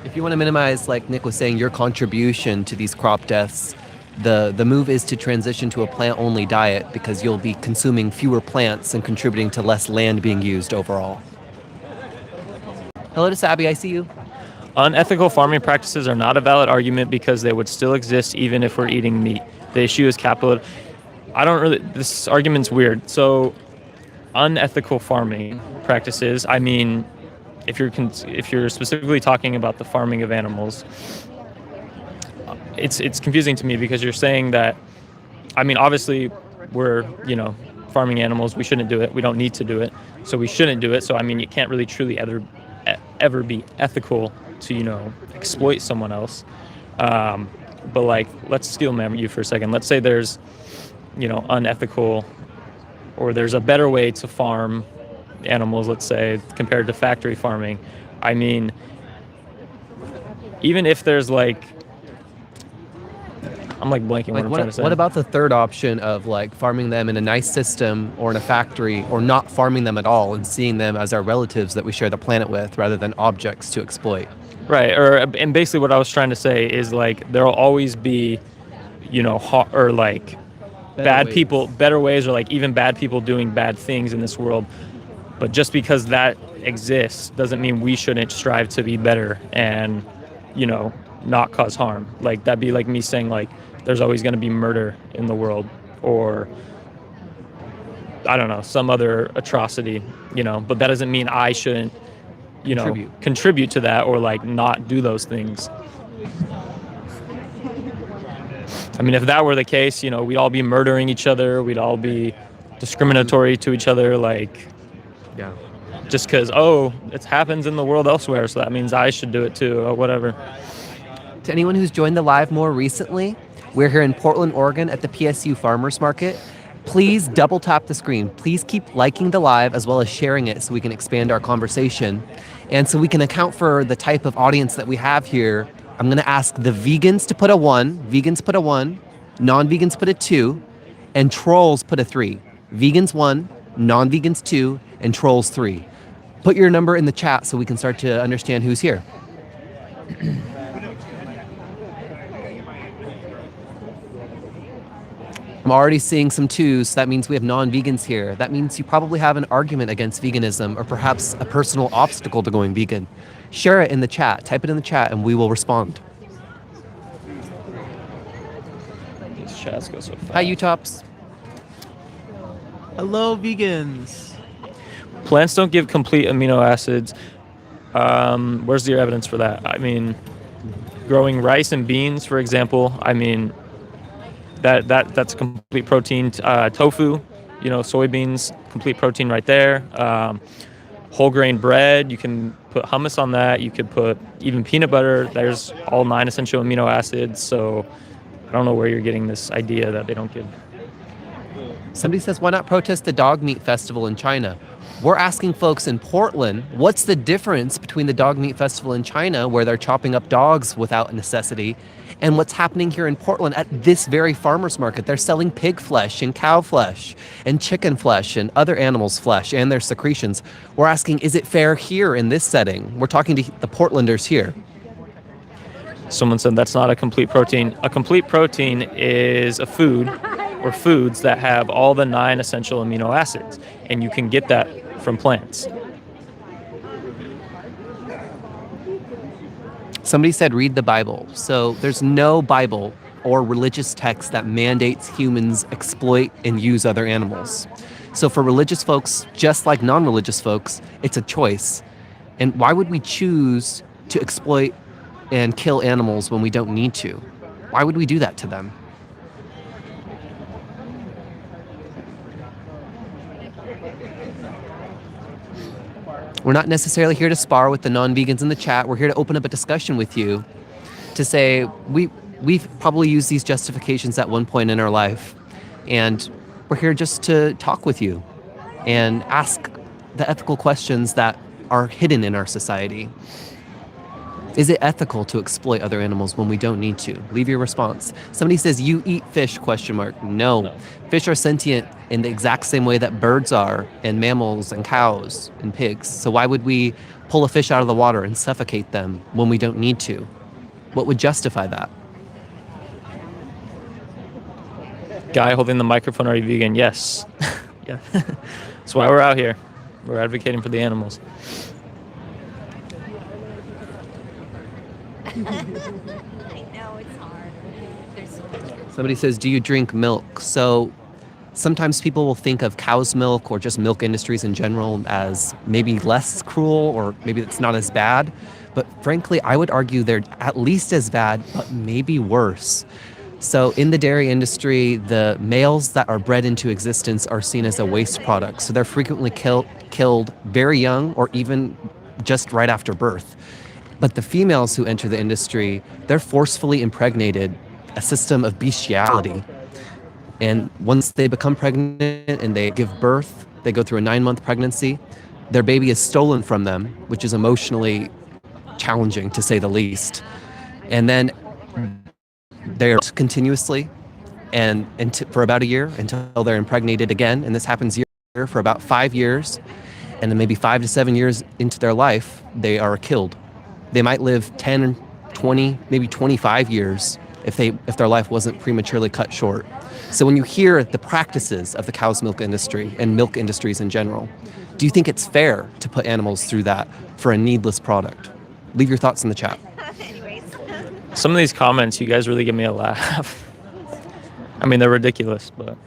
if you want to minimize, like Nick was saying, your contribution to these crop deaths, the move is to transition to a plant-only diet, because you'll be consuming fewer plants and contributing to less land being used overall. Hello to Sabby, I see you. Unethical farming practices are not a valid argument because they would still exist even if we're eating meat. The issue is capital. This argument's weird. So unethical farming practices, I mean, if you're specifically talking about the farming of animals, it's confusing to me because you're saying that, I mean, obviously we're, farming animals, we shouldn't do it. We don't need to do it. So we shouldn't do it. So, I mean, you can't really truly ever be ethical to, exploit someone else. But like, let's steel man you for a second. Let's say there's, unethical, or there's a better way to farm animals, let's say, compared to factory farming. I mean, even if there's like, I'm like blanking what I'm trying to say. What about the third option of like farming them in a nice system or in a factory, or not farming them at all and seeing them as our relatives that we share the planet with rather than objects to exploit? Right. And basically what I was trying to say is like there'll always be, or like bad people, better ways, or like even bad people doing bad things in this world. But just because that exists doesn't mean we shouldn't strive to be better and, not cause harm. Like that'd be like me saying like there's always going to be murder in the world, or I don't know, some other atrocity, but that doesn't mean I shouldn't, contribute to that or like not do those things. I mean, if that were the case, we'd all be murdering each other. We'd all be discriminatory to each other. Like, yeah, just because, it happens in the world elsewhere, so that means I should do it too, or whatever. To anyone who's joined the live more recently, we're here in Portland, Oregon at the PSU Farmers Market. Please double tap the screen. Please keep liking the live as well as sharing it so we can expand our conversation. And so we can account for the type of audience that we have here. I'm going to ask the vegans to put a 1, vegans put a 1, non-vegans put a 2, and trolls put a 3. Vegans 1, non-vegans 2, and trolls 3. Put your number in the chat so we can start to understand who's here. I'm already seeing some 2s. That means we have non-vegans here. That means you probably have an argument against veganism or perhaps a personal obstacle to going vegan. Share it in the chat. Type it in the chat and we will respond. These chats go so fast. Hi, U-Tops. Hello, vegans. Plants don't give complete amino acids. Where's your evidence for that? I mean, growing rice and beans, for example, I mean, that's a complete protein. Tofu, soybeans, complete protein right there. Whole grain bread, you can put hummus on that. You could put even peanut butter. There's all 9 essential amino acids. So I don't know where you're getting this idea that they don't give. Somebody says, why not protest the dog meat festival in China? We're asking folks in Portland, what's the difference between the dog meat festival in China, where they're chopping up dogs without necessity, and what's happening here in Portland at this very farmer's market? They're selling pig flesh and cow flesh and chicken flesh and other animals' flesh and their secretions. We're asking, is it fair here in this setting? We're talking to the Portlanders here. Someone said that's not a complete protein. A complete protein is a food or foods that have all the 9 essential amino acids, and you can get that from plants. Somebody said read the Bible. So there's no Bible or religious text that mandates humans exploit and use other animals. So for religious folks, just like non-religious folks, it's a choice. And why would we choose to exploit and kill animals when we don't need to? Why would we do that to them? We're not necessarily here to spar with the non-vegans in the chat. We're here to open up a discussion with you to say we've probably used these justifications at one point in our life, and we're here just to talk with you and ask the ethical questions that are hidden in our society. Is it ethical to exploit other animals when we don't need to? Leave your response. Somebody says, you eat fish, ? No. Fish are sentient in the exact same way that birds are, and mammals and cows and pigs. So why would we pull a fish out of the water and suffocate them when we don't need to? What would justify that? Guy holding the microphone, are you vegan? Yes. Yeah. That's why we're out here. We're advocating for the animals. I know it's hard. Somebody says, do you drink milk? So Sometimes people will think of cow's milk or just milk industries in general as maybe less cruel or maybe it's not as bad. But frankly, I would argue they're at least as bad, but maybe worse. So in the dairy industry, the males that are bred into existence are seen as a waste product. So they're frequently killed very young or even just right after birth. But the females who enter the industry, they're forcefully impregnated, a system of bestiality. And once they become pregnant and they give birth, they go through a 9-month pregnancy, their baby is stolen from them, which is emotionally challenging to say the least. And then they're continuously and for about a year until they're impregnated again. And this happens year for about 5 years. And then maybe 5 to 7 years into their life, they are killed. They might live 10, 20, maybe 25 years if their life wasn't prematurely cut short. So when you hear the practices of the cow's milk industry and milk industries in general, do you think it's fair to put animals through that for a needless product? Leave your thoughts in the chat. Some of these comments, you guys really give me a laugh. I mean, they're ridiculous, but...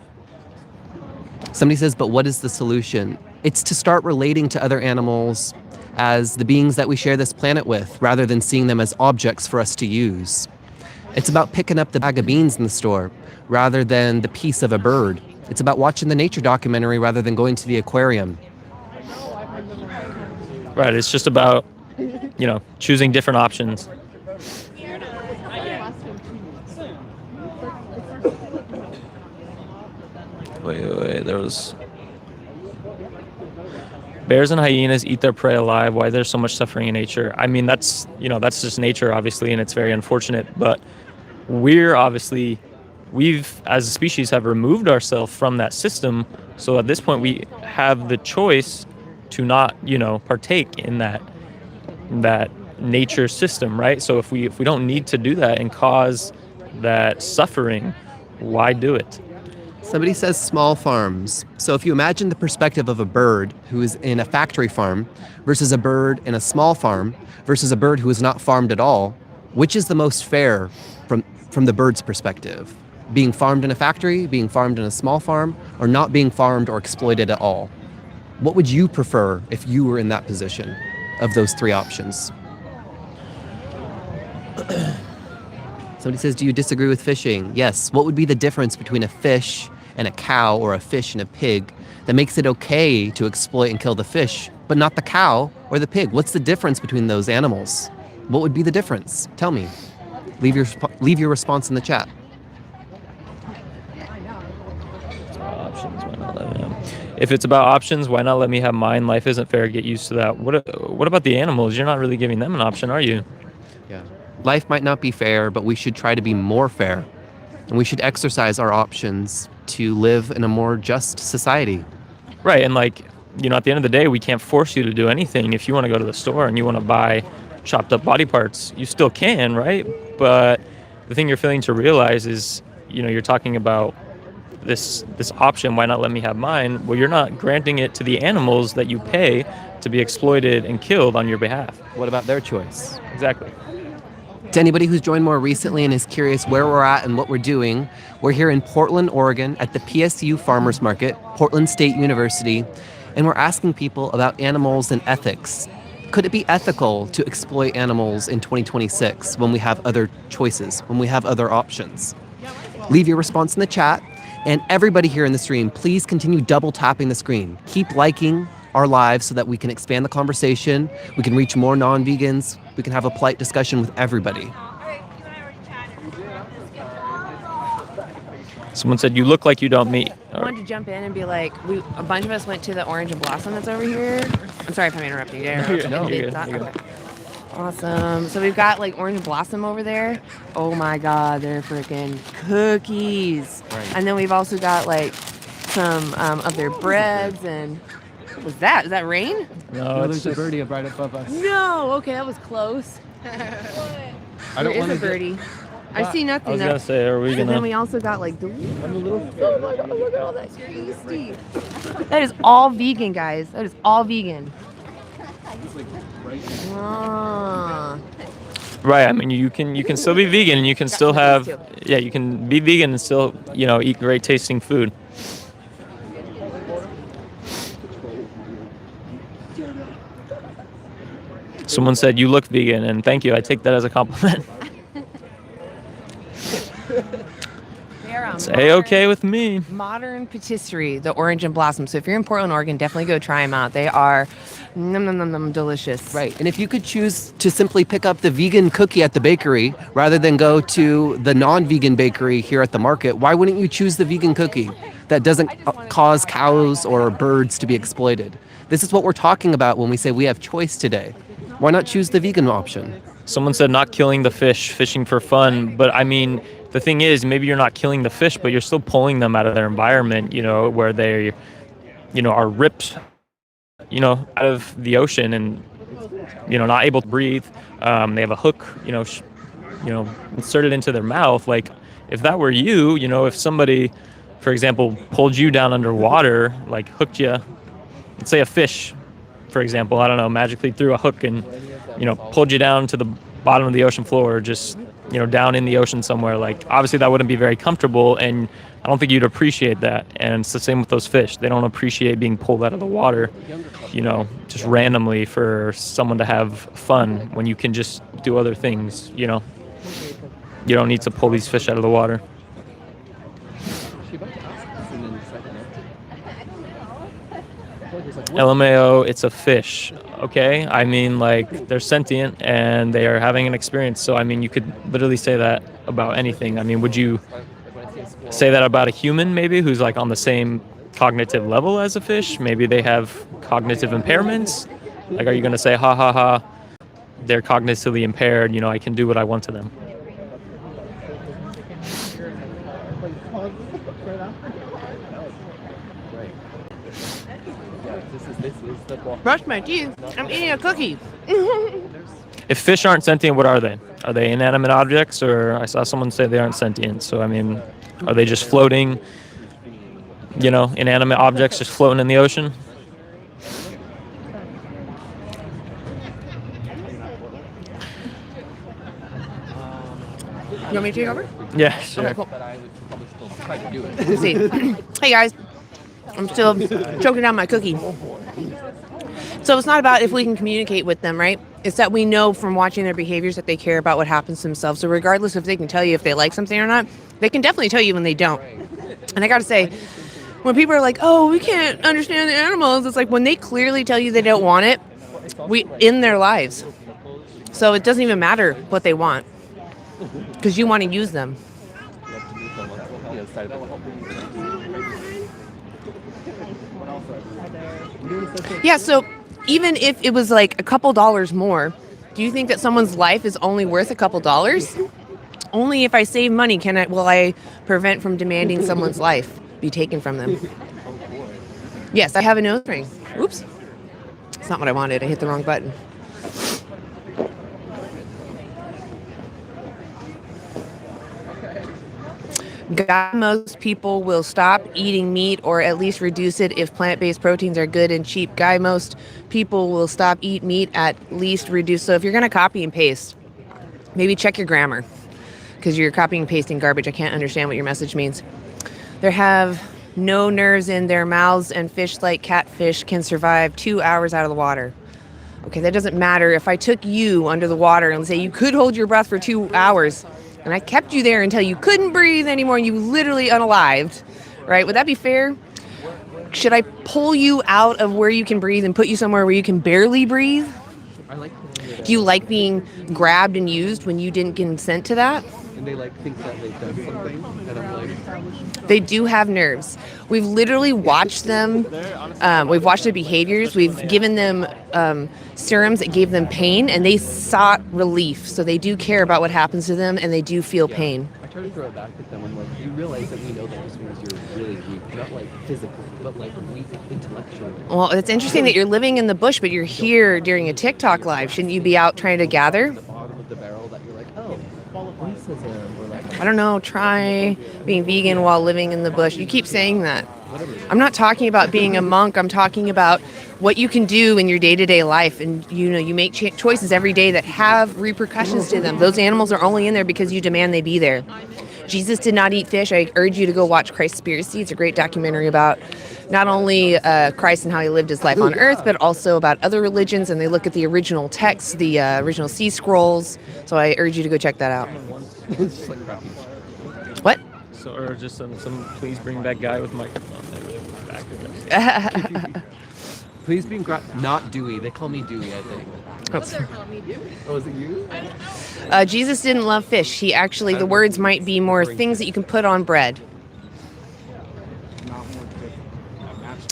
Somebody says, but what is the solution? It's to start relating to other animals as the beings that we share this planet with, rather than seeing them as objects for us to use. It's about picking up the bag of beans in the store rather than the piece of a bird. It's about watching the nature documentary rather than going to the aquarium. Right, it's just about, choosing different options. Wait, there was... Bears and hyenas eat their prey alive. Why there's so much suffering in nature? I mean, that's just nature, obviously, and it's very unfortunate. But we've, as a species, have removed ourselves from that system. So at this point, we have the choice to not, partake in that nature system, right? So if we don't need to do that and cause that suffering, why do it? Somebody says small farms. So if you imagine the perspective of a bird who is in a factory farm versus a bird in a small farm versus a bird who is not farmed at all, which is the most fair from the bird's perspective? Being farmed in a factory, being farmed in a small farm, or not being farmed or exploited at all? What would you prefer if you were in that position of those three options? Somebody says, do you disagree with fishing? Yes. What would be the difference between a fish and a cow or a fish and a pig that makes it okay to exploit and kill the fish, but not the cow or the pig? What's the difference between those animals? What would be the difference? Tell me. Leave your response in the chat. If it's about options, why not let me have mine? Life isn't fair. Get used to that. What about the animals? You're not really giving them an option, are you? Yeah. Life might not be fair, but we should try to be more fair. And we should exercise our options to live in a more just society. Right. And at the end of the day, we can't force you to do anything. If you want to go to the store and you want to buy chopped up body parts, you still can, right? But the thing you're failing to realize is, you're talking about this option, why not let me have mine? Well, you're not granting it to the animals that you pay to be exploited and killed on your behalf. What about their choice? Exactly. To anybody who's joined more recently and is curious where we're at and what we're doing, we're here in Portland, Oregon at the PSU Farmers Market, Portland State University, and we're asking people about animals and ethics. Could it be ethical to exploit animals in 2026 when we have other choices, when we have other options? Leave your response in the chat, and everybody here in the stream, please continue double tapping the screen. Keep liking our lives so that we can expand the conversation, we can reach more non-vegans, we can have a polite discussion with everybody. Someone said, you look like you don't meet. I wanted to jump in and be like, a bunch of us went to the Orange and Blossom that's over here. I'm sorry if I'm interrupting you. No, you're good. Okay. Awesome. So we've got Orange and Blossom over there. Oh my God, they're freaking cookies. Right. And then we've also got some of their breads and... What was that? Is that rain? No, there's a birdie right above us. No. Okay, that was close. There is a birdie. I see nothing. I was gonna say, are we And gonna? then we also got the little. Oh my God! Look at all that tasty. That is all vegan, guys. That is all vegan. Ah. Right. I mean, you can still be vegan and you can still have. Yeah, you can be vegan and still eat great tasting food. Someone said, "You look vegan," and thank you. I take that as a compliment. It's A-okay with me. Modern patisserie, the orange and blossom. So if you're in Portland, Oregon, definitely go try them out. They are delicious. Right. And if you could choose to simply pick up the vegan cookie at the bakery rather than go to the non-vegan bakery here at the market, why wouldn't you choose the vegan cookie that doesn't cause cows or birds to be exploited? This is what we're talking about when we say we have choice today. Why not choose the vegan option? Someone said not killing the fish, fishing for fun. But I mean, the thing is, maybe you're not killing the fish, but you're still pulling them out of their environment, where they, are ripped, out of the ocean and, not able to breathe. They have a hook, inserted into their mouth. Like, if that were you, if somebody, for example, pulled you down underwater, like hooked you, let's say a fish, for example, I don't know, magically threw a hook and, pulled you down to the bottom of the ocean floor, just, down in the ocean somewhere, like, obviously that wouldn't be very comfortable, and I don't think you'd appreciate that. And it's the same with those fish. They don't appreciate being pulled out of the water, just randomly for someone to have fun when you can just do other things, You don't need to pull these fish out of the water. LMAO, it's a fish, okay? I mean, like, they're sentient and they are having an experience. So, I mean, you could literally say that about anything. I mean, would you say that about a human, maybe, who's, like, on the same cognitive level as a fish? Maybe they have cognitive impairments? Like, are you going to say, ha, ha, ha, they're cognitively impaired, I can do what I want to them? Brush my teeth. I'm eating a cookie. If fish aren't sentient, what are they? Are they inanimate objects? Or I saw someone say they aren't sentient. So, I mean, are they just floating, inanimate objects just floating in the ocean? You want me to take over? Yeah, sure. Okay, cool. Let's see. Hey, guys. I'm still choking down my cookie. So it's not about if we can communicate with them, right? It's that we know from watching their behaviors that they care about what happens to themselves. So regardless if they can tell you if they like something or not, they can definitely tell you when they don't. And I got to say, when people are like, oh, we can't understand the animals, it's like when they clearly tell you they don't want it, we end their lives. So it doesn't even matter what they want because you want to use them. Yeah, so even if it was like a couple dollars more, do you think that someone's life is only worth a couple dollars? Only if I save money will I prevent from demanding someone's life be taken from them. Yes, I have a nose ring. Oops. It's not what I wanted. I hit the wrong button. Most people will stop eating meat or at least reduce it if plant-based proteins are good and cheap. Most people will stop eat meat at least reduce. So if you're going to copy and paste, maybe check your grammar because you're copying and pasting garbage. I can't understand what your message means. They have no nerves in their mouths and fish like catfish can survive 2 hours out of the water. Okay, that doesn't matter. If I took you under the water and say you could hold your breath for 2 hours, and I kept you there until you couldn't breathe anymore and you literally unalived, right? Would that be fair? Should I pull you out of where you can breathe and put you somewhere where you can barely breathe? Do you like being grabbed and used when you didn't consent to that? And they think that they've done something, and I'm like... They do have nerves. We've literally watched them. We've watched their behaviors. We've given them serums that gave them pain, and they sought relief. So they do care about what happens to them, and they do feel pain. I try to throw it back at them. I'm like, you realize that we know that just means you're really weak, not like physically, but like weak intellectually. Well, it's interesting that you're living in the bush, but you're here during a TikTok live. Shouldn't you be out trying to gather? The bottom of the barrel that you're like, oh, I don't know, try being vegan while living in the bush. You keep saying that. I'm not talking about being a monk. I'm talking about what you can do in your day-to-day life. And, you make choices every day that have repercussions to them. Those animals are only in there because you demand they be there. Jesus did not eat fish. I urge you to go watch Christspiracy. It's a great documentary about not only Christ and how he lived his life on earth, but also about other religions. And they look at the original texts, the original sea scrolls. So I urge you to go check that out. What? So, or just some please bring back guy with microphone. Please be not Dewey. They call me Dewey, I think. Oh, is it you? Jesus didn't love fish. He actually, the words might be more things that you can put on bread.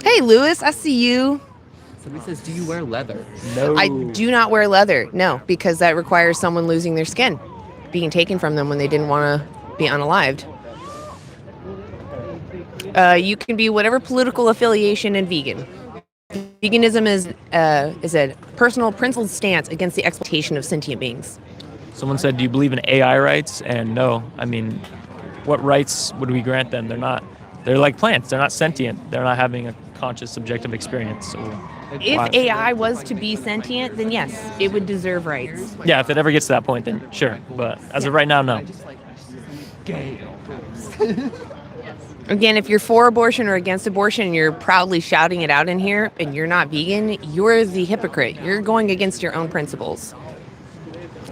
Hey, Lewis, I see you. Somebody says, do you wear leather? No. I do not wear leather, no, because that requires someone losing their skin, being taken from them when they didn't want to be unalived. You can be whatever political affiliation and vegan. Veganism is a personal principled stance against the exploitation of sentient beings. Someone said, do you believe in AI rights? And no. I mean, what rights would we grant them? They're like plants. They're not sentient. They're not having a conscious subjective experience. So if AI was to be sentient, then yes, it would deserve rights. Yeah, if it ever gets to that point, then sure. But as of right now, no. Again, if you're for abortion or against abortion and you're proudly shouting it out in here and you're not vegan, you're the hypocrite. You're going against your own principles.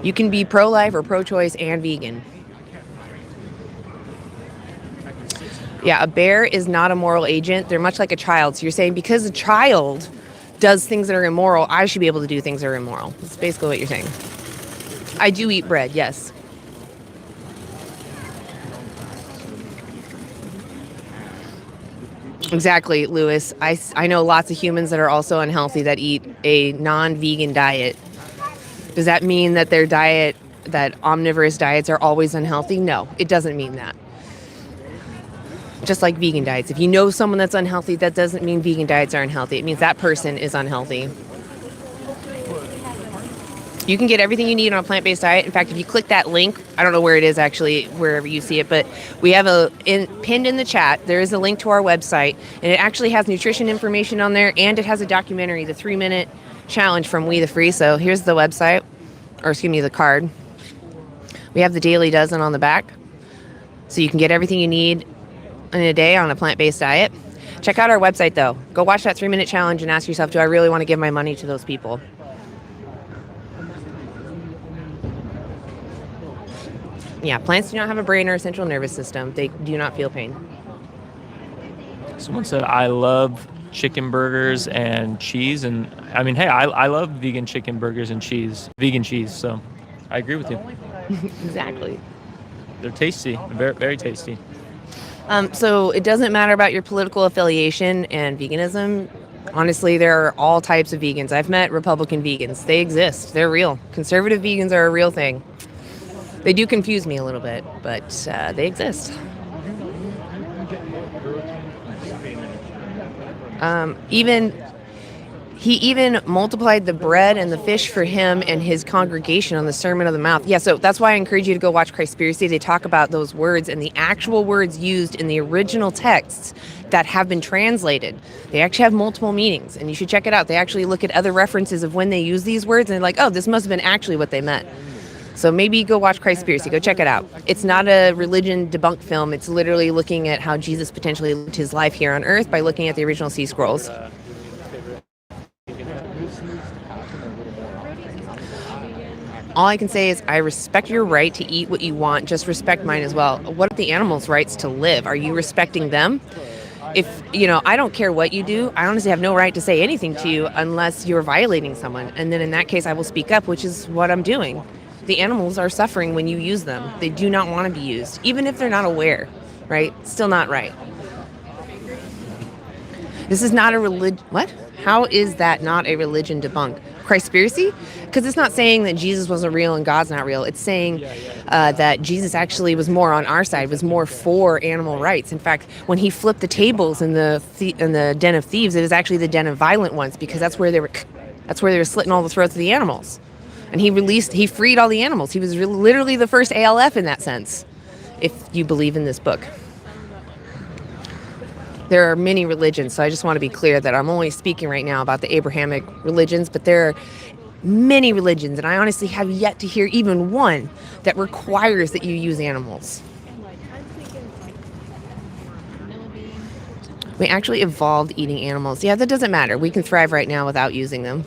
You can be pro-life or pro-choice and vegan. Yeah, a bear is not a moral agent. They're much like a child. So you're saying because a child does things that are immoral, I should be able to do things that are immoral. That's basically what you're saying. I do eat bread, yes. Exactly, Lewis. I know lots of humans that are also unhealthy that eat a non-vegan diet. Does that mean that their diet, that omnivorous diets are always unhealthy? No, it doesn't mean that. Just like vegan diets. If you know someone that's unhealthy, that doesn't mean vegan diets are unhealthy. It means that person is unhealthy. You can get everything you need on a plant-based diet. In fact, if you click that link, I don't know where it is actually, wherever you see it, but we have pinned in the chat, there is a link to our website, and it actually has nutrition information on there, and it has a documentary, the 3-minute challenge from We the Free. So here's the website, or excuse me, the card. We have the Dailey Dozen on the back, so you can get everything you need in a day on a plant-based diet. Check out our website, though. Go watch that 3-minute challenge and ask yourself, do I really want to give my money to those people? Yeah, plants do not have a brain or a central nervous system. They do not feel pain. Someone said, I love chicken burgers and cheese. And I mean, hey, I love vegan chicken burgers and cheese, vegan cheese. So I agree with you. Exactly. They're tasty, very, very tasty. So it doesn't matter about your political affiliation and veganism. Honestly, there are all types of vegans. I've met Republican vegans. They exist. They're real. Conservative vegans are a real thing. They do confuse me a little bit, but they exist. He even multiplied the bread and the fish for him and his congregation on the Sermon on the Mount. Yeah, so that's why I encourage you to go watch Christspiracy. They talk about those words and the actual words used in the original texts that have been translated. They actually have multiple meanings, and you should check it out. They actually look at other references of when they use these words, and they're like, oh, this must have been actually what they meant. So maybe go watch Christspiracy. Go check it out. It's not a religion debunk film. It's literally looking at how Jesus potentially lived his life here on earth by looking at the original sea scrolls. All I can say is I respect your right to eat what you want. Just respect mine as well. What are the animals' rights to live? Are you respecting them? If, I don't care what you do. I honestly have no right to say anything to you unless you're violating someone. And then in that case, I will speak up, which is what I'm doing. The animals are suffering when you use them. They do not want to be used, even if they're not aware, right? Still not right. This is not a religion. What? How is that not a religion debunk? Christspiracy? Because it's not saying that Jesus wasn't real and God's not real. It's saying that Jesus actually was more on our side, was more for animal rights. In fact, when he flipped the tables in the den of thieves, it was actually the den of violent ones, because that's where they were slitting all the throats of the animals. And he freed all the animals. He was literally the first ALF in that sense, if you believe in this book. There are many religions, so I just want to be clear that I'm only speaking right now about the Abrahamic religions, but there are many religions, and I honestly have yet to hear even one that requires that you use animals. We actually evolved eating animals. Yeah, that doesn't matter. We can thrive right now without using them.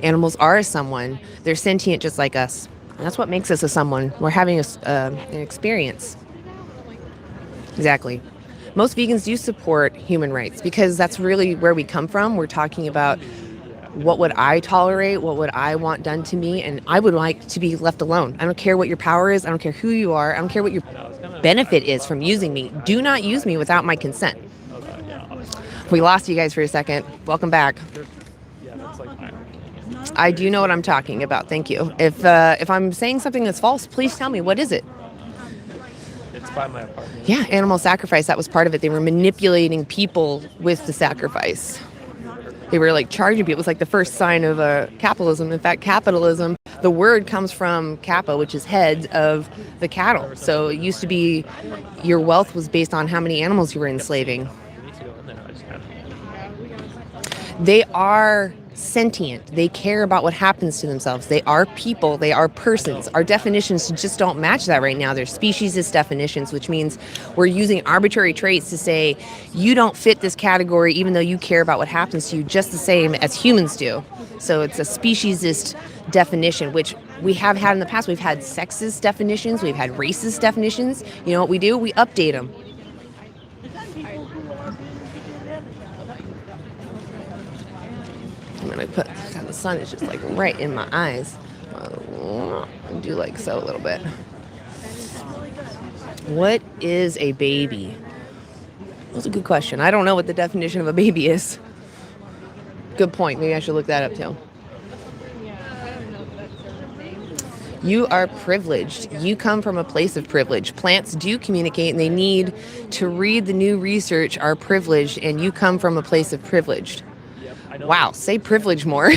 Animals are someone. They're sentient just like us. And that's what makes us a someone. We're having an experience. Exactly. Most vegans do support human rights because that's really where we come from. We're talking about what would I tolerate, what would I want done to me, and I would like to be left alone. I don't care what your power is. I don't care who you are. I don't care what your benefit is from using me. Do not use me without my consent. We lost you guys for a second. Welcome back. I do know what I'm talking about. Thank you. If I'm saying something that's false, please tell me. What is it? It's by my apartment. Yeah, animal sacrifice. That was part of it. They were manipulating people with the sacrifice. They were like charging people. It was like the first sign of capitalism. In fact, capitalism, the word comes from kappa, which is heads of the cattle. So it used to be your wealth was based on how many animals you were enslaving. They are sentient. They care about what happens to themselves. They are people. They are persons. Our definitions just don't match that right now. They're speciesist definitions, which means we're using arbitrary traits to say you don't fit this category even though you care about what happens to you just the same as humans do. So it's a speciesist definition, which we have had in the past. We've had sexist definitions. We've had racist definitions. You know what we do? We update them. I'm gonna put, God, the sun is just like right in my eyes. Do like so a little bit. What is a baby? That's a good question. I don't know what the definition of a baby is. Good point. Maybe I should look that up too. You are privileged. You come from a place of privilege. Plants do communicate and they need to read the new research, are privileged, and you come from a place of privileged. Wow, say privilege more.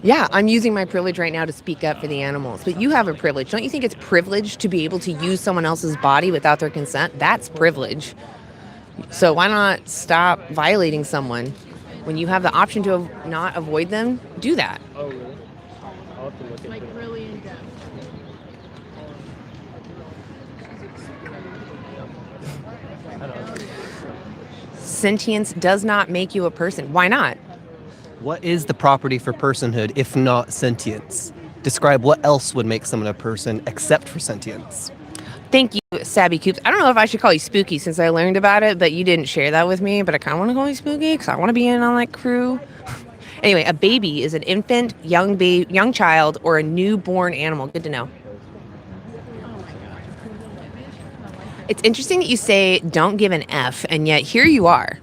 Yeah, I'm using my privilege right now to speak up for the animals. But you have a privilege. Don't you think it's privilege to be able to use someone else's body without their consent? That's privilege. So why not stop violating someone? When you have the option to not avoid them, do that. Oh, really? I'll have to look into it. Really in depth. Sentience does not make you a person. Why not? What is the property for personhood if not sentience? Describe what else would make someone a person except for sentience. Thank you, Sabby Coops. I don't know if I should call you Spooky since I learned about it, but you didn't share that with me. But I kind of want to call you Spooky because I want to be in on that crew. Anyway, a baby is an infant, young child, or a newborn animal. Good to know. It's interesting that you say don't give an F, and yet here you are.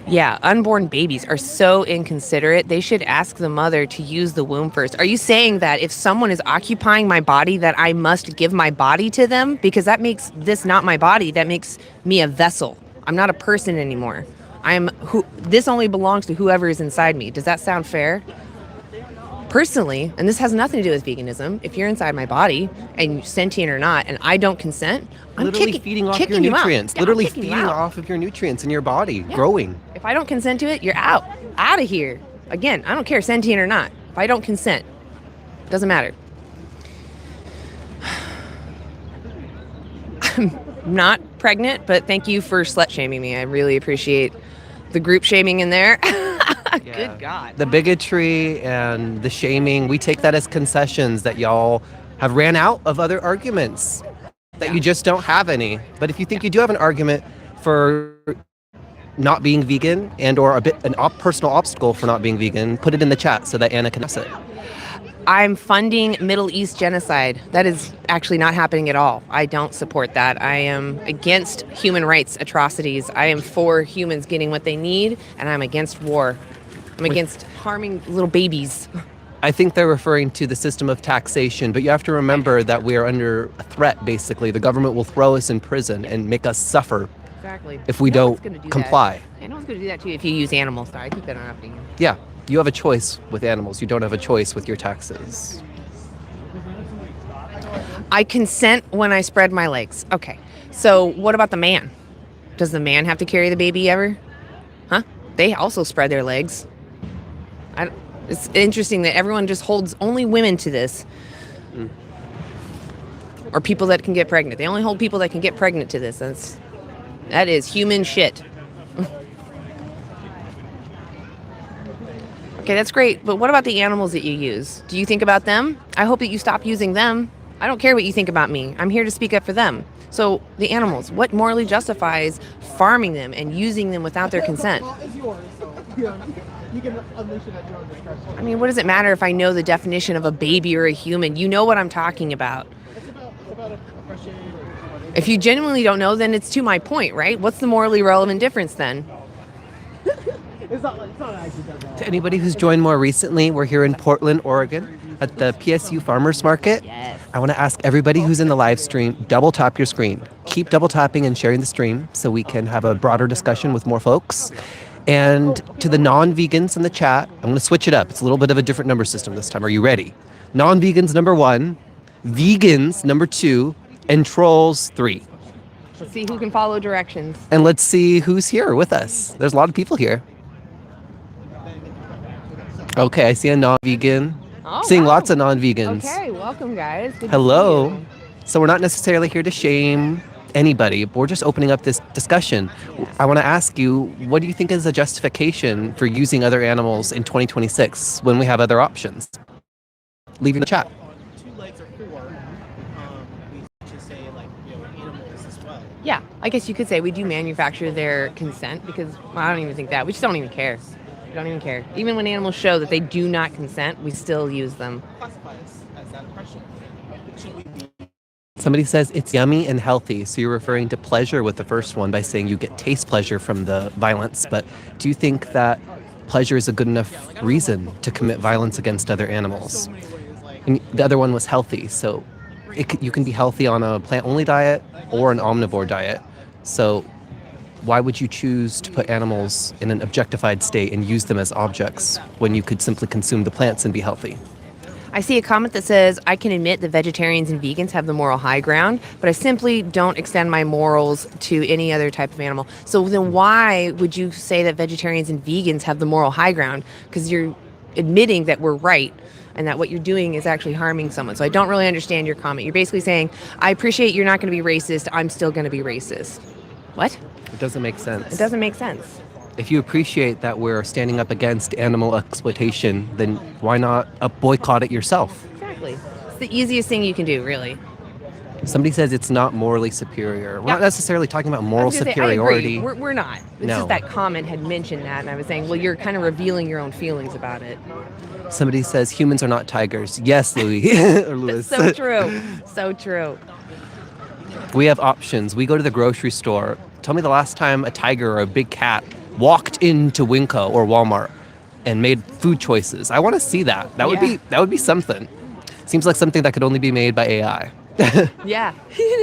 Yeah, unborn babies are so inconsiderate. They should ask the mother to use the womb first. Are you saying that if someone is occupying my body, that I must give my body to them? Because that makes this not my body. That makes me a vessel. I'm not a person anymore. This only belongs to whoever is inside me. Does that sound fair? Personally, and this has nothing to do with veganism, if you're inside my body and sentient or not, and I don't consent, I'm literally feeding off your nutrients. Yeah, literally feeding off of your nutrients in your body, growing. If I don't consent to it, you're out of here. Again, I don't care sentient or not. If I don't consent, doesn't matter. I'm not pregnant, but thank you for slut shaming me. I really appreciate the group shaming in there. Good God. The bigotry and the shaming, we take that as concessions that y'all have ran out of other arguments, that you just don't have any. But if you think you do have an argument for not being vegan and or personal obstacle for not being vegan, put it in the chat so that Anna can ask it. I'm funding Middle East genocide. That is actually not happening at all. I don't support that. I am against human rights atrocities. I am for humans getting what they need, and I'm against war. I'm against harming little babies. I think they're referring to the system of taxation, but you have to remember that we are under a threat, basically. The government will throw us in prison and make us suffer if we don't comply. I know it's going to do that to you if you use animals. So I think that not happening. Yeah, you have a choice with animals. You don't have a choice with your taxes. I consent when I spread my legs. Okay, so what about the man? Does the man have to carry the baby ever? Huh? They also spread their legs. It's interesting that everyone just holds only women to this. or people that can get pregnant. They only hold people that can get pregnant to this. That is human shit. Okay, that's great. But what about the animals that you use? Do you think about them? I hope that you stop using them. I don't care what you think about me. I'm here to speak up for them. So the animals, what morally justifies farming them and using them without their consent? You can unleash it at your own discretion. I mean, what does it matter if I know the definition of a baby or a human? You know what I'm talking about. It's about a question. If you genuinely don't know, then it's to my point, right? What's the morally relevant difference then? It's not actually that. To anybody who's joined more recently, we're here in Portland, Oregon at the PSU Farmers Market. Yes. I want to ask everybody who's in the live stream, double tap your screen. Keep double tapping and sharing the stream so we can have a broader discussion with more folks. And to the non-vegans in the chat, I'm going to switch it up. It's a little bit of a different number system this time. Are you ready? Non-vegans number 1, vegans number 2, and trolls 3. Let's see who can follow directions. And let's see who's here with us. There's a lot of people here. Okay, I see a non-vegan. Oh, Seeing wow. lots of non-vegans. Okay, welcome guys. Good to Hello. see you. So we're not necessarily here to shame anybody, but we're just opening up this discussion. I want to ask you, what do you think is the justification for using other animals in 2026 when we have other options? Leave in the chat. 2 legs or 4. We should say animals as well. Yeah, I guess you could say we do manufacture their consent because I don't even think that. We just don't even care. We don't even care. Even when animals show that they do not consent, we still use them. Classify as that question. Should we be? Somebody says it's yummy and healthy. So you're referring to pleasure with the first one by saying you get taste pleasure from the violence. But do you think that pleasure is a good enough reason to commit violence against other animals? And the other one was healthy. So you can be healthy on a plant-only diet or an omnivore diet. So why would you choose to put animals in an objectified state and use them as objects when you could simply consume the plants and be healthy? I see a comment that says, I can admit that vegetarians and vegans have the moral high ground, but I simply don't extend my morals to any other type of animal. So then why would you say that vegetarians and vegans have the moral high ground? Because you're admitting that we're right and that what you're doing is actually harming someone. So I don't really understand your comment. You're basically saying, I appreciate you're not going to be racist. I'm still going to be racist. What? It doesn't make sense. It doesn't make sense. If you appreciate that we're standing up against animal exploitation, then why not boycott it yourself? Exactly. It's the easiest thing you can do, really. Somebody says it's not morally superior. We're Yeah. not necessarily talking about I moral was gonna say, superiority. I agree. We're not. It's No. just that comment had mentioned that, and I was saying, well, you're kind of revealing your own feelings about it. Somebody says humans are not tigers. Yes, Louis. Or Louis. So true. So true. We have options. We go to the grocery store. Tell me the last time a tiger or a big cat walked into Winco or Walmart and made food choices. I want to see that. That would be something. Seems like something that could only be made by AI. Yeah.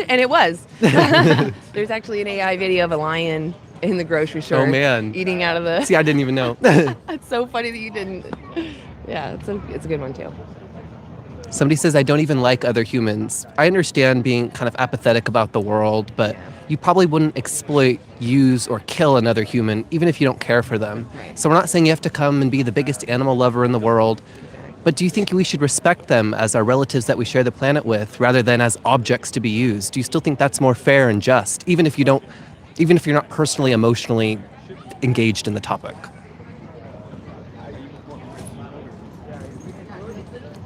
And it was. There's actually an AI video of a lion in the grocery store. Oh, man. Eating out of the... See, I didn't even know. It's so funny that you didn't. Yeah, it's a good one too. Somebody says, I don't even like other humans. I understand being kind of apathetic about the world, but you probably wouldn't exploit, use, or kill another human, even if you don't care for them. So we're not saying you have to come and be the biggest animal lover in the world, but do you think we should respect them as our relatives that we share the planet with, rather than as objects to be used? Do you still think that's more fair and just, even if you're not personally, emotionally engaged in the topic?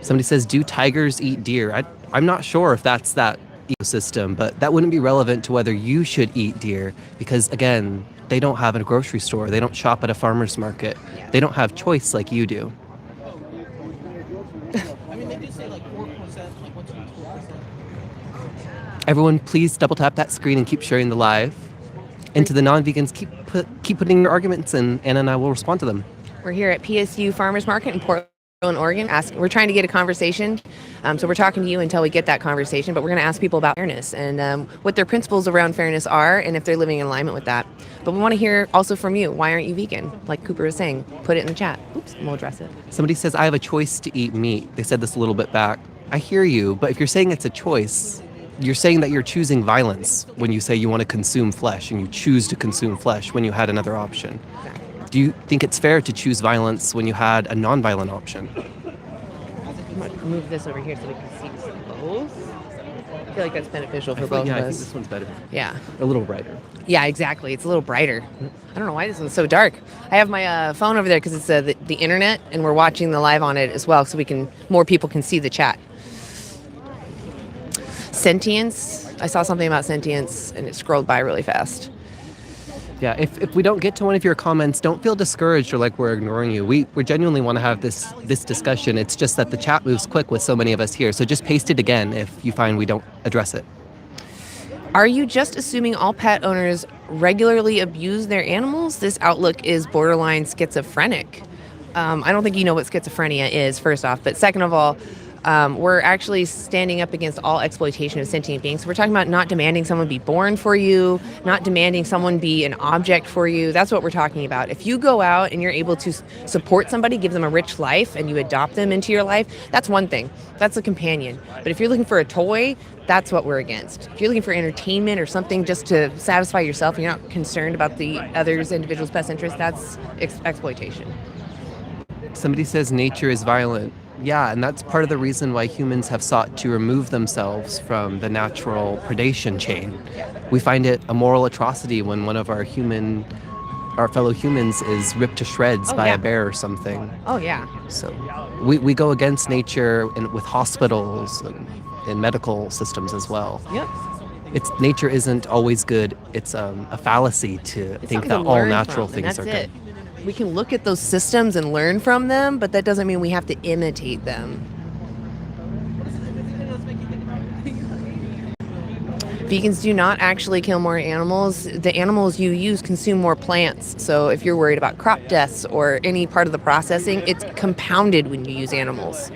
Somebody says, do tigers eat deer? I'm not sure if that's that ecosystem, but that wouldn't be relevant to whether you should eat deer because, again, they don't have a grocery store. They don't shop at a farmer's market. They don't have choice like you do. I mean, they do say 4%, what's 2%? Everyone, please double tap that screen and keep sharing the live. And to the non-vegans, keep putting your arguments in, Anna and I will respond to them. We're here at PSU Farmers Market in Portland, Oregon. We're trying to get a conversation, so we're talking to you until we get that conversation, but we're going to ask people about fairness and what their principles around fairness are and if they're living in alignment with that. But we want to hear also from you. Why aren't you vegan? Like Cooper was saying, put it in the chat. Oops, and we'll address it. Somebody says, I have a choice to eat meat. They said this a little bit back. I hear you, but if you're saying it's a choice, you're saying that you're choosing violence when you say you want to consume flesh and you choose to consume flesh when you had another option. Do you think it's fair to choose violence when you had a non-violent option? I'm gonna move this over here so we can see both. I feel like that's beneficial for both Yeah, of I think us. this one's better. Yeah. A little brighter. Yeah, exactly. It's a little brighter. I don't know why this one's so dark. I have my phone over there because it's the internet, and we're watching the live on it as well, so more people can see the chat. Sentience. I saw something about sentience, and it scrolled by really fast. Yeah, if we don't get to one of your comments, don't feel discouraged or like we're ignoring you. We genuinely want to have this discussion. It's just that the chat moves quick with so many of us here. So just paste it again if you find we don't address it. Are you just assuming all pet owners regularly abuse their animals? This outlook is borderline schizophrenic. I don't think you know what schizophrenia is, first off. But second of all, we're actually standing up against all exploitation of sentient beings. So we're talking about not demanding someone be born for you, not demanding someone be an object for you. That's what we're talking about. If you go out and you're able to support somebody, give them a rich life, and you adopt them into your life, that's one thing. That's a companion. But if you're looking for a toy, that's what we're against. If you're looking for entertainment or something just to satisfy yourself and you're not concerned about the other's individual's best interest, that's exploitation. Somebody says nature is violent. Yeah, and that's part of the reason why humans have sought to remove themselves from the natural predation chain. We find it a moral atrocity when one of our fellow humans is ripped to shreds by a bear or something. Oh, yeah. So we go against nature with hospitals and medical systems as well. Yep. Nature isn't always good. It's a fallacy to think that all natural things are good. We can look at those systems and learn from them, but that doesn't mean we have to imitate them. Vegans do not actually kill more animals. The animals you use consume more plants. So if you're worried about crop deaths or any part of the processing, it's compounded when you use animals.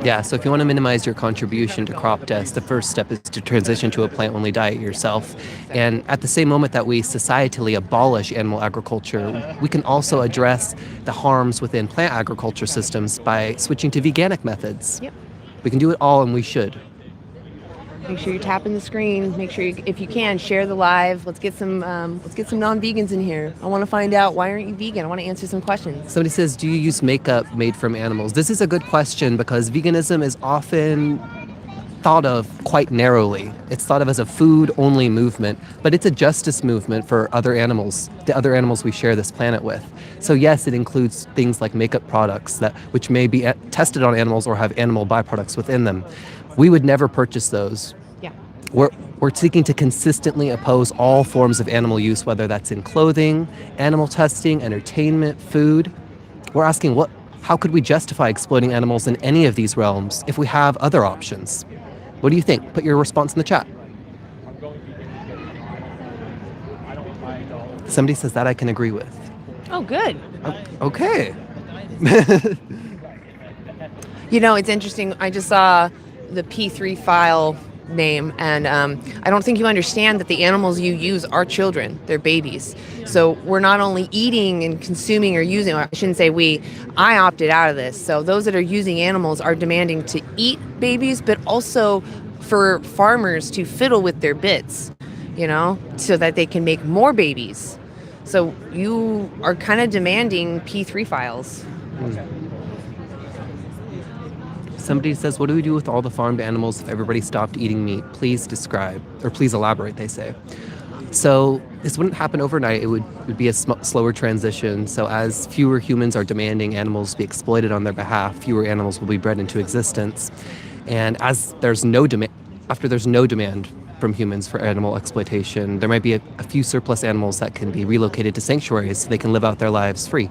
Yeah, so if you want to minimize your contribution to crop deaths, the first step is to transition to a plant-only diet yourself. And at the same moment that we societally abolish animal agriculture, we can also address the harms within plant agriculture systems by switching to veganic methods. Yep. We can do it all, and we should. Make sure you're tapping the screen. Make sure, if you can, share the live. Let's get some non-vegans in here. I want to find out, why aren't you vegan? I want to answer some questions. Somebody says, do you use makeup made from animals? This is a good question because veganism is often thought of quite narrowly. It's thought of as a food-only movement, but it's a justice movement for other animals, the other animals we share this planet with. So yes, it includes things like makeup products which may be tested on animals or have animal byproducts within them. We would never purchase those. Yeah. We're seeking to consistently oppose all forms of animal use, whether that's in clothing, animal testing, entertainment, food. We're asking how could we justify exploiting animals in any of these realms if we have other options? What do you think? Put your response in the chat. Somebody says that I can agree with. Oh, good. Okay. It's interesting. I just saw the P3 file name, and I don't think you understand that the animals you use are children. They're babies. So we're not only eating and consuming or using, I shouldn't say I opted out of this. So those that are using animals are demanding to eat babies, but also for farmers to fiddle with their bits, so that they can make more babies. So you are kind of demanding P3 files. Somebody says, what do we do with all the farmed animals if everybody stopped eating meat? Please describe, or please elaborate, they say. So this wouldn't happen overnight. It would be a slower transition. So as fewer humans are demanding animals be exploited on their behalf, fewer animals will be bred into existence. And as after there's no demand from humans for animal exploitation, there might be a few surplus animals that can be relocated to sanctuaries so they can live out their lives free.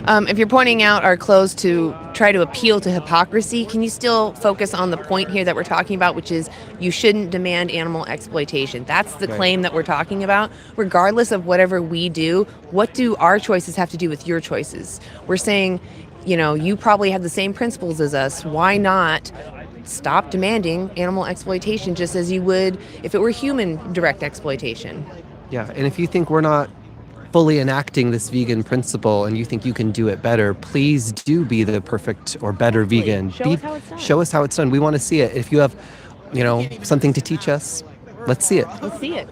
If you're pointing out our clothes to try to appeal to hypocrisy, can you still focus on the point here that we're talking about, which is you shouldn't demand animal exploitation? That's the claim that we're talking about. Regardless of whatever we do, what do our choices have to do with your choices? We're saying, you probably have the same principles as us. Why not stop demanding animal exploitation just as you would if it were human direct exploitation? Yeah, and if you think we're not fully enacting this vegan principle and you think you can do it better, please do be the perfect or better vegan. Show us how it's done. We want to see it. If you have, something to teach us, let's see it. Let's see it.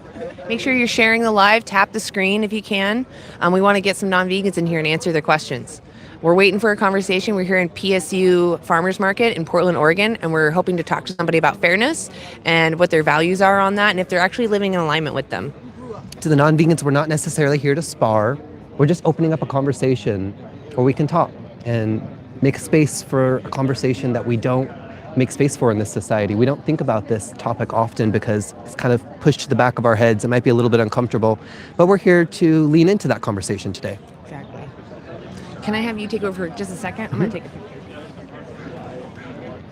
Make sure you're sharing the live. Tap the screen if you can. We want to get some non-vegans in here and answer their questions. We're waiting for a conversation. We're here in PSU Farmers Market in Portland, Oregon, and we're hoping to talk to somebody about fairness and what their values are on that and if they're actually living in alignment with them. To the non-vegans, we're not necessarily here to spar. We're just opening up a conversation where we can talk and make space for a conversation that we don't make space for in this society. We don't think about this topic often because it's kind of pushed to the back of our heads. It might be a little bit uncomfortable, but we're here to lean into that conversation today. Exactly. Can I have you take over for just a second? I'm going to take a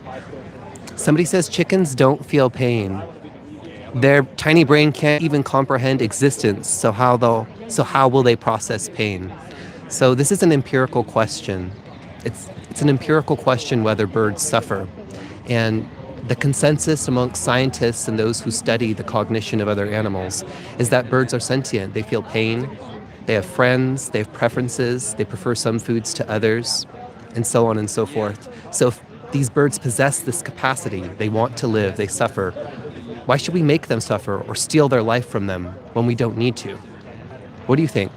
picture. Somebody says chickens don't feel pain. Their tiny brain can't even comprehend existence, so how will they process pain? So this is an empirical question. It's an empirical question whether birds suffer. And the consensus amongst scientists and those who study the cognition of other animals is that birds are sentient. They feel pain, they have friends, they have preferences, they prefer some foods to others, and so on and so forth. So if these birds possess this capacity, they want to live, they suffer, why should we make them suffer or steal their life from them when we don't need to? What do you think?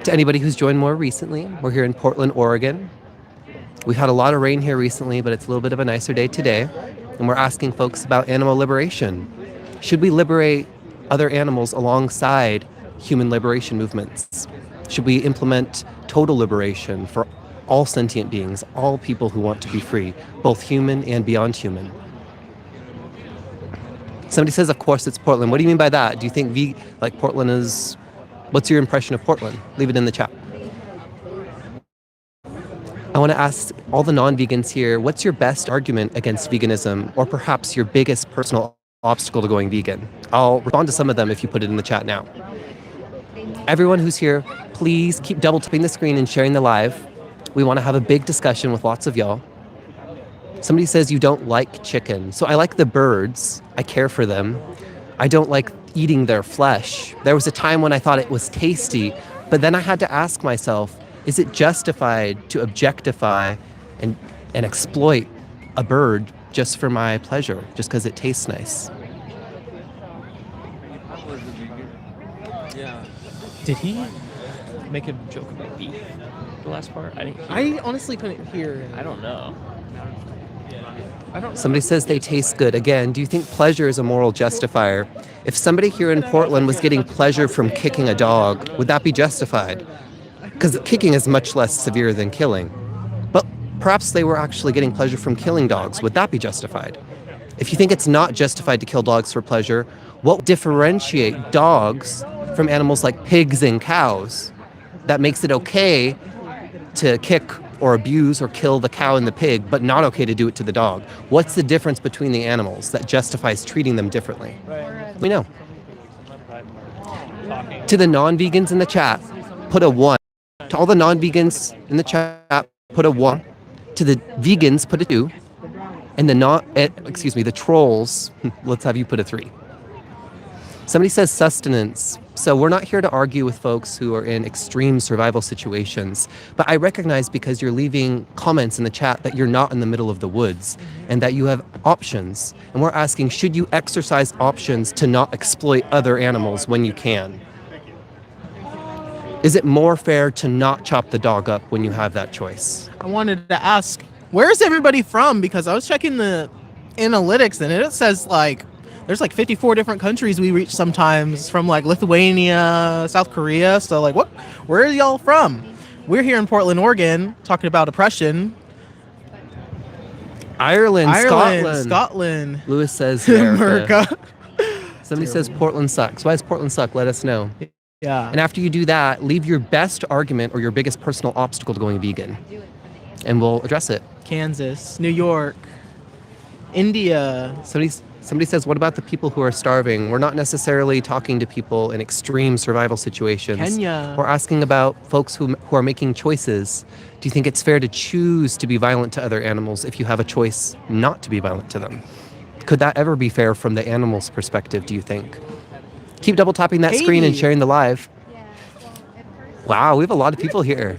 To anybody who's joined more recently, we're here in Portland, Oregon. We've had a lot of rain here recently, but it's a little bit of a nicer day today. And we're asking folks about animal liberation. Should we liberate other animals alongside human liberation movements? Should we implement total liberation for all sentient beings, all people who want to be free, both human and beyond human? Somebody says, of course, it's Portland. What do you mean by that? Do you think Portland is... What's your impression of Portland? Leave it in the chat. I want to ask all the non-vegans here, what's your best argument against veganism, or perhaps your biggest personal obstacle to going vegan? I'll respond to some of them if you put it in the chat now. Everyone who's here, please keep double tapping the screen and sharing the live. We want to have a big discussion with lots of y'all. Somebody says you don't like chicken. So I like the birds. I care for them. I don't like eating their flesh. There was a time when I thought it was tasty, but then I had to ask myself, is it justified to objectify and exploit a bird just for my pleasure, just because it tastes nice? Did he? Make a joke about beef. The last part, I didn't hear. I honestly couldn't hear. I don't know. Somebody says they taste good. Again, do you think pleasure is a moral justifier? If somebody here in Portland was getting pleasure from kicking a dog, would that be justified? Because kicking is much less severe than killing. But perhaps they were actually getting pleasure from killing dogs. Would that be justified? If you think it's not justified to kill dogs for pleasure, what would differentiate dogs from animals like pigs and cows that makes it okay to kick or abuse or kill the cow and the pig, but not okay to do it to the dog? What's the difference between the animals that justifies treating them differently? We know. To the non-vegans in the chat, put a 1. To all the non-vegans in the chat, put a 1. To the vegans, put a 2. And the trolls, let's have you put a 3. Somebody says sustenance. So we're not here to argue with folks who are in extreme survival situations, but I recognize because you're leaving comments in the chat that you're not in the middle of the woods and that you have options. And we're asking, should you exercise options to not exploit other animals when you can? Is it more fair to not chop the dog up when you have that choice? I wanted to ask, where's everybody from? Because I was checking the analytics and it says there's 54 different countries we reach sometimes, from Lithuania, South Korea. So where are y'all from? We're here in Portland, Oregon, talking about oppression. Ireland, Scotland. Lewis says America. Somebody says Portland sucks. Why does Portland suck? Let us know. Yeah. And after you do that, leave your best argument or your biggest personal obstacle to going vegan, and we'll address it. Kansas, New York, India. Somebody says, what about the people who are starving? We're not necessarily talking to people in extreme survival situations. Kenya. We're asking about folks who are making choices. Do you think it's fair to choose to be violent to other animals if you have a choice not to be violent to them? Could that ever be fair from the animal's perspective, do you think? Keep double tapping that screen and sharing the live. Wow, we have a lot of people here.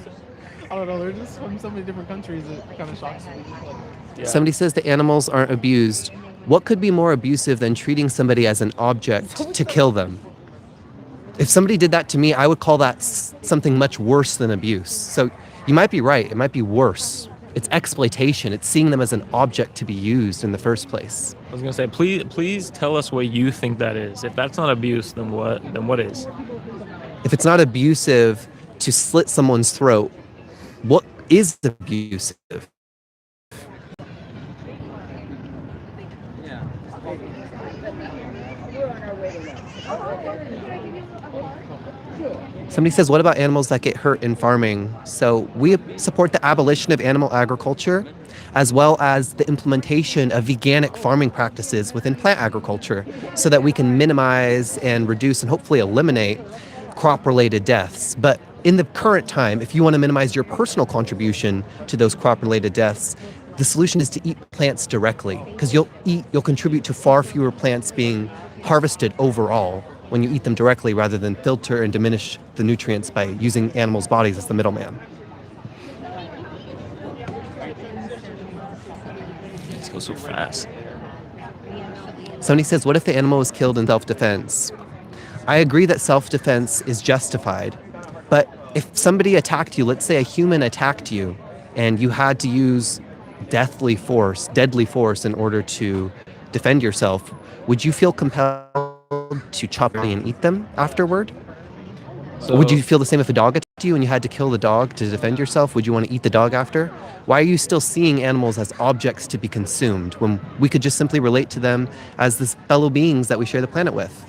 I don't know, they're just from so many different countries, it kind of shocks me. Somebody says the animals aren't abused. What could be more abusive than treating somebody as an object to kill them? If somebody did that to me, I would call that something much worse than abuse. So you might be right. It might be worse. It's exploitation. It's seeing them as an object to be used in the first place. I was gonna say, please tell us what you think that is. If that's not abuse, then what? Then what is? If it's not abusive to slit someone's throat, what is abusive? Somebody says, what about animals that get hurt in farming? So we support the abolition of animal agriculture, as well as the implementation of veganic farming practices within plant agriculture, so that we can minimize and reduce and hopefully eliminate crop-related deaths. But in the current time, if you want to minimize your personal contribution to those crop-related deaths, the solution is to eat plants directly, because you'll contribute to far fewer plants being harvested overall when you eat them directly, rather than filter and diminish the nutrients by using animals' bodies as the middleman. Let's go so fast. Somebody says, what if the animal was killed in self-defense? I agree that self-defense is justified, but if somebody attacked you, let's say a human attacked you, and you had to use deadly force in order to defend yourself, would you feel compelled to chop and eat them afterward? So, would you feel the same if a dog attacked you and you had to kill the dog to defend yourself? Would you want to eat the dog after? Why are you still seeing animals as objects to be consumed when we could just simply relate to them as the fellow beings that we share the planet with?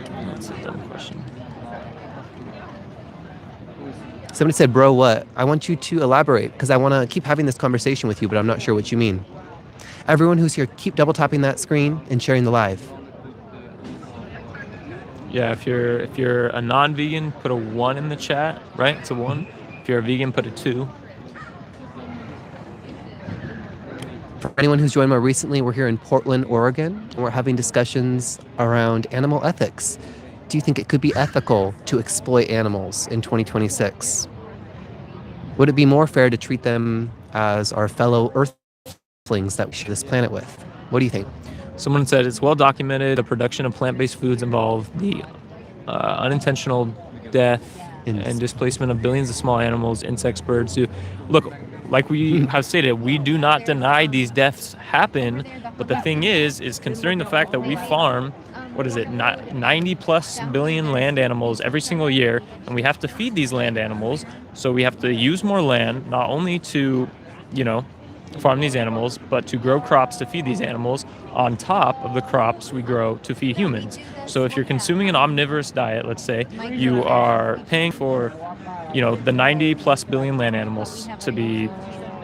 That's a dumb question. Somebody said, bro, what? I want you to elaborate, because I want to keep having this conversation with you, but I'm not sure what you mean. Everyone who's here, keep double tapping that screen and sharing the live. Yeah, if you're a non-vegan, put a 1 in the chat, right? It's a 1. If you're a vegan, put a 2. For anyone who's joined more recently, we're here in Portland, Oregon, and we're having discussions around animal ethics. Do you think it could be ethical to exploit animals in 2026? Would it be more fair to treat them as our fellow earthlings that we share this planet with? What do you think? Someone said it's well documented the production of plant-based foods involve the unintentional death and displacement of billions of small animals, insects, birds. Look, like we have stated, we do not deny these deaths happen, but the thing is considering the fact that we farm, 90 plus billion land animals every single year, and we have to feed these land animals, so we have to use more land, not only to, farm these animals, but to grow crops to feed these animals on top of the crops we grow to feed humans. So if you're consuming an omnivorous diet, let's say, you are paying for, the 90 plus billion land animals to be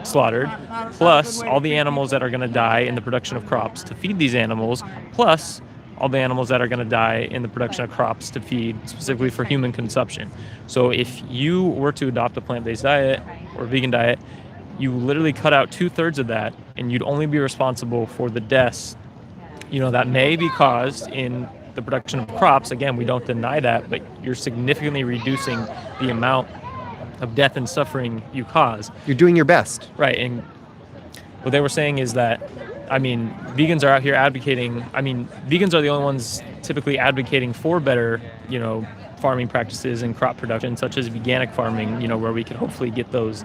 slaughtered, plus all the animals that are going to die in the production of crops to feed these animals, plus all the animals that are going to die in the production of crops to feed specifically for human consumption. So if you were to adopt a plant-based diet or vegan diet, you literally cut out 2/3 of that, and you'd only be responsible for the deaths, that may be caused in the production of crops. Again, we don't deny that, but you're significantly reducing the amount of death and suffering you cause. You're doing your best. Right, and what they were saying is that, vegans are out here advocating, vegans are the only ones typically advocating for better, farming practices and crop production, such as veganic farming, where we could hopefully get those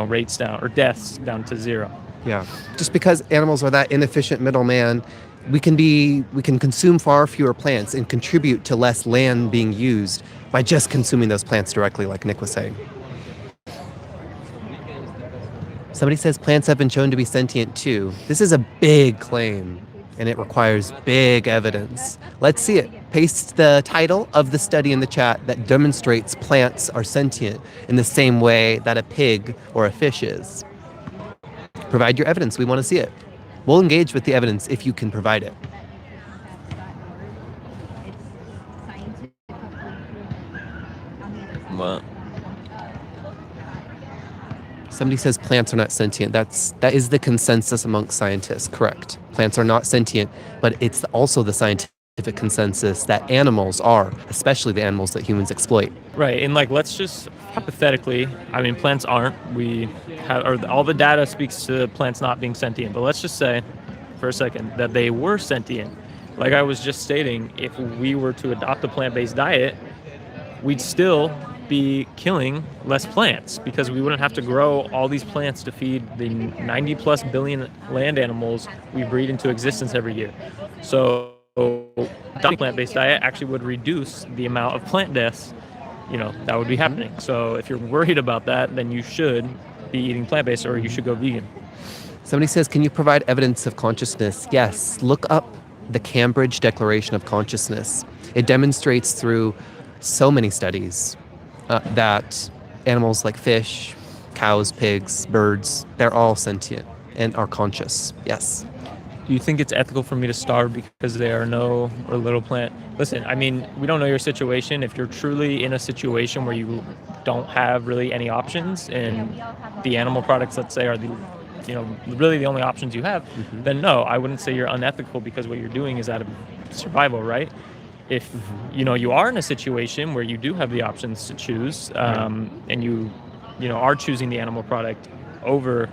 rates down, or deaths down to 0. Yeah. Just because animals are that inefficient middleman, we can consume far fewer plants and contribute to less land being used by just consuming those plants directly, like Nick was saying. Somebody says plants have been shown to be sentient too. This is a big claim, and it requires big evidence. Let's see it. Paste the title of the study in the chat that demonstrates plants are sentient in the same way that a pig or a fish is. Provide your evidence. We want to see it. We'll engage with the evidence if you can provide it. What? Somebody says plants are not sentient. That is the consensus amongst scientists. Correct. Plants are not sentient, but it's also the scientific consensus that animals are, especially the animals that humans exploit. Right, and let's just hypothetically, plants aren't. All the data speaks to plants not being sentient, but let's just say for a second that they were sentient. like I was just stating, if we were to adopt a plant-based diet, we'd still be killing less plants because we wouldn't have to grow all these plants to feed the 90 plus billion land animals we breed into existence every year. So adopting a plant-based diet actually would reduce the amount of plant deaths, that would be happening. So if you're worried about that, then you should be eating plant-based or you should go vegan. Somebody says, can you provide evidence of consciousness? Yes. Look up the Cambridge Declaration of Consciousness. It demonstrates through so many studies that animals like fish, cows, pigs, birds, they're all sentient and are conscious. Yes. Do you think it's ethical for me to starve because there are no or little plant? Listen, I mean, we don't know your situation. If you're truly in a situation where you don't have really any options and the animal products, let's say, are really the only options you have, then no, I wouldn't say you're unethical because what you're doing is out of survival, right? If you are in a situation where you do have the options to choose, and you are choosing the animal product over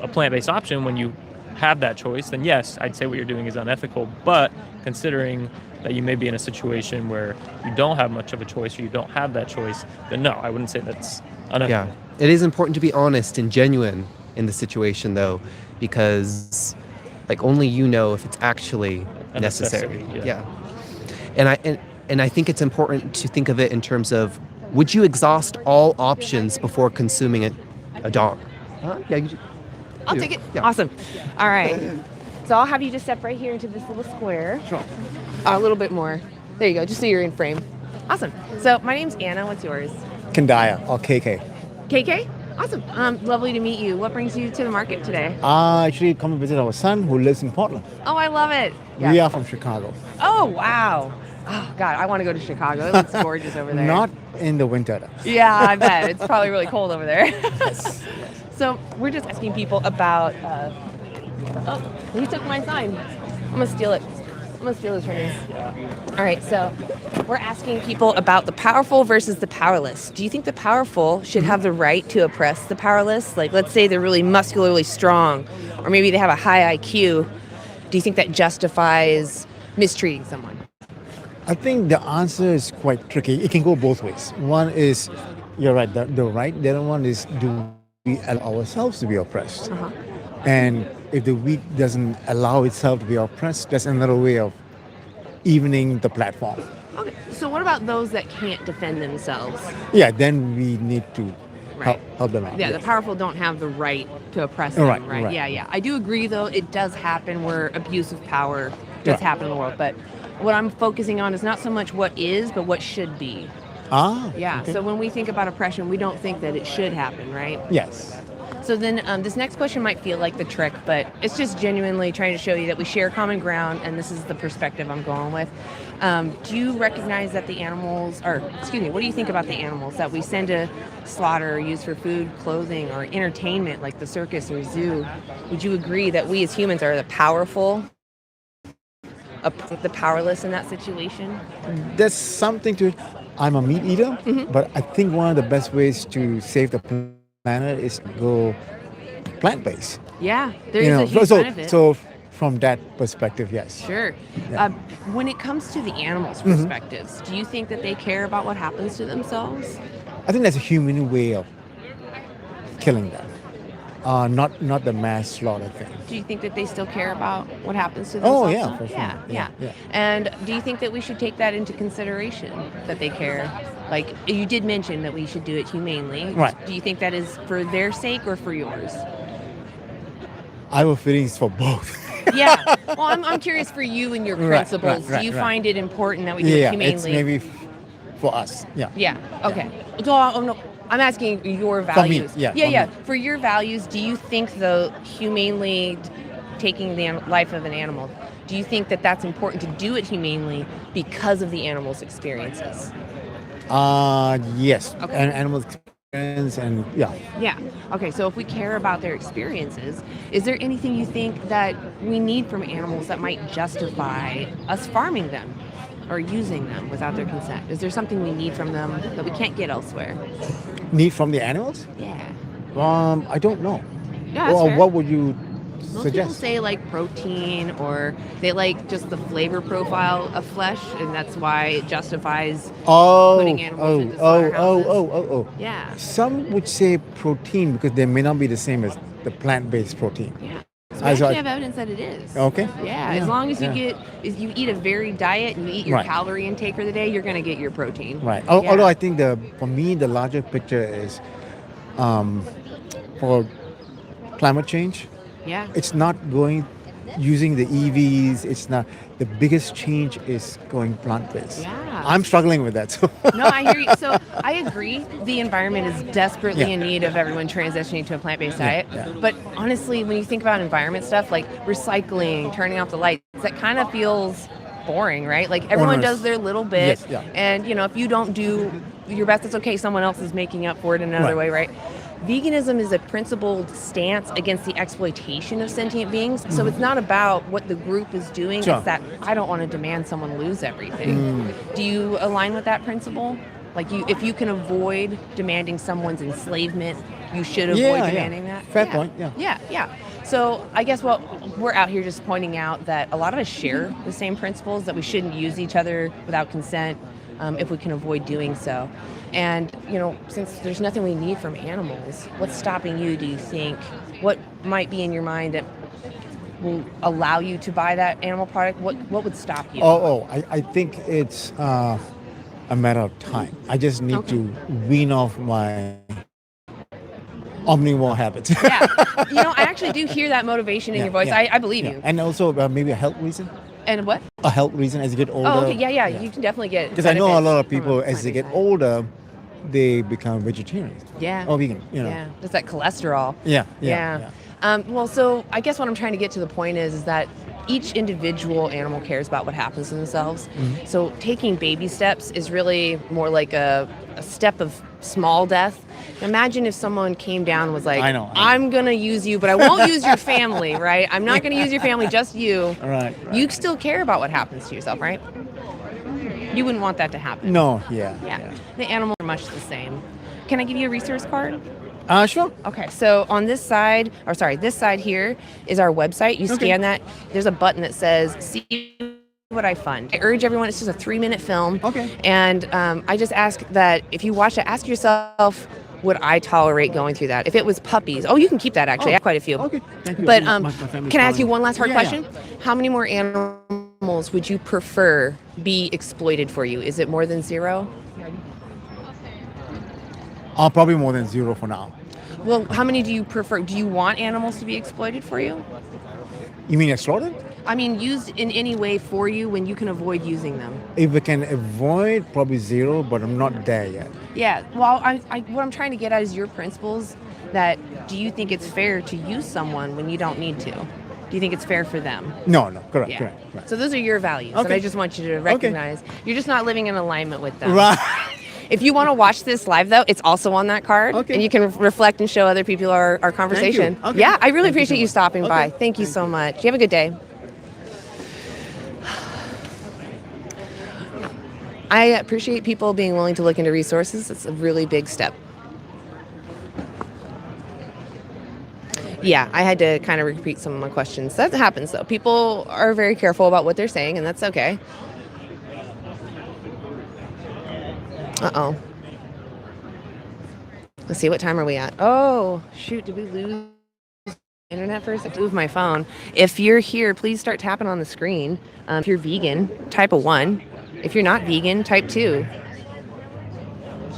a plant-based option, when you have that choice, then yes, I'd say what you're doing is unethical. But considering that you may be in a situation where you don't have much of a choice or you don't have that choice, then no, I wouldn't say that's unethical. Yeah, it is important to be honest and genuine in the situation, though, because only you know if it's actually necessary. Yeah. And I think it's important to think of it in terms of, would you exhaust all options before consuming a dog? Yeah, I'll take it. Yeah. Awesome. All right. So I'll have you just step right here into this little square. Sure. A little bit more. There you go, just so you're in frame. Awesome. So my name's Anna. What's yours? Kendaya, or KK. KK? Awesome. Lovely to meet you. What brings you to the market today? Actually come and visit our son who lives in Portland. Oh, I love it. Yeah. We are from Chicago. Oh, wow. Oh, God, I want to go to Chicago. It looks gorgeous over there. Not in the winter, though. Yeah, I bet. It's probably really cold over there. So we're just asking people about... oh, he took my sign. I'm going to steal it. I'm going to steal his from you. All right, so we're asking people about the powerful versus the powerless. Do you think the powerful should have the right to oppress the powerless? Like, let's say they're really muscularly strong, or maybe they have a high IQ. Do you think that justifies mistreating someone? I think the answer is quite tricky. It can go both ways. One is, you're right, the right. The other one is, do we allow ourselves to be oppressed? And if the weak doesn't allow itself to be oppressed, that's another way of evening the platform. Okay, so what about those that can't defend themselves? Yeah, then we need to help them out. Yeah, the powerful don't have the right to oppress them, right? Yeah. I do agree, though, it does happen where abuse of power does happen in the world. But what I'm focusing on is not so much what is, but what should be. Yeah, okay. So when we think about oppression, we don't think that it should happen, right? Yes. So then this next question might feel like the trick, but it's just genuinely trying to show you that we share common ground, and this is the perspective I'm going with. Do you recognize that the animals, what do you think about the animals that we send to slaughter or use for food, clothing, or entertainment, like the circus or zoo? Would you agree that we as humans are the powerful, the powerless in that situation? There's something to it. I'm a meat eater, but I think one of the best ways to save the planet is to go plant-based. Yeah, there is a huge benefit. So from that perspective, yes. Sure. Yeah. When it comes to the animals' perspectives, do you think that they care about what happens to themselves? I think that's a human way of killing them, not the mass slaughter thing. Do you think that they still care about what happens to Oh, themselves? yeah, for sure. Yeah. And do you think that we should take that into consideration, that they care? Like, you did mention that we should do it humanely. Right. Do you think that is for their sake or for yours? I have feelings for both. Yeah. Well, I'm curious for you and your principles. Do you find it important that we do it humanely? It's maybe for us. Yeah. Yeah. Okay. So, no, I'm asking your values. For me, For your values, do you think, though, humanely taking the life of an animal, do you think that that's important to do it humanely because of the animal's experiences? Yes. Okay. And animals experience and Yeah. Okay, so if we care about their experiences, is there anything you think that we need from animals that might justify us farming them or using them without their consent? Is there something we need from them that we can't get elsewhere? Need from the animals? Yeah. I don't know. Yeah, that's fair. What would you Most people suggest? say like protein, or they like just the flavor profile of flesh, and that's why it justifies putting animals into slaughterhouses. Yeah. Some would say protein because they may not be the same as the plant-based protein. Yeah. So we As actually I- have evidence that it is. Okay. Yeah. As long as you eat a varied diet and you eat your Right. calorie intake for the day, you're going to get your protein. Right. Yeah. Although I think for me the larger picture is for climate change. Yeah. It's not using the EVs. It's not the biggest change is going plant-based. Yeah. I'm struggling with that. So. No, I hear you. So I agree. The environment is desperately Yeah. in need of everyone transitioning to a plant-based diet. yeah. But honestly, when you think about environment stuff like recycling, turning off the lights, that kind of feels boring, right? Like everyone Onerous. does their little bit. Yes, yeah. And, if you don't do your best, it's okay. Someone else is making up for it in another way, right? Veganism is a principled stance against the exploitation of sentient beings. So it's not about what the group is doing. Sure. It's that I don't want to demand someone lose everything. Do you align with that principle? Like if you can avoid demanding someone's enslavement, you should avoid demanding that? Fair point, yeah. Yeah. So I guess we're out here just pointing out that a lot of us share the same principles, that we shouldn't use each other without consent if we can avoid doing so. And, since there's nothing we need from animals, what's stopping you, do you think? What might be in your mind that will allow you to buy that animal product? What would stop you? I think it's a matter of time. I just need to wean off my omnivore habits. Yeah. I actually do hear that motivation in your voice. I believe you. And also maybe a health reason. And what? A health reason as you get older. Oh, okay. Yeah. You can definitely get Because I know a lot of benefits people, from as they get plant-based older, they become vegetarians. Yeah. Or vegan, Yeah. Just that cholesterol. Yeah. Well, so I guess what I'm trying to get to the point is that each individual animal cares about what happens to themselves. Mhm. So taking baby steps is really more like a step of small death. Imagine if someone came down and was like, I know. I'm going to use you, but I won't use your family, right? I'm not going to use your family, just you. Right. You still care about what happens to yourself, right? You wouldn't want that to happen. No, Yeah. The animals are much the same. Can I give you a resource card? Sure. Okay, so on this side here is our website. You scan that. There's a button that says see what I fund. I urge everyone, it's just a 3-minute film. Okay. And I just ask that if you watch it, ask yourself, would I tolerate going through that? If it was puppies, you can keep that actually. I have quite a few. Okay, thank you. But My family's can I ask you fine. one last hard Yeah, question? How many more animals would you prefer be exploited for you? Is it more than 0? Probably more than 0 for now. Well, how many do you prefer? Do you want animals to be exploited for you? You mean exploited? I mean, used in any way for you when you can avoid using them. If we can avoid, probably 0, but I'm not there yet. Yeah. Well, what I'm trying to get at is your principles. That do you think it's fair to use someone when you don't need to? Do you think it's fair for them? No, correct, Yeah. correct. So those are your values, and Okay. I just want you to recognize you're just not living in alignment with them. Right. If you want to watch this live, though, it's also on that card, and you can reflect and show other people our conversation. Okay. Yeah, I really Thank you appreciate so you much. stopping by. Okay. Thank you so much. You have a good day. I appreciate people being willing to look into resources. It's a really big step. Yeah, I had to kind of repeat some of my questions. That happens, though. People are very careful about what they're saying, and that's okay. Uh-oh. Let's see, what time are we at? Oh, shoot, did we lose internet for a second? Move my phone. If you're here, please start tapping on the screen. If you're vegan, type a 1. If you're not vegan, type 2.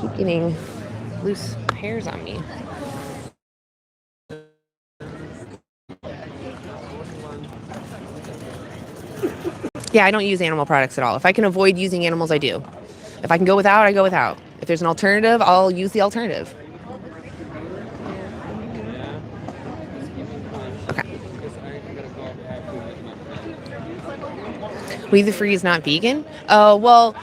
Keep getting loose hairs on me. Yeah, I don't use animal products at all. If I can avoid using animals, I do. If I can go without, I go without. If there's an alternative, I'll use the alternative. Okay. We the Free is not vegan? Oh, well,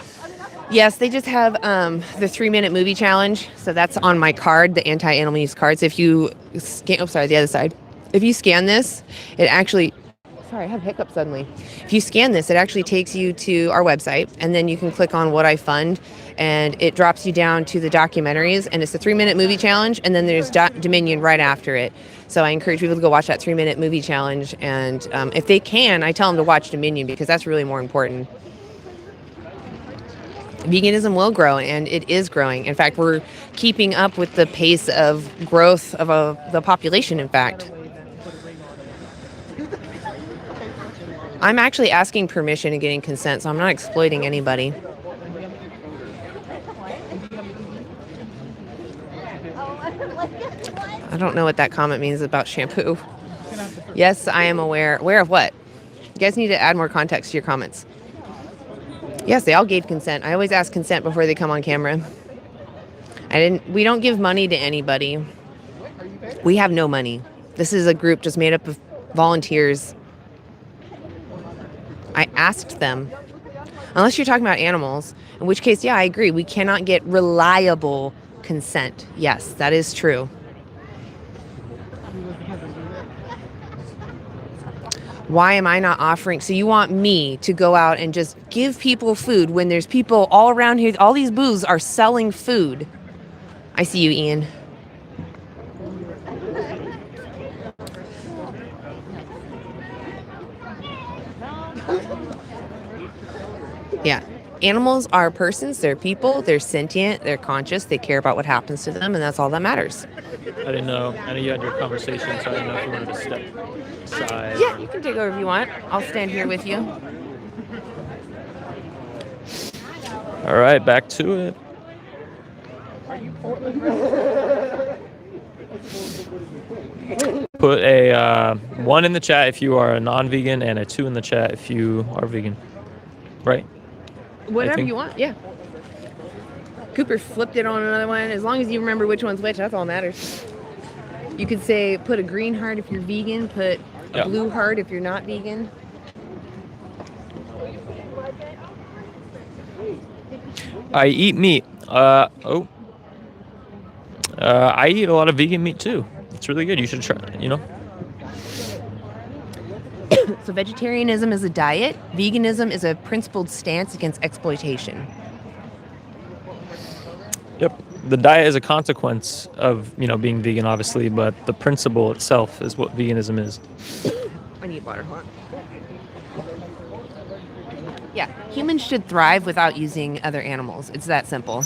yes, they just have the 3-minute movie challenge. So that's on my card, the anti-animal use card. So if you scan, the other side. If you scan this, it actually... Sorry, I have hiccups suddenly. If you scan this, it actually takes you to our website, and then you can click on what I fund, and it drops you down to the documentaries, and it's a 3-minute movie challenge, and then there's Dominion right after it. So I encourage people to go watch that 3-minute movie challenge, and if they can, I tell them to watch Dominion because that's really more important. Veganism will grow, and it is growing. In fact, we're keeping up with the pace of growth of the population, in fact. I'm actually asking permission and getting consent, so I'm not exploiting anybody. I don't know what that comment means about shampoo. Yes, I am aware. Aware of what? You guys need to add more context to your comments. Yes, they all gave consent. I always ask consent before they come on camera. We don't give money to anybody. We have no money. This is a group just made up of volunteers. I asked them, unless you're talking about animals, in which case, yeah, I agree. We cannot get reliable consent. Yes, that is true. Why am I not offering? So you want me to go out and just give people food when there's people all around here, all these booths are selling food. I see you, Ian. Yeah. Animals are persons, they're people, they're sentient, they're conscious, they care about what happens to them, and that's all that matters. I didn't know. I know you had your conversation, so I didn't know if you wanted to step aside. Yeah, you can take over if you want. I'll stand here with you. All right, back to it. Put a 1 in the chat if you are a non-vegan and a 2 in the chat if you are vegan. Right? Whatever you want, yeah. Cooper flipped it on another one. As long as you remember which one's which, that's all that matters. You could say put a green heart if you're vegan, put a blue heart if you're not vegan. I eat meat. I eat a lot of vegan meat too. It's really good. You should try it, you know? So vegetarianism is a diet. Veganism is a principled stance against exploitation. Yep. The diet is a consequence of, being vegan, obviously, but the principle itself is what veganism is. I need water. Hold on. Yeah, humans should thrive without using other animals. It's that simple.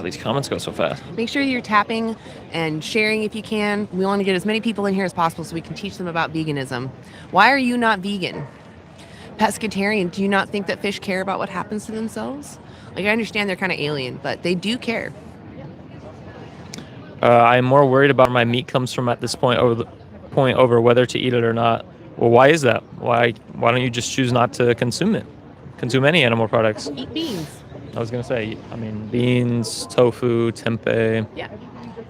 These comments go so fast. Make sure you're tapping and sharing if you can. We want to get as many people in here as possible so we can teach them about veganism. Why are you not vegan? Pescatarian, do you not think that fish care about what happens to themselves? I understand they're kind of alien, but they do care. I'm more worried about where my meat comes from at this point over whether to eat it or not. Well, why is that? Why don't you just choose not to consume it? Consume any animal products. Eat beans. I was going to say, beans, tofu, tempeh. Yeah.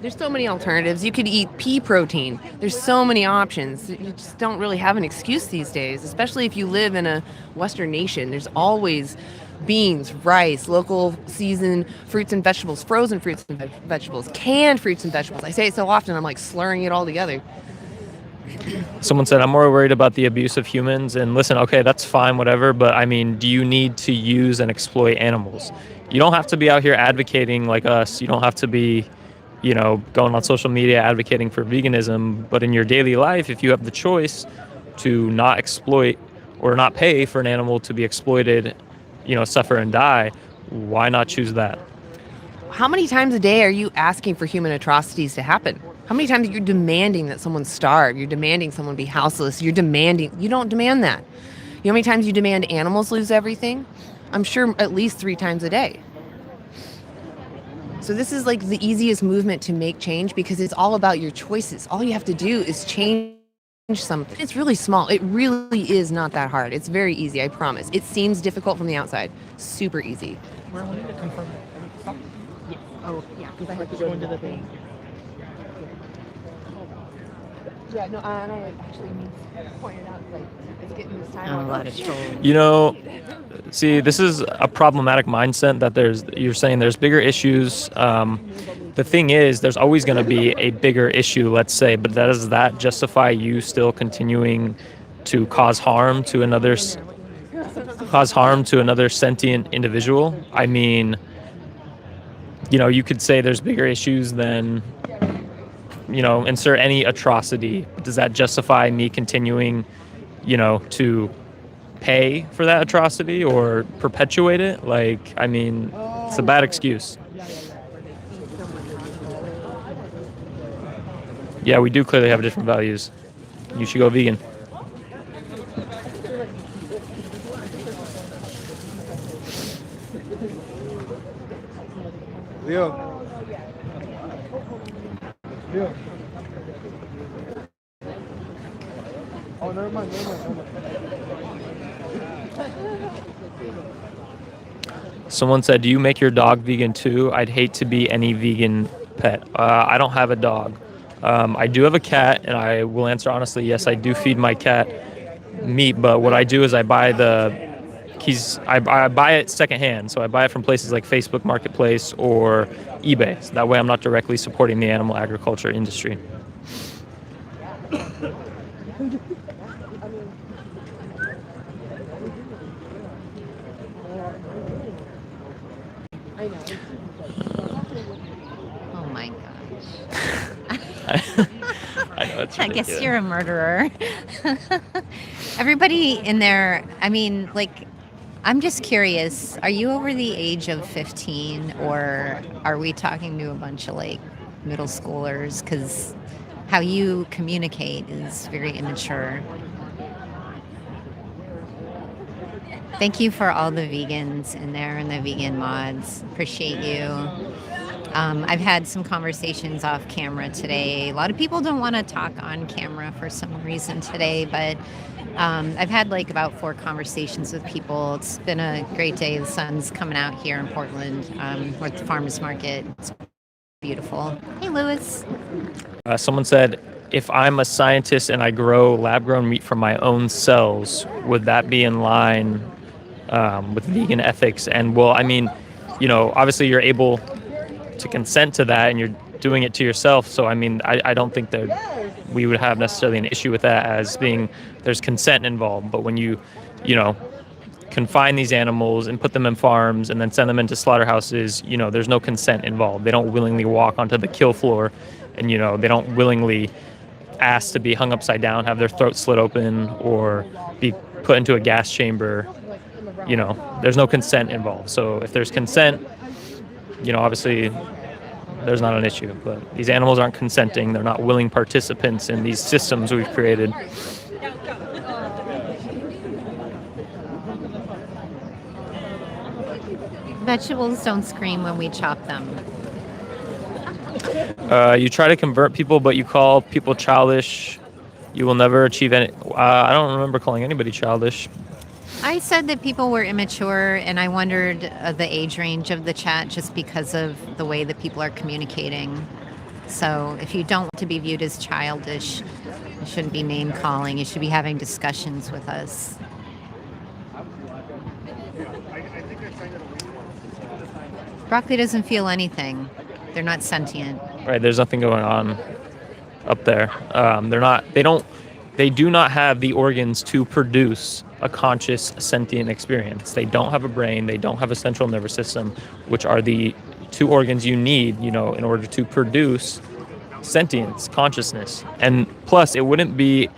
There's so many alternatives. You could eat pea protein. There's so many options. You just don't really have an excuse these days, especially if you live in a Western nation. There's always beans, rice, local season fruits and vegetables, frozen fruits and vegetables, canned fruits and vegetables. I say it so often, I'm like slurring it all together. Someone said, I'm more worried about the abuse of humans. And listen, okay, that's fine, whatever. But do you need to use and exploit animals? You don't have to be out here advocating like us. You don't have to be, going on social media advocating for veganism. But in your daily life, if you have the choice to not exploit or not pay for an animal to be exploited, suffer and die, why not choose that? How many times a day are you asking for human atrocities to happen? How many times are you demanding that someone starve? You're demanding someone be houseless. You don't demand that. You know how many times you demand animals lose everything? I'm sure at least 3 times a day. So this is like the easiest movement to make change because it's all about your choices. All you have to do is change something. It's really small. It really is not that hard. It's very easy, I promise. It seems difficult from the outside. Super easy. Where we need to confirm it. Yeah. Oh, yeah, because I have to go into the thing. Yeah, no, I don't actually need to point it out, it's getting this time. A lot of trolls. See, this is a problematic mindset that you're saying there's bigger issues the thing is, there's always going to be a bigger issue, let's say, but does that justify you still continuing to cause harm to another sentient individual? I mean, you could say there's bigger issues than, insert any atrocity. Does that justify me continuing, to pay for that atrocity or perpetuate it? Like, I mean, it's a bad excuse. Yeah, we do clearly have different values. You should go vegan. Leo. Leo. Oh, never mind. Someone said, do you make your dog vegan too? I'd hate to be any vegan pet. I don't have a dog. I do have a cat, and I will answer honestly, yes, I do feed my cat meat, but what I do is I buy I buy it secondhand, so I buy it from places like Facebook Marketplace or eBay. So that way I'm not directly supporting the animal agriculture industry. Oh my gosh. I know, it's I guess ridiculous. you're a murderer. Everybody in there, I mean, like, I'm just curious, are you over the age of 15, or are we talking to a bunch of, like, middle schoolers? Because how you communicate is very immature. Thank you for all the vegans in there and the vegan mods. Appreciate you. I've had some conversations off camera today. A lot of people don't want to talk on camera for some reason today, but I've had like about 4 conversations with people. It's been a great day. The sun's coming out here in Portland. We're at the farmers market. It's beautiful. Hey, Lewis. Someone said, if I'm a scientist and I grow lab-grown meat from my own cells, would that be in line with vegan ethics? And well, I mean, obviously you're able to consent to that, and you're doing it to yourself. So I mean, I don't think that we would have necessarily an issue with that as being there's consent involved. But when you confine these animals and put them in farms and then send them into slaughterhouses, there's no consent involved. They don't willingly walk onto the kill floor, and they don't willingly ask to be hung upside down, have their throat slit open, or be put into a gas chamber. There's no consent involved. So if there's consent, obviously there's not an issue. But these animals aren't consenting. They're not willing participants in these systems we've created. Vegetables don't scream when we chop them. You try to convert people, but you call people childish. You will never achieve any. I don't remember calling anybody childish. I said that people were immature, and I wondered the age range of the chat just because of the way that people are communicating. So if you don't want to be viewed as childish, you shouldn't be name calling. You should be having discussions with us. Broccoli doesn't feel anything. They're not sentient. Right, there's nothing going on up there. They do not have the organs to produce a conscious sentient experience. They don't have a brain, they don't have a central nervous system, which are the 2 organs you need, in order to produce sentience, consciousness. And plus, it wouldn't be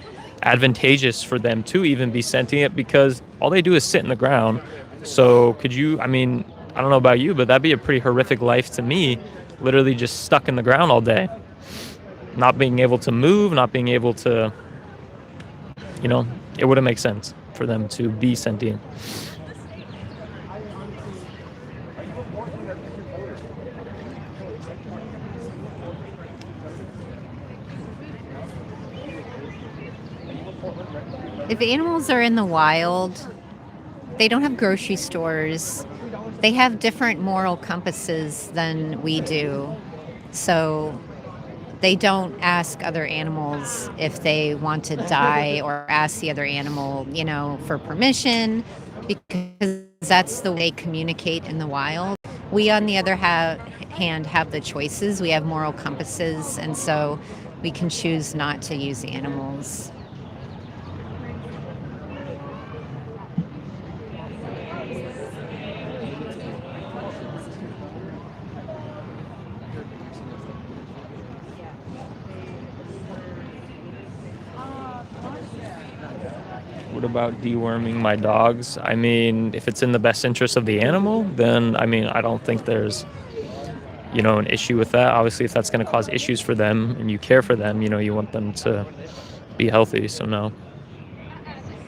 advantageous for them to even be sentient because all they do is sit in the ground. So I don't know about you, but that'd be a pretty horrific life to me, literally just stuck in the ground all day. Not being able to move, not being able to, it wouldn't make sense for them to be sentient. If animals are in the wild, they don't have grocery stores. They have different moral compasses than we do. So they don't ask other animals if they want to die or ask the other animal, for permission, because that's the way they communicate in the wild. We, on the other hand, hand have the choices. We have moral compasses, and so we can choose not to use the animals. What about deworming my dogs? I mean, if it's in the best interest of the animal, then I mean, I don't think there's, an issue with that. Obviously, if that's going to cause issues for them and you care for them, you want them to be healthy. So no.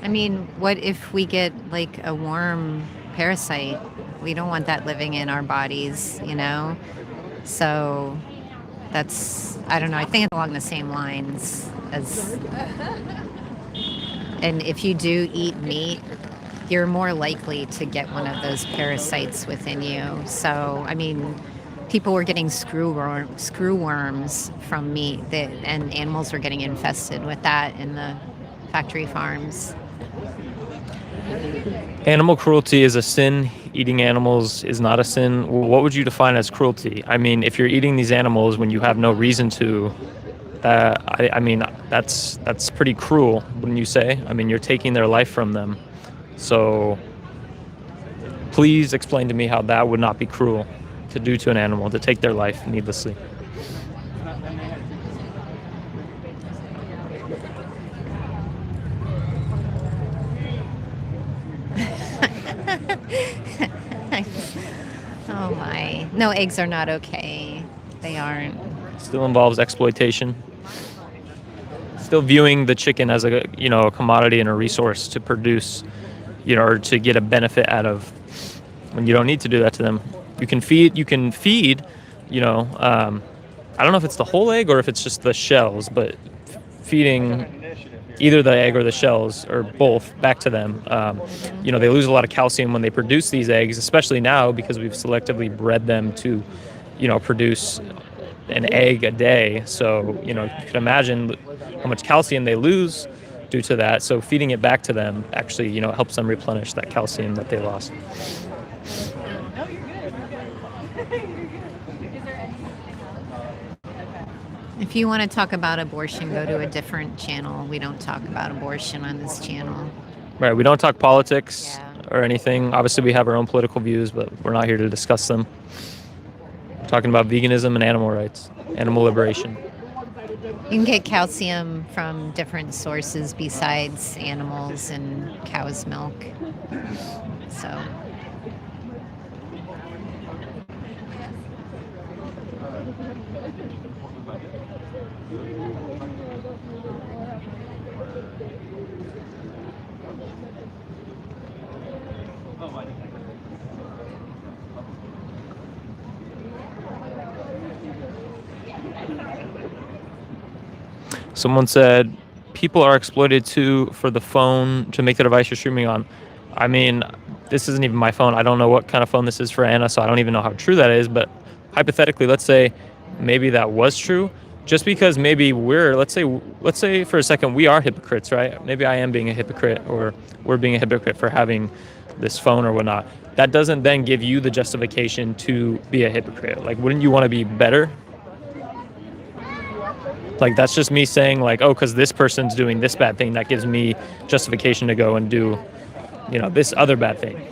I mean, what if we get like a worm parasite? We don't want that living in our bodies, So that's, I don't know, I think it's along the same lines as. And if you do eat meat, you're more likely to get one of those parasites within you. So, I mean, people were getting screw worms from meat, and animals were getting infested with that in the factory farms. Animal cruelty is a sin. Eating animals is not a sin. What would you define as cruelty? I mean, if you're eating these animals when you have no reason to, I mean, that's pretty cruel, wouldn't you say? I mean, you're taking their life from them. So please explain to me how that would not be cruel to do to an animal, to take their life needlessly. Oh my. No, eggs are not okay. They aren't. Still involves exploitation. Still viewing the chicken as a commodity and a resource to produce, or to get a benefit out of, when you don't need to do that to them. You can feed, I don't know if it's the whole egg or if it's just the shells, but feeding either the egg or the shells or both back to them. They lose a lot of calcium when they produce these eggs, especially now because we've selectively bred them to, produce an egg a day. So, you can imagine how much calcium they lose due to that. So feeding it back to them actually, helps them replenish that calcium that they lost. If you want to talk about abortion, go to a different channel. We don't talk about abortion on this channel. Right. We don't talk politics or anything. Obviously, we have our own political views, but we're not here to discuss them. We're talking about veganism and animal rights, animal liberation. You can get calcium from different sources besides animals and cow's milk. So. Someone said, people are exploited too for the phone to make the device you're streaming on. I mean, this isn't even my phone. I don't know what kind of phone this is for Anna, so I don't even know how true that is. But hypothetically, let's say maybe that was true. Just because maybe let's say for a second we are hypocrites, right? Maybe I am being a hypocrite, or we're being a hypocrite for having this phone or whatnot. That doesn't then give you the justification to be a hypocrite. Like, wouldn't you want to be better? Like, that's just me saying, like, oh, because this person's doing this bad thing, that gives me justification to go and do, this other bad thing.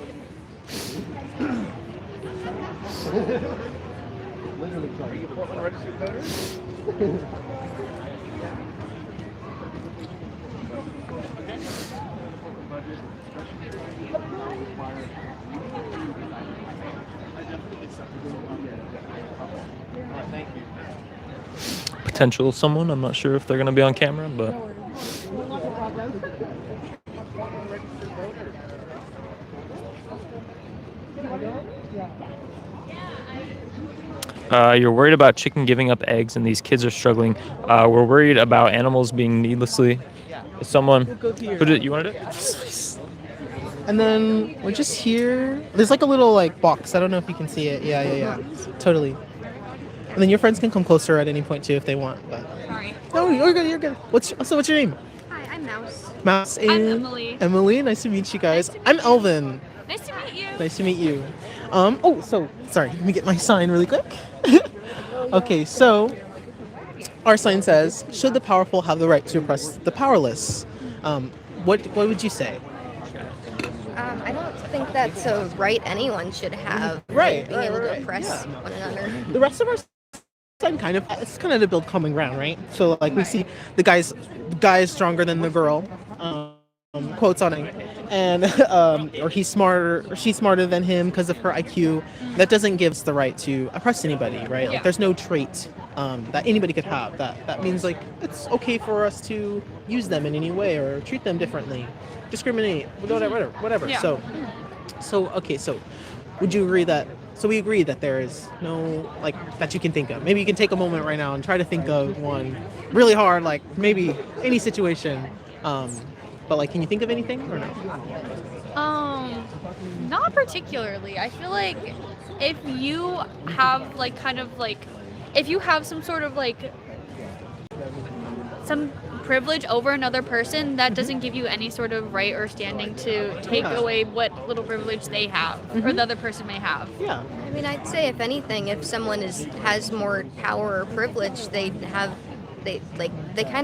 Potential someone. I'm not sure if they're going to be on camera, but you're worried about chicken giving up eggs and these kids are struggling. We're worried about animals being needlessly. Someone who did you wanted it? And then we're just here. There's like a little box. I don't know if you can see it. Yeah. Totally. And then your friends can come closer at any point too if they want. But. Sorry. Oh, you're good. What's your name? Hi, I'm Mouse. Mouse and I'm Emily. Emily, nice to meet you guys. I'm Elvin. Nice to meet you. Nice to meet you. Oh, so sorry. Let me get my sign really quick. Okay, so our sign says, "Should the powerful have the right to oppress the powerless?" What would you say? I don't think that's a right anyone should have. Right, being able to right, oppress yeah. one another. The rest of our sign it's kind of to build common ground, right? So like we see the guy is stronger than the girl, quotes on it, and or he's smarter or she's smarter than him because of her IQ. That doesn't give us the right to oppress anybody, right? Like there's no trait that anybody could have that means like it's okay for us to use them in any way or treat them differently, discriminate, whatever. Yeah. So okay, so would you agree that? So we agree that there is no like that you can think of. Maybe you can take a moment right now and try to think of one really hard, like maybe any situation. But like, can you think of anything or no? Not particularly. I feel like if you have like kind of like if you have some sort of like some privilege over another person, that doesn't give you any sort of right or standing to take away what little privilege they have or the other person may have. Yeah. I mean, I'd say if anything, if someone has more power or privilege, they kind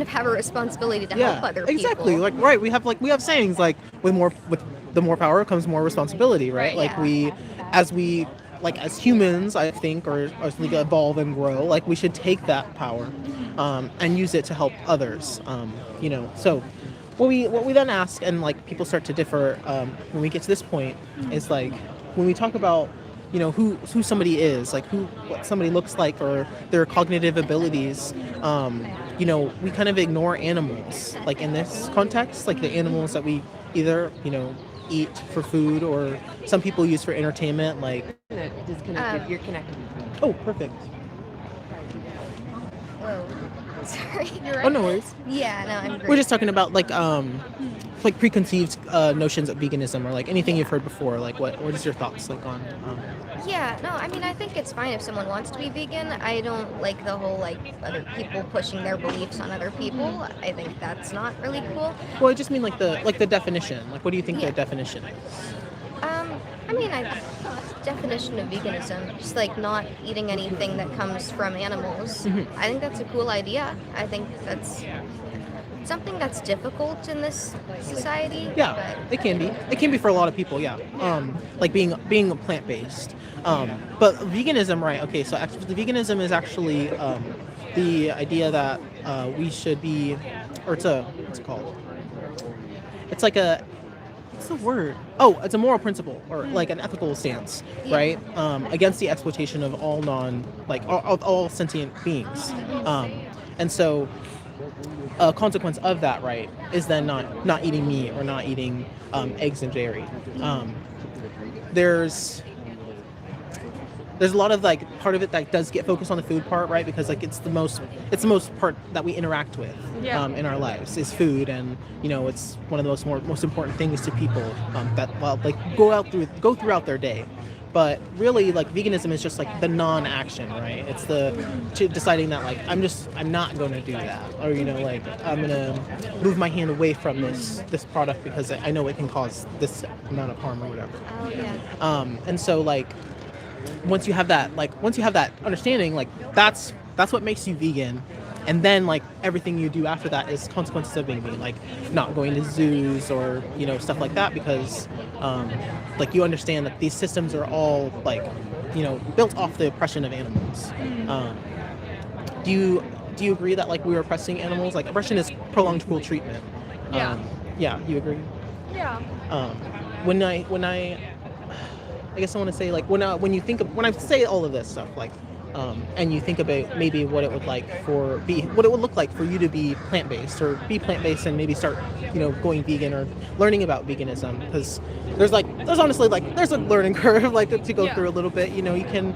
of have a responsibility to help other people. Exactly. Like right, we have sayings like with the more power comes more responsibility, right? Like as humans, I think, or as we evolve and grow, like we should take that power and use it to help others. So what we then ask, and like people start to differ when we get to this point, is like when we talk about who somebody is, like what somebody looks like or their cognitive abilities. We kind of ignore animals, like in this context, like the animals that we either eat for food or some people use for entertainment, like Disconnected. You're connected. oh, perfect. Whoa. Sorry. Oh, no worries. Yeah, no, I'm great. We're just talking about like preconceived notions of veganism or like anything you've heard before. Like what is your thoughts like on? Yeah, no, I mean, I think it's fine if someone wants to be vegan. I don't like the whole, like, other people pushing their beliefs on other people. I think that's not really cool. Well, I just mean like the definition. Like, what do you think the definition is? I mean, definition of veganism, just like not eating anything that comes from animals. Mm-hmm. I think that's a cool idea. I think that's something that's difficult in this society. Yeah, it can be. It can be for a lot of people. Yeah, like being plant based. But veganism, right? Okay, so actually, veganism is actually the idea that we should be, or what's it called? It's like what's the word? Oh, it's a moral principle or like an ethical stance, right? Against the exploitation of all sentient beings. And so a consequence of that, right, is then not eating meat or not eating eggs and dairy. There's a lot of like part of it that does get focused on the food part, right? Because like it's the most part that we interact with in our lives is food, and it's one of the most important things to people that go throughout their day. But really, like veganism is just like the non-action, right? It's deciding that like I'm not going to do that, or like I'm going to move my hand away from this product because I know it can cause this amount of harm or whatever. Oh yeah. And so like once you have that understanding, like that's what makes you vegan. And then like everything you do after that is consequences of being vegan, like not going to zoos or stuff like that, because like you understand that these systems are all like built off the oppression of animals. Do you agree that like we are oppressing animals? Like oppression is prolonged cruel treatment. Yeah, you agree? Yeah. When I guess I want to say like when I say all of this stuff, like and you think about maybe what it would look like for you to be plant-based or be plant-based and maybe start going vegan or learning about veganism, because there's honestly like there's a learning curve like to go through a little bit. You can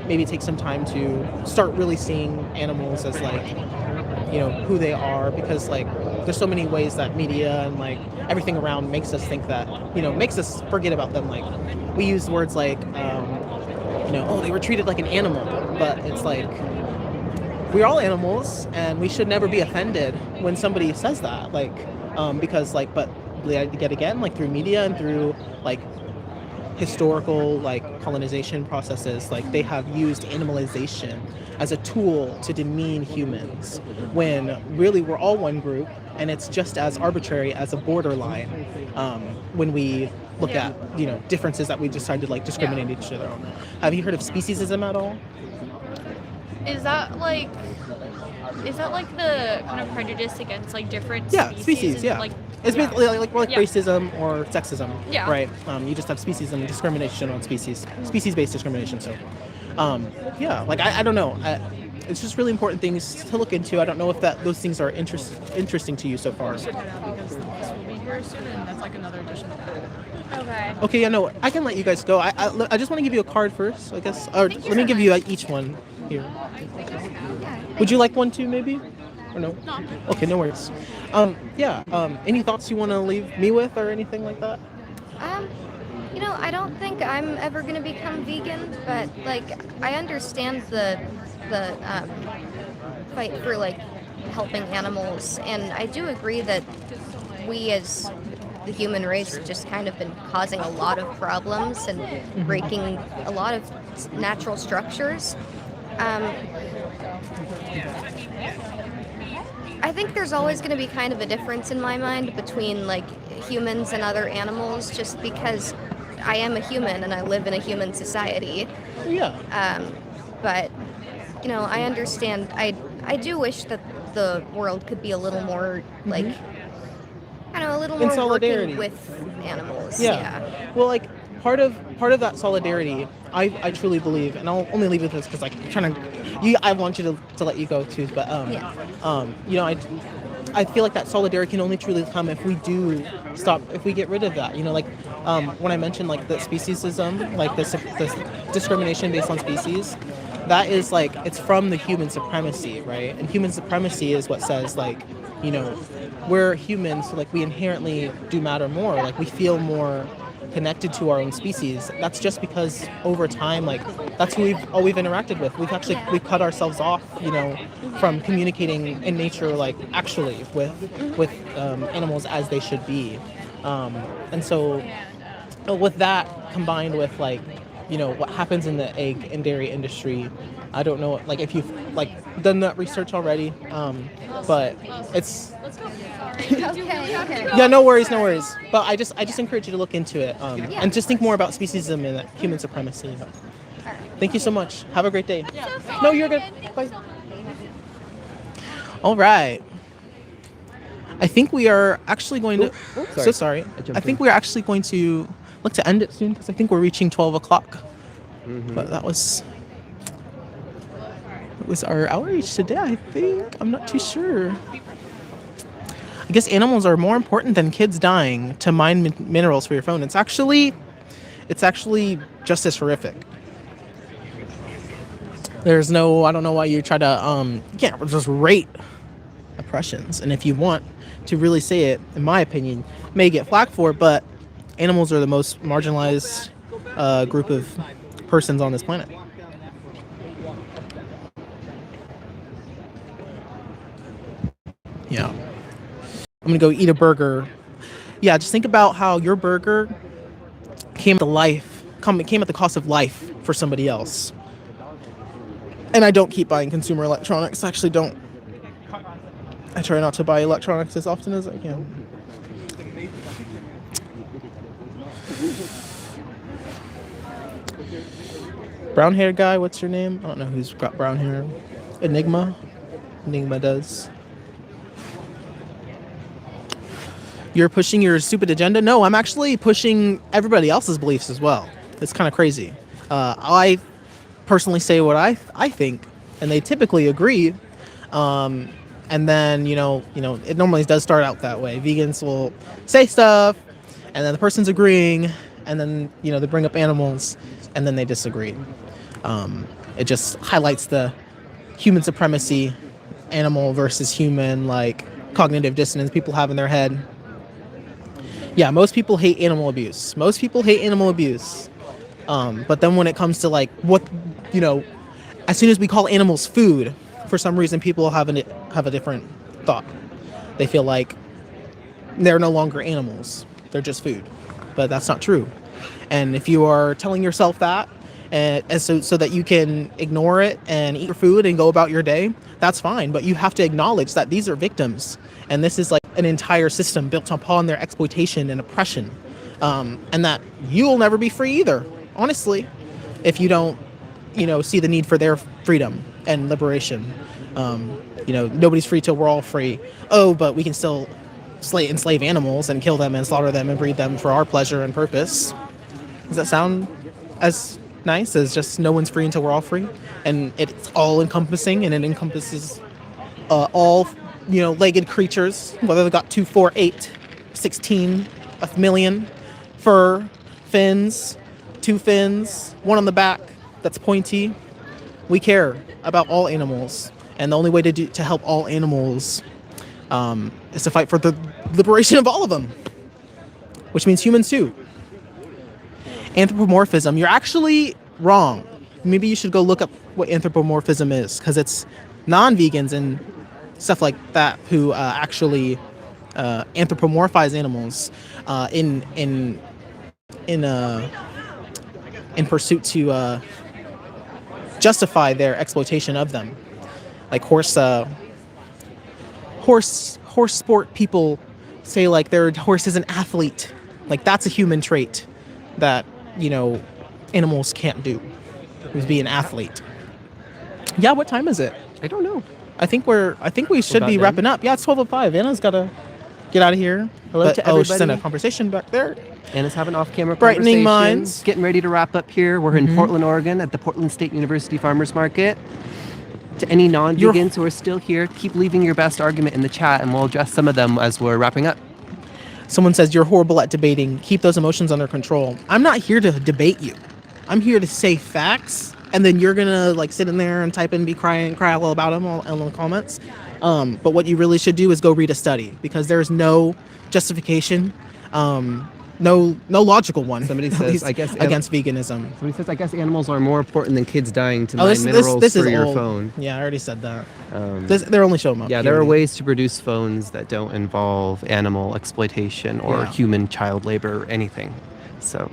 maybe take some time to start really seeing animals as like who they are, because like there's so many ways that media and like everything around makes us think that makes us forget about them. Like we use words like oh, they were treated like an animal, but it's like we're all animals and we should never be offended when somebody says that, like because like but yet again, like through media and through like historical like colonization processes, like they have used animalization as a tool to demean humans, when really we're all one group, and it's just as arbitrary as a borderline when we look at differences that we decide to like discriminate each other on. Have you heard of speciesism at all? Is that like the kind of prejudice against like different species, and, like, it's basically like Yeah. racism or sexism, Yeah. right? You just have speciesism, discrimination on species-based discrimination. So like I don't know, it's just really important things to look into. I don't know if those things are interesting to you so far. Because this will be here soon, and that's like another addition to that. Okay, yeah, no, I can let you guys go. I just want to give you a card first, I guess. Or let me give you each one here. Would you like one too, maybe? Or no? No. Okay, no worries. Any thoughts you want to leave me with or anything like that? I don't think I'm ever gonna become vegan, but like I understand the fight for like helping animals, and I do agree that we as the human race have just kind of been causing a lot of problems and breaking a lot of natural structures. I think there's always going to be kind of a difference in my mind between like humans and other animals, just because I am a human and I live in a human society. Yeah. But I understand. I do wish that the world could be a little more like a little In more solidarity. working with animals. Yeah. Well, like part of that solidarity, I truly believe, and I'll only leave it with this because like I want you to let you go too, but I feel like that solidarity can only truly come if we get rid of that. When I mentioned like the speciesism, like this discrimination based on species, that is like it's from the human supremacy, right? And human supremacy is what says like, we're humans, so like we inherently do matter more, like we feel more connected to our own species. That's just because over time, like that's who we've interacted with. We've cut ourselves off, from communicating in nature, like actually with animals as they should be. And so with that combined with like, what happens in the egg and dairy industry, I don't know like if you've like done that research already, but it's yeah, no worries. But I just encourage you to look into it, and just think more about speciesism and human supremacy. Thank you so much. Have a great day. No, you're good. Bye. All right. I think we are actually going to. So sorry. I think we are actually going to look to end it soon because I think we're reaching 12 o'clock. But it was our outreach today. I think I'm not too sure. I guess animals are more important than kids dying to mine minerals for your phone. It's actually just as horrific. There's no, I don't know why you try to, you can't just rate oppressions. And if you want to really say it, in my opinion, may get flack for it, but animals are the most marginalized group of persons on this planet. Yeah. I'm gonna go eat a burger. Yeah, just think about how your burger came at the cost of life for somebody else. And I don't keep buying consumer electronics. I actually don't. I try not to buy electronics as often as I can. Brown hair guy, what's your name? I don't know who's got brown hair. Enigma does. You're pushing your stupid agenda? No, I'm actually pushing everybody else's beliefs as well. It's kind of crazy. I personally say what I think, and they typically agree. And then, it normally does start out that way. Vegans will say stuff, and then the person's agreeing, and then, they bring up animals, and then they disagree. It just highlights the human supremacy, animal versus human, like cognitive dissonance people have in their head. Yeah, most people hate animal abuse. But then when it comes to like as soon as we call animals food, for some reason people have a different thought. They feel like they're no longer animals. They're just food. But that's not true. And if you are telling yourself that, and so that you can ignore it and eat your food and go about your day, that's fine. But you have to acknowledge that these are victims, and this is like an entire system built upon their exploitation and oppression, and that you'll never be free either, honestly, if you don't, see the need for their freedom and liberation. Nobody's free till we're all free. Oh, but we can still enslave animals and kill them and slaughter them and breed them for our pleasure and purpose. Does that sound as nice as just no one's free until we're all free? And it's all encompassing, and it encompasses all, legged creatures, whether they got 2, 4, 8, 16, a million, fur, fins, 2 fins, one on the back that's pointy. We care about all animals, and the only way to help all animals is to fight for the liberation of all of them, which means humans too. Anthropomorphism, you're actually wrong. Maybe you should go look up what anthropomorphism is, because it's non-vegans and stuff like that who actually anthropomorphize animals in pursuit to justify their exploitation of them. Like horse sport people say like their horse is an athlete. Like that's a human trait that, animals can't do, is be an athlete. Yeah, what time is it? I don't know. I think we should be wrapping up. Yeah, it's 12:05. Anna's gotta get out of here. Hello to everybody. She's in a conversation back there. Anna's having off-camera Brightening conversation. minds. Getting ready to wrap up here. We're in Portland, Oregon at the Portland State University Farmers Market. To any non-vegans who are still here, keep leaving your best argument in the chat and we'll address some of them as we're wrapping up. Someone says, you're horrible at debating. Keep those emotions under control. I'm not here to debate you. I'm here to say facts, and then you're going to like sit in there and type and cry all about them all in the comments. But what you really should do is go read a study, because there's no justification, no logical one. Somebody says, I guess against veganism. Somebody says, I guess animals are more important than kids dying to mine minerals for your phone. Yeah, I already said that. They're only showing up. Yeah, there are ways to produce phones that don't involve animal exploitation or human child labor or anything.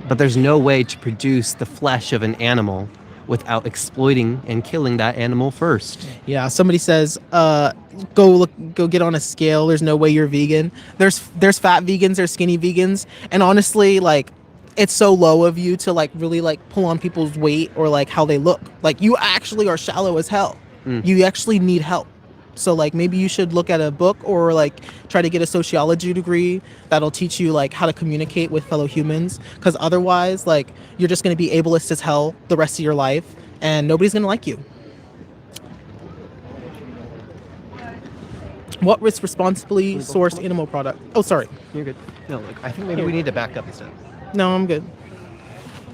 But there's no way to produce the flesh of an animal without exploiting and killing that animal first. Yeah, somebody says, go get on a scale. There's no way you're vegan. There's fat vegans, there's skinny vegans, and honestly, like, it's so low of you to like really like pull on people's weight or like how they look. Like, you actually are shallow as hell. You actually need help. So like maybe you should look at a book or like try to get a sociology degree that'll teach you like how to communicate with fellow humans, because otherwise like you're just going to be ableist as hell the rest of your life and nobody's going to like you. What is responsibly sourced animal product? Oh, sorry. You're good. No, look, I think maybe we need to back up instead. No, I'm good.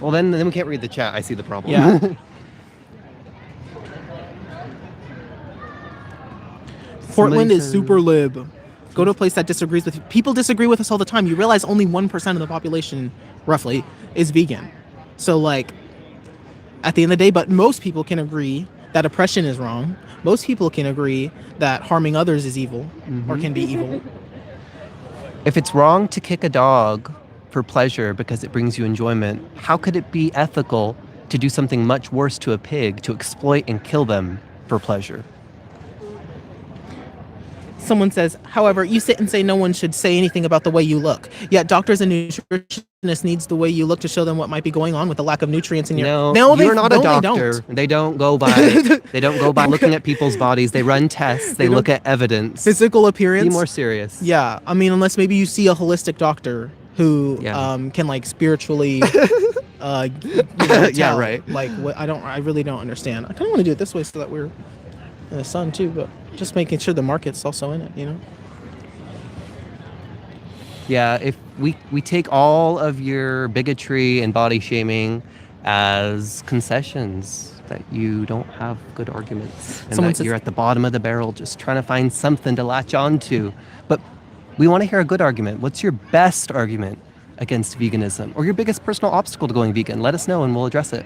Well, then we can't read the chat. I see the problem. Yeah. Portland is super lib. Go to a place that disagrees with you. People disagree with us all the time. You realize only 1% of the population, roughly, is vegan. So, like, at the end of the day, but most people can agree that oppression is wrong. Most people can agree that harming others is evil or can be evil. If it's wrong to kick a dog for pleasure because it brings you enjoyment, how could it be ethical to do something much worse to a pig, to exploit and kill them for pleasure? Someone says, however, you sit and say no one should say anything about the way you look. Yet doctors and nutritionists needs the way you look to show them what might be going on with the lack of nutrients in your... No, you're not a doctor. They don't go by looking at people's bodies. They run tests. They look at evidence. Physical appearance. Be more serious. Yeah, I mean, unless maybe you see a holistic doctor who can like spiritually tell. Yeah, right. Like, what I really don't understand. I kind of want to do it this way so that we're in the sun too, but just making sure the market's also in it, you know? Yeah, if we take all of your bigotry and body shaming as concessions that you don't have good arguments and that you're at the bottom of the barrel just trying to find something to latch on to. But we want to hear a good argument. What's your best argument against veganism or your biggest personal obstacle to going vegan? Let us know and we'll address it.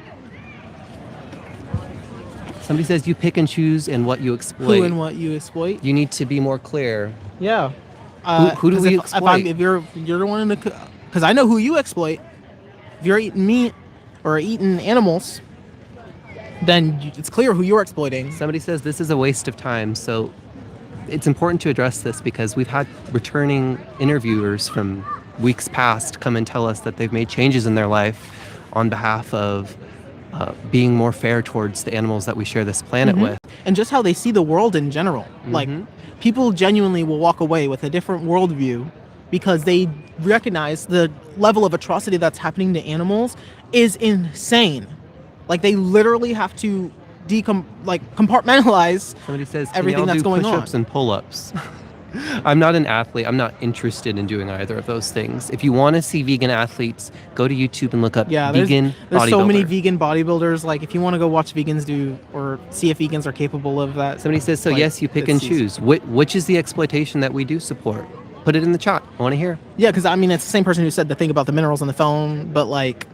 Somebody says you pick and choose in what you exploit. Who and what you exploit? You need to be more clear. Yeah. Who do we exploit? If you're wanting to, because I know who you exploit. If you're eating meat or eating animals, then it's clear who you're exploiting. Somebody says this is a waste of time. So it's important to address this because we've had returning interviewers from weeks past come and tell us that they've made changes in their life on behalf of being more fair towards the animals that we share this planet with. And just how they see the world in general. Like, people genuinely will walk away with a different worldview because they recognize the level of atrocity that's happening to animals is insane. Like, they literally have to compartmentalize Somebody says, everything that's going on. Push-ups and pull-ups. I'm not an athlete. I'm not interested in doing either of those things. If you want to see vegan athletes, go to YouTube and look up vegan there's so many bodybuilder. vegan bodybuilders. Like, if you want to go watch vegans do or see if vegans are capable of that. Somebody says, so like, yes, you pick and it's easy. choose. Which is the exploitation that we do support? Put it in the chat. I want to hear. Yeah, because I mean, it's the same person who said the thing about the minerals on the phone, but like,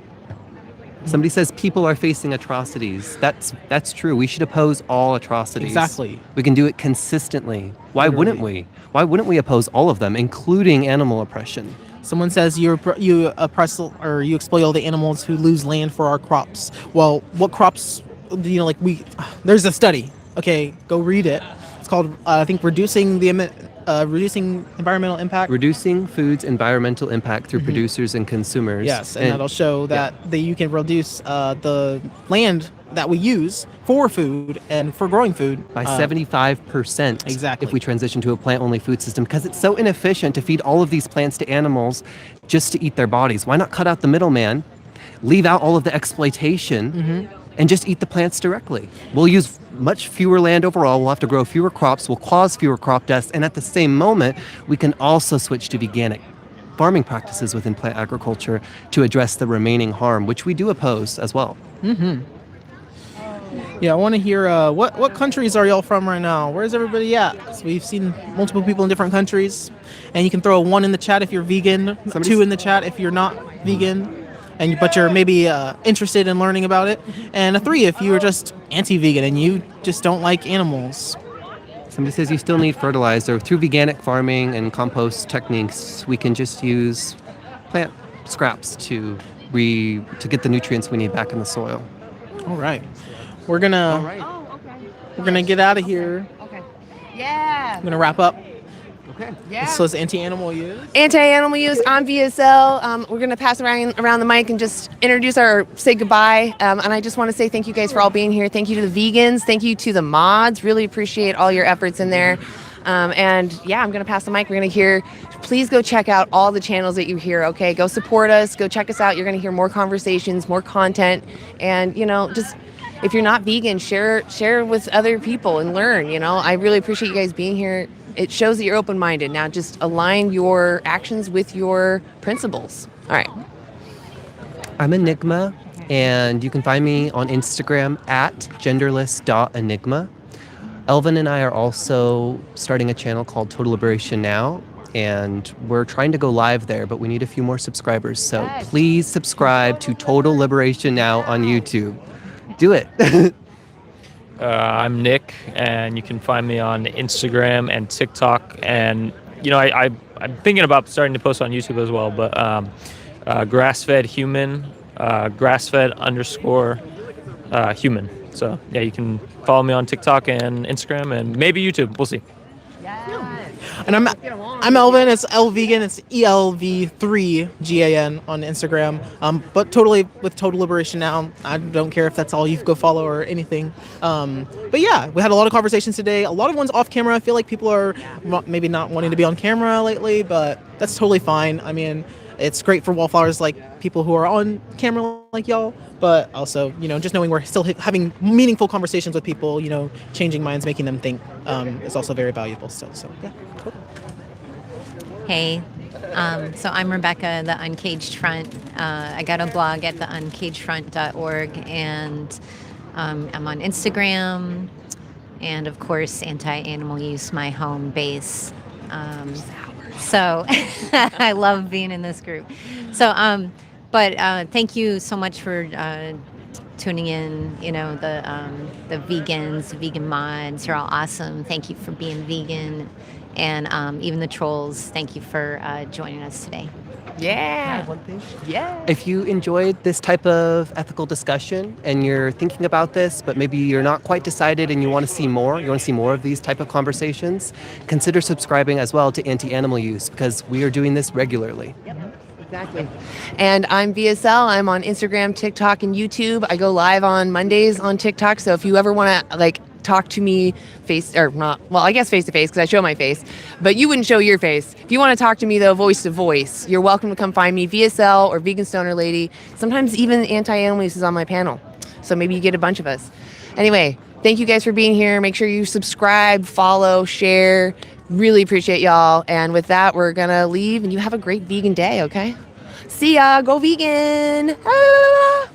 somebody says people are facing atrocities. That's true. We should oppose all atrocities. Exactly. We can do it consistently. Why wouldn't we? Why wouldn't we oppose all of them, including animal oppression? Someone says you oppress or you exploit all the animals who lose land for our crops. Well, what crops? There's a study. Okay, go read it. It's called I think reducing environmental impact. Reducing food's environmental impact through producers and consumers. Yes, and that'll show that you can reduce the land that we use for food and for growing food by 75%. Exactly. If we transition to a plant-only food system, because it's so inefficient to feed all of these plants to animals just to eat their bodies. Why not cut out the middleman, leave out all of the exploitation, and just eat the plants directly? We'll use much fewer land overall. We'll have to grow fewer crops. We'll cause fewer crop deaths. And at the same moment, we can also switch to veganic farming practices within plant agriculture to address the remaining harm, which we do oppose as well. Yeah, I want to hear what countries are y'all from right now? Where's everybody at? So we've seen multiple people in different countries, and you can throw a 1 in the chat if you're vegan, 2 in the chat if you're not vegan, but you're maybe interested in learning about it, and a 3 if you're just anti-vegan and you just don't like animals. Somebody says you still need fertilizer. Through veganic farming and compost techniques, we can just use plant scraps to get the nutrients we need back in the soil. All right. We're gonna get out of here. Okay. Yeah. I'm gonna wrap up. Okay. Yeah. So it's anti-animal use. Anti-animal use on VSL. We're going to pass around the mic and just say goodbye. And I just want to say thank you guys for all being here. Thank you to the vegans. Thank you to the mods. Really appreciate all your efforts in there. And yeah, I'm going to pass the mic. We're going to hear, please go check out all the channels that you hear. Okay. Go support us. Go check us out. You're going to hear more conversations, more content. And, just if you're not vegan, share with other people and learn. I really appreciate you guys being here. It shows that you're open-minded. Now just align your actions with your principles. All right. I'm Enigma, and you can find me on Instagram at genderless.enigma. Elvin and I are also starting a channel called Total Liberation Now, and we're trying to go live there, but we need a few more subscribers. So please subscribe to Total Liberation Now on YouTube. Do it. I'm Nick, and you can find me on Instagram and TikTok. And, I'm thinking about starting to post on YouTube as well, but grass-fed human, grass-fed _ human. So, yeah, you can follow me on TikTok and Instagram and maybe YouTube. We'll see. And I'm Elvin. It's Elvegan. It's ELV3GAN on Instagram. But totally with Total Liberation Now. I don't care if that's all you go follow or anything. But yeah, we had a lot of conversations today. A lot of ones off camera. I feel like people are maybe not wanting to be on camera lately, but that's totally fine. I mean, it's great for wallflowers like people who are on camera like y'all, but also, just knowing we're still having meaningful conversations with people, changing minds, making them think is also very valuable still. So yeah, cool. Hey, so I'm Rebecca, the Uncaged Front. I got a blog at theuncagedfront.org, and I'm on Instagram, and of course, anti-animal use, my home base. So I love being in this group. So, but thank you so much for tuning in. The vegans, vegan mods are all awesome. Thank you for being vegan. And even the trolls, thank you for joining us today. Yeah. One thing. Yeah. If you enjoyed this type of ethical discussion and you're thinking about this, but maybe you're not quite decided and you want to see more, of these type of conversations, consider subscribing as well to Anti-Animal Use because we are doing this regularly. Exactly. And I'm VSL. I'm on Instagram, TikTok, and YouTube. I go live on Mondays on TikTok. So if you ever want to talk to me face to face because I show my face, but you wouldn't show your face. If you want to talk to me though, voice to voice, you're welcome to come find me, VSL or Vegan Stoner Lady. Sometimes even Anti-Animal Use is on my panel. So maybe you get a bunch of us. Anyway, thank you guys for being here. Make sure you subscribe, follow, share. Really appreciate y'all. And with that, we're going to leave and you have a great vegan day, okay? See ya. Go vegan. Ah!